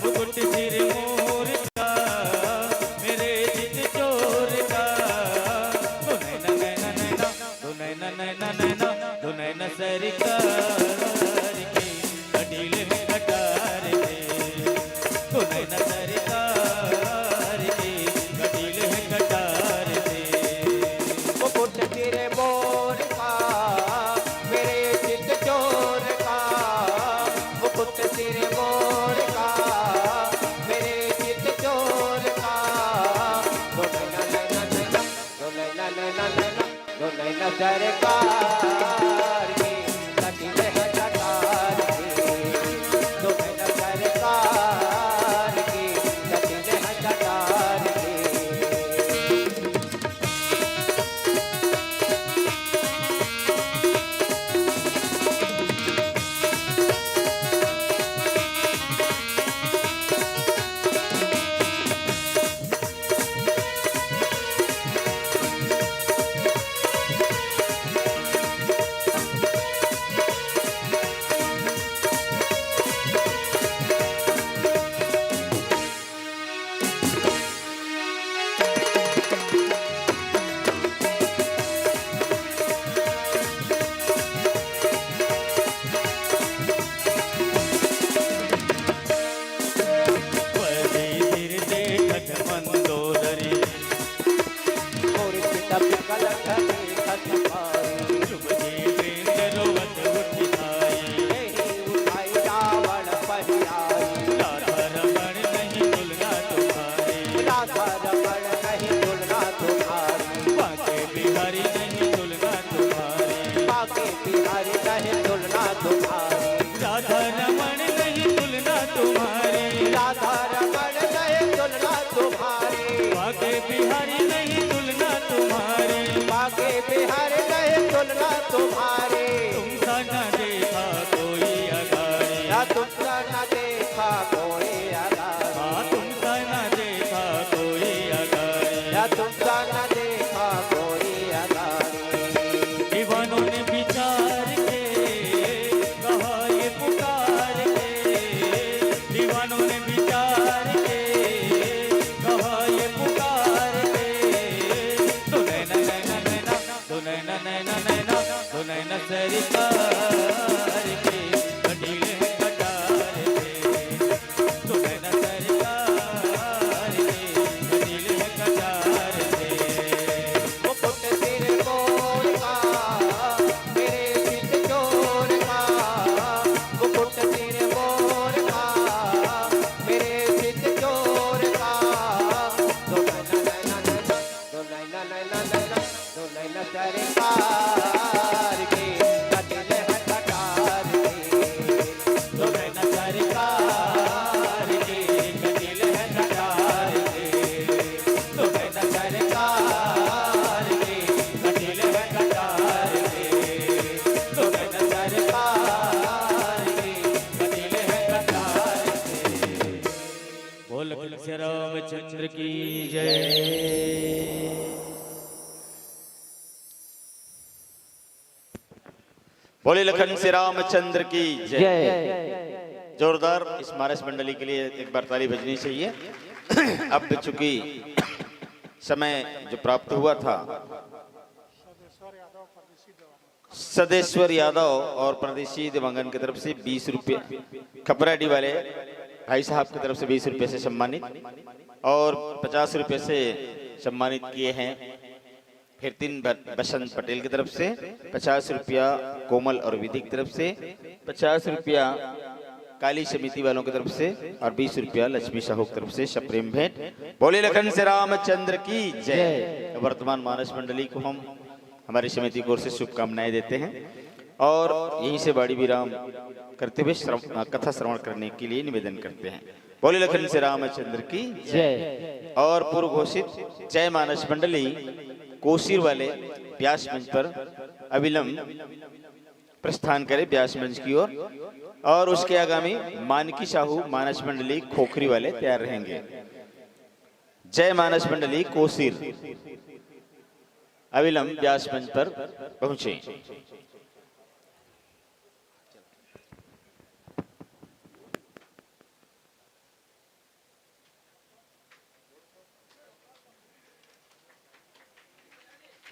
मुकुट सिर मोर का मेरे चित चोर का नैना सरकार के कटील में कटार के तो नैना सरकार के कटील में कटार के मुकुट सिर मोर का मेरे चित चोर का मुकुट सिर मोर का मेरे चित चोर का दो नैना सरकार के कटील है कटार के दो नैना सरकार के कटील है कटार के। तुम्हारे तुमसा न देखा कोई अगाड़ी या तुमसा न देखा कोई अगाड़ी हाँ तुमसा न देखा कोई अगाड़ी या तुमसा न देखा कोई अगाड़ी। दीवानों ने विचार के कहा ये पुकार के दीवानों ने विचार के कहा ये पुकार के तो नैना नैना नैना तो नैना नैना नैना तो नैना सरकार के कटीले कटार के तो नैना सरकार श्री रामचंद्र की जय। बोले लखन श्री रामचंद्र की जय। जोरदार इस मानस मंडली के लिए एक बार ताली बजनी चाहिए। अब चूंकि समय जो प्राप्त हुआ था, सदेश्वर यादव और परदेशी दिवंगन की तरफ से 20 रुपये, खपराडी वाले भाई साहब की तरफ से 20 रुपये से सम्मानित और 50 रुपये से सम्मानित किए हैं। फिर 3 बसंत पटेल की तरफ से 50 रुपया, कोमल और विधि की तरफ से 50 रुपया, काली समिति वालों की तरफ से और 20 रुपया लक्ष्मी साहू की तरफ से सप्रेम भेंट। बोले लखन से रामचंद्र की जय। वर्तमान मानस मंडली को हम हमारी समिति की ओर से शुभकामनाएं देते हैं और यहीं से बाड़ी विराम करते हुए कथा श्रवण करने के लिए निवेदन करते हैं। बोले लखन से रामचंद्र की जय। और पूर्व घोषित जय मानस मंडली कोसीर वाले व्यास मंच पर अविलंब प्रस्थान करे व्यास मंच की ओर और उसके आगामी मानकी साहू मानस मंडली खोखरी वाले तैयार रहेंगे। जय मानस मंडली कोसीर अविलंब व्यास मंच पर पहुंचे।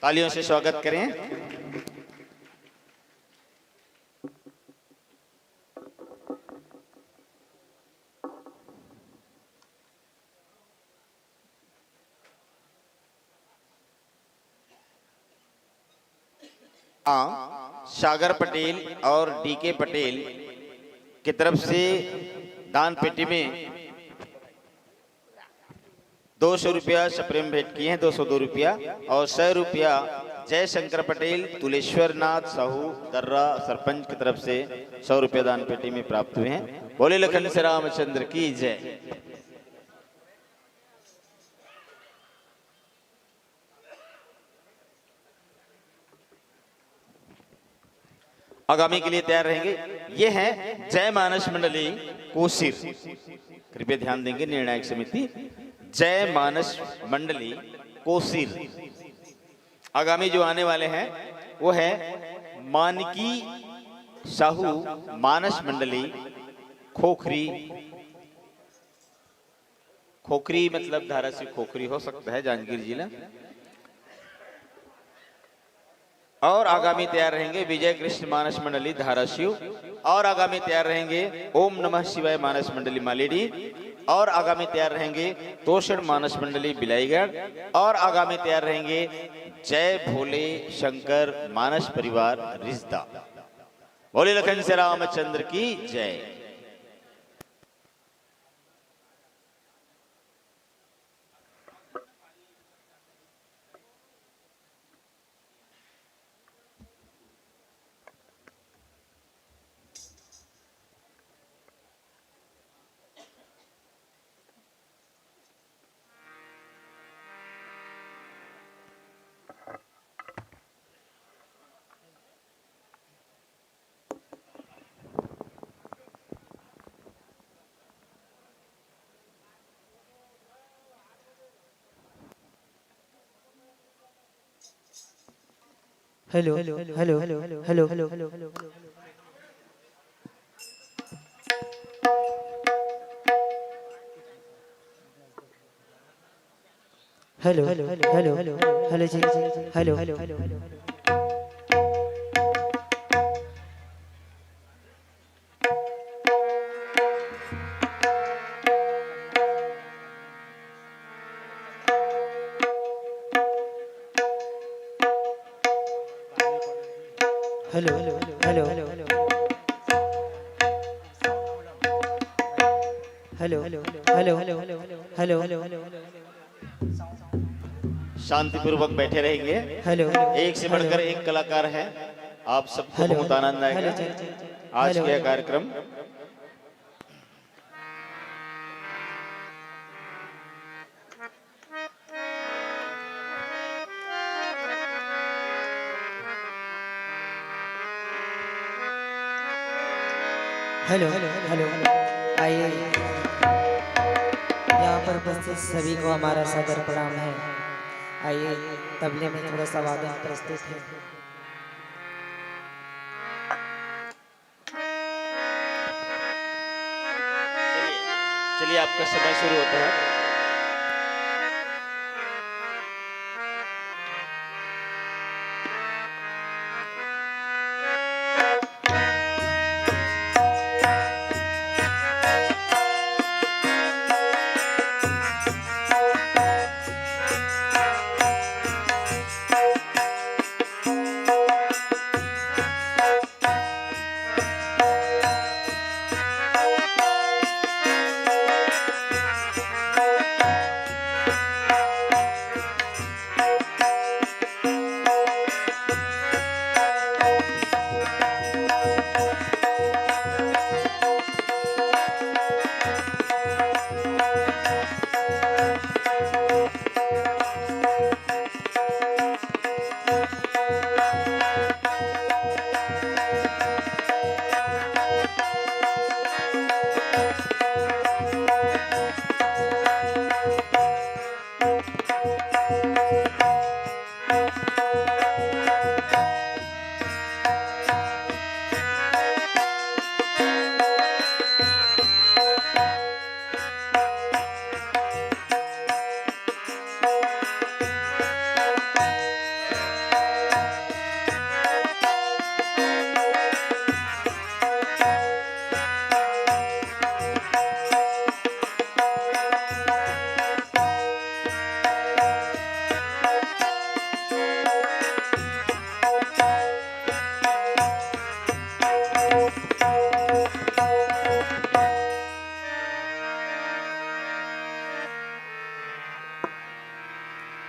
तालियों से स्वागत करें। सागर पटेल और डीके पटेल की तरफ से दान पेटी में 200 रुपया सप्रेम भेंट किए हैं, 202 रुपया और 100 रुपया जय शंकर पटेल तुलेश्वर नाथ साहू दर्रा सरपंच की तरफ से 100 रुपया दान पेटी में प्राप्त हुए हैं। बोले लखन से रामचंद्र की जय। आगामी के लिए तैयार रहेंगे। ये है जय मानस मंडली कोसीर। कृपया ध्यान देंगे निर्णायक समिति जय मानस मंडली कोसीर। आगामी जो आने वाले हैं वो है मानकी साहू मानस मंडली खोखरी। खोखरी मतलब धाराशिव खोखरी हो सकता है, जांजगीर जिला। और आगामी तैयार रहेंगे विजय कृष्ण मानस मंडली धाराशिव। और आगामी तैयार रहेंगे ओम नमः शिवाय मानस मंडली मालेडी। और आगामी तैयार रहेंगे तोषण मानस मंडली बिलाईगढ़। और आगामी तैयार रहेंगे जय भोले शंकर मानस परिवार रिश्ता। बोले लखन से रामचंद्र की जय। Hello hello hello hello hello hello hello hello hello hello hello जी hello hello hello hello hello hello hello hello hello hello शांतिपूर्वक बैठे रहेंगे। हेलो एक से बढ़कर एक कलाकार है। आप सबको बहुत आनंद आएगा आज का कार्यक्रम। हेलो हेलो हेलो आइए यहाँ पर उपस्थित सभी को हमारा सादर प्रणाम है। आइए तबले में थोड़ा सा वादन प्रस्तुत है। चलिए आपका समय शुरू होता है।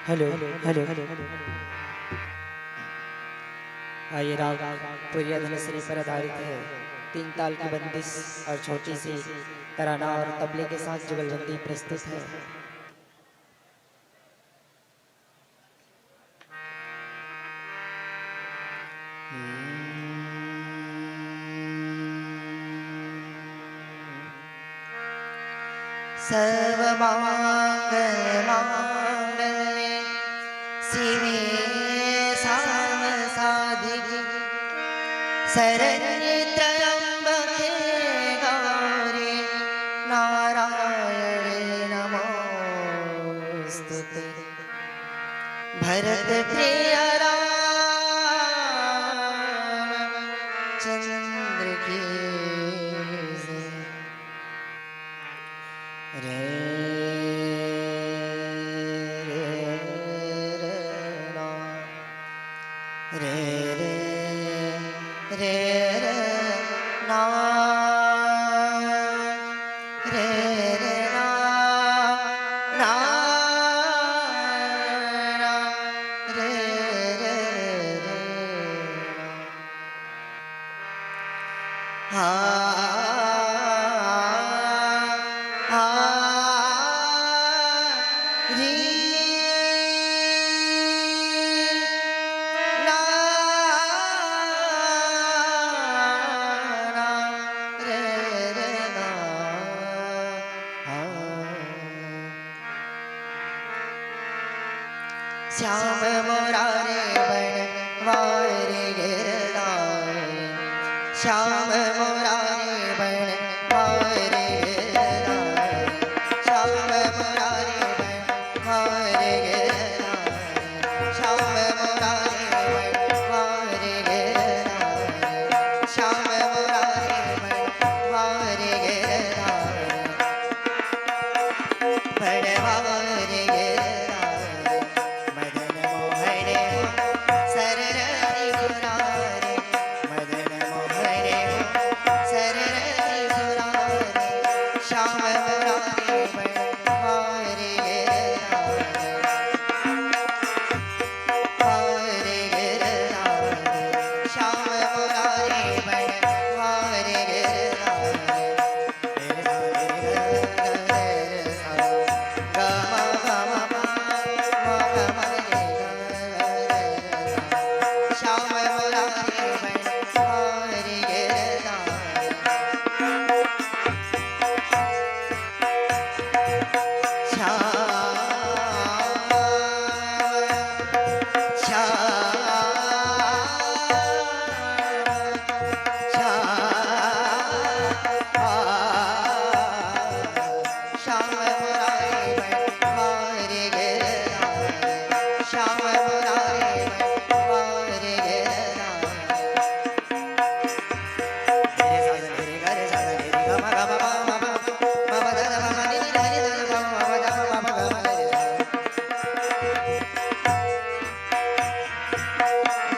हेलो हेलो आइए राग प्रिया धनश्री पर आधारित है। 3 ताल की बंदिश और छोटी सी तराना और तबले के साथ जुगलबंदी प्रस्तुत है। सर्वमंगल मांगल्ये शिवे साधिके शरण्ये त्र्यंबके गौरी नारायणे नमोस्तुते। भरत प्रिय रामचंद्र की जय। रे रे रे रे रे ना रे रे ना ना ना रे रे रे हा श्याम मोरारे बनवारे गिरधारी श्याम मोरारे बनवारे गिरधारी श्याम मोरारे बनवारे गिरधारी श्याम मोरारे बनवारे गिरधारी श्याम मोरारे बनवारे गिरधारी बनवारे Ram मुरारी बनवारी गिरधारी श्याम मुरारी बनवारी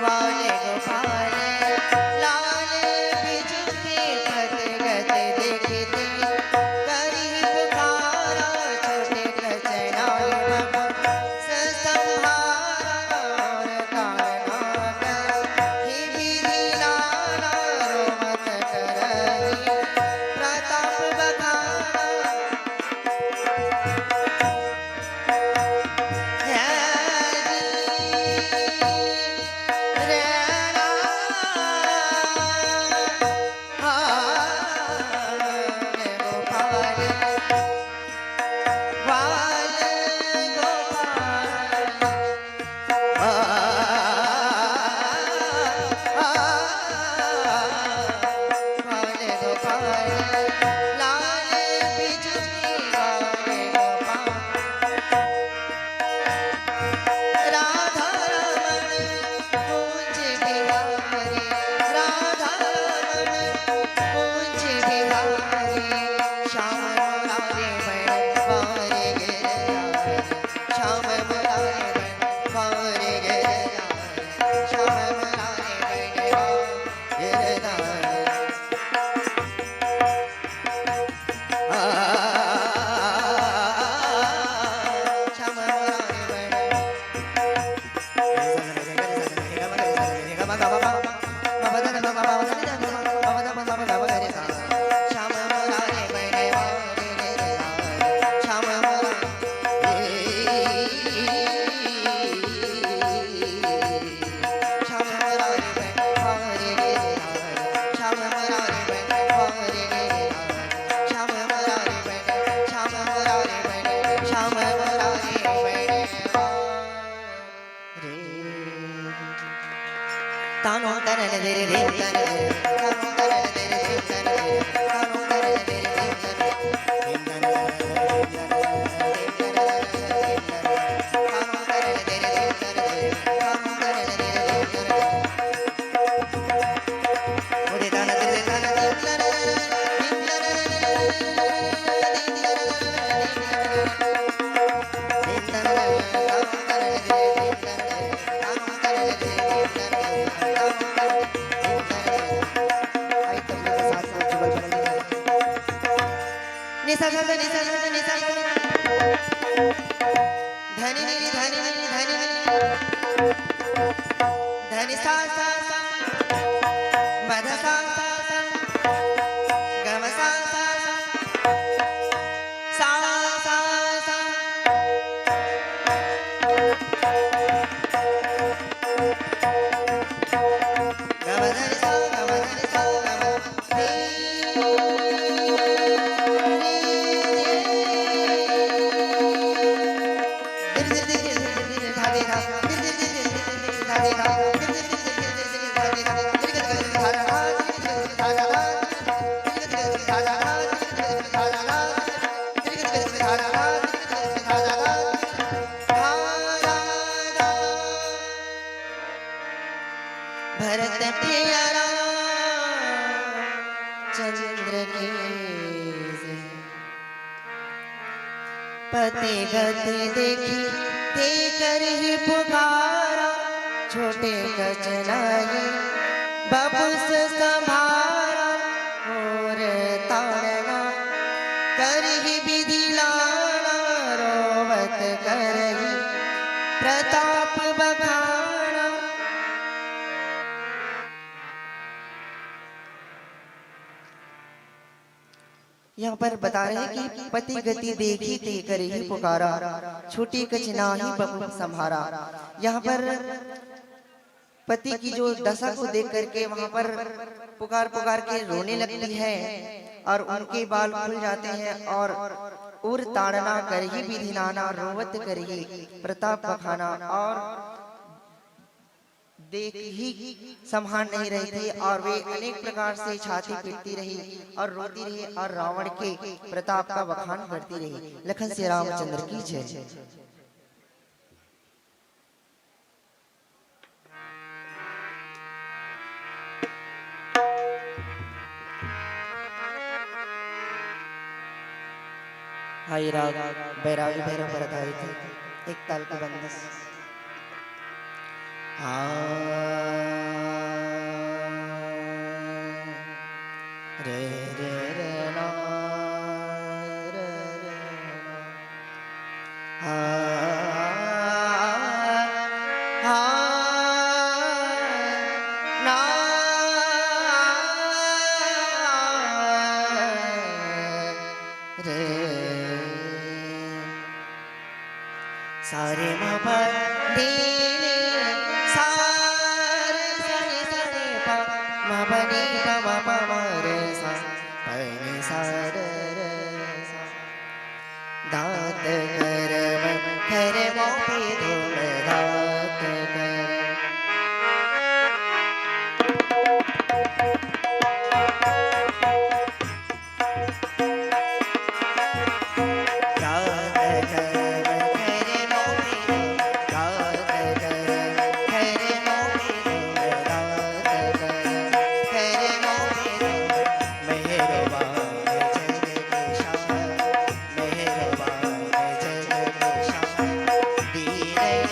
वाले गोपाल लाल बिजू के फटगत देखते करी पुकारा छोटे कचनाए बाबा संभारा और कारणा कर ही विधि लाला रोमत करही प्रताप बखाना भरत प्यारा चंद्र के पति गति देखी देकर ही पुकारा छोटे कचनाई बबुस संभारा और ताड़ना कर ही विधि लाना रोवत कर ही प्रताप बखाना। यहाँ पर बता रहे हैं कि पति गति देखी ते कर ही पुकारा छोटी कचनाही बबू संभारा। यहाँ पर पति की जो दशा को देख करके वहाँ पर पुकार पुकार के रोने लगती है और उनके बाल खुल जाते हैं और उर ताड़ना कर ही विधि नाना रोवत कर ही प्रताप बखाना। और देख ही संभाल नहीं रही थी और वे अनेक प्रकार से छाती पीटती रही और रोती रही और रावण के प्रताप का बखान करती रही। लखन श्री रामचंद्र की जय। हाय राग बैरागी भैरव पर आधारित एक ताल की बंदिश। रे रे रे ना रे रे ना ना रे सारे मापा दे सारे सारे सारे पा मापा नी पा मापा मारे सा पनी सारे रे सा दात करम करे मोपे धूम दात कर धीरे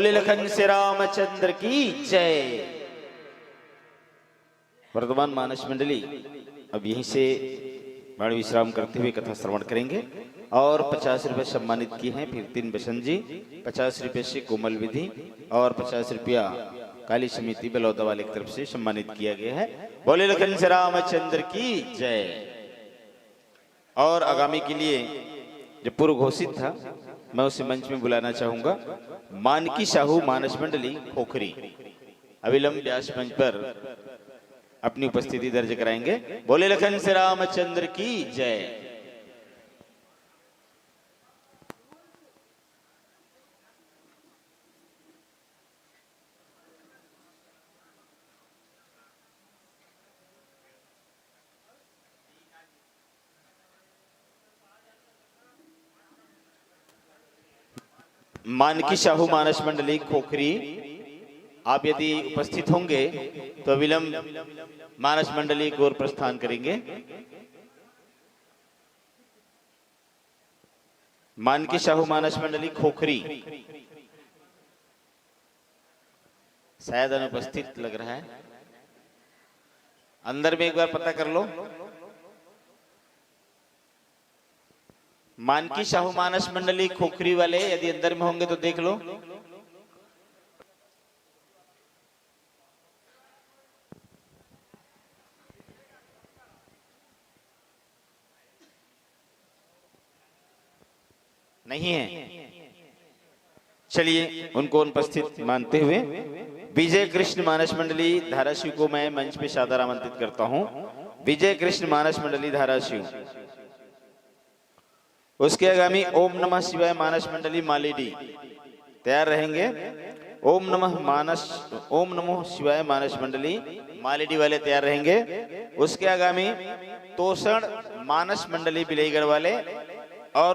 बोले लखन से रामचंद्र की जय। वर्तमान मानस मंडली अब यहीं से बाण विश्राम करते हुए कथा श्रवण करेंगे और 50 रुपये सम्मानित किए हैं फिर 3 बसंत जी, 50 रुपये से कोमल विधि और 50 रुपया काली समिति बलौदा वाले की तरफ से सम्मानित किया गया है। बोले लखन से रामचंद्र की जय। और आगामी के लिए जो पूर्व घोषित था मैं उसे मंच में बुलाना चाहूंगा। मानकी साहू मानस मंडली खोखरी अविलंब व्यास मंच पर अपनी उपस्थिति दर्ज कराएंगे। बोले लखन से रामचंद्र की जय। मानकी साहू मानस मंडली खोखरी आप यदि उपस्थित होंगे तो विलंब मानस मंडली की ओर प्रस्थान करेंगे। मानकी साहू मानस मंडली खोखरी शायद अनुपस्थित लग रहा है, अंदर में एक बार पता कर लो। मानकी साहू मानस मंडली खोखरी वाले यदि अंदर में होंगे तो देख लो। नहीं है, चलिए उनको अनुपस्थित मानते हुए विजय कृष्ण मानस मंडली धाराशिव को मैं मंच पे सादर आमंत्रित करता हूं। विजय कृष्ण मानस मंडली धाराशिव। उसके आगामी ओम नमः शिवाय मानस मंडली मालेडी तैयार रहेंगे। ओम नमः शिवाय मानस मंडली मालेडी वाले तैयार रहेंगे। उसके आगामी तोषण मानस मंडली बिलेगढ़ वाले और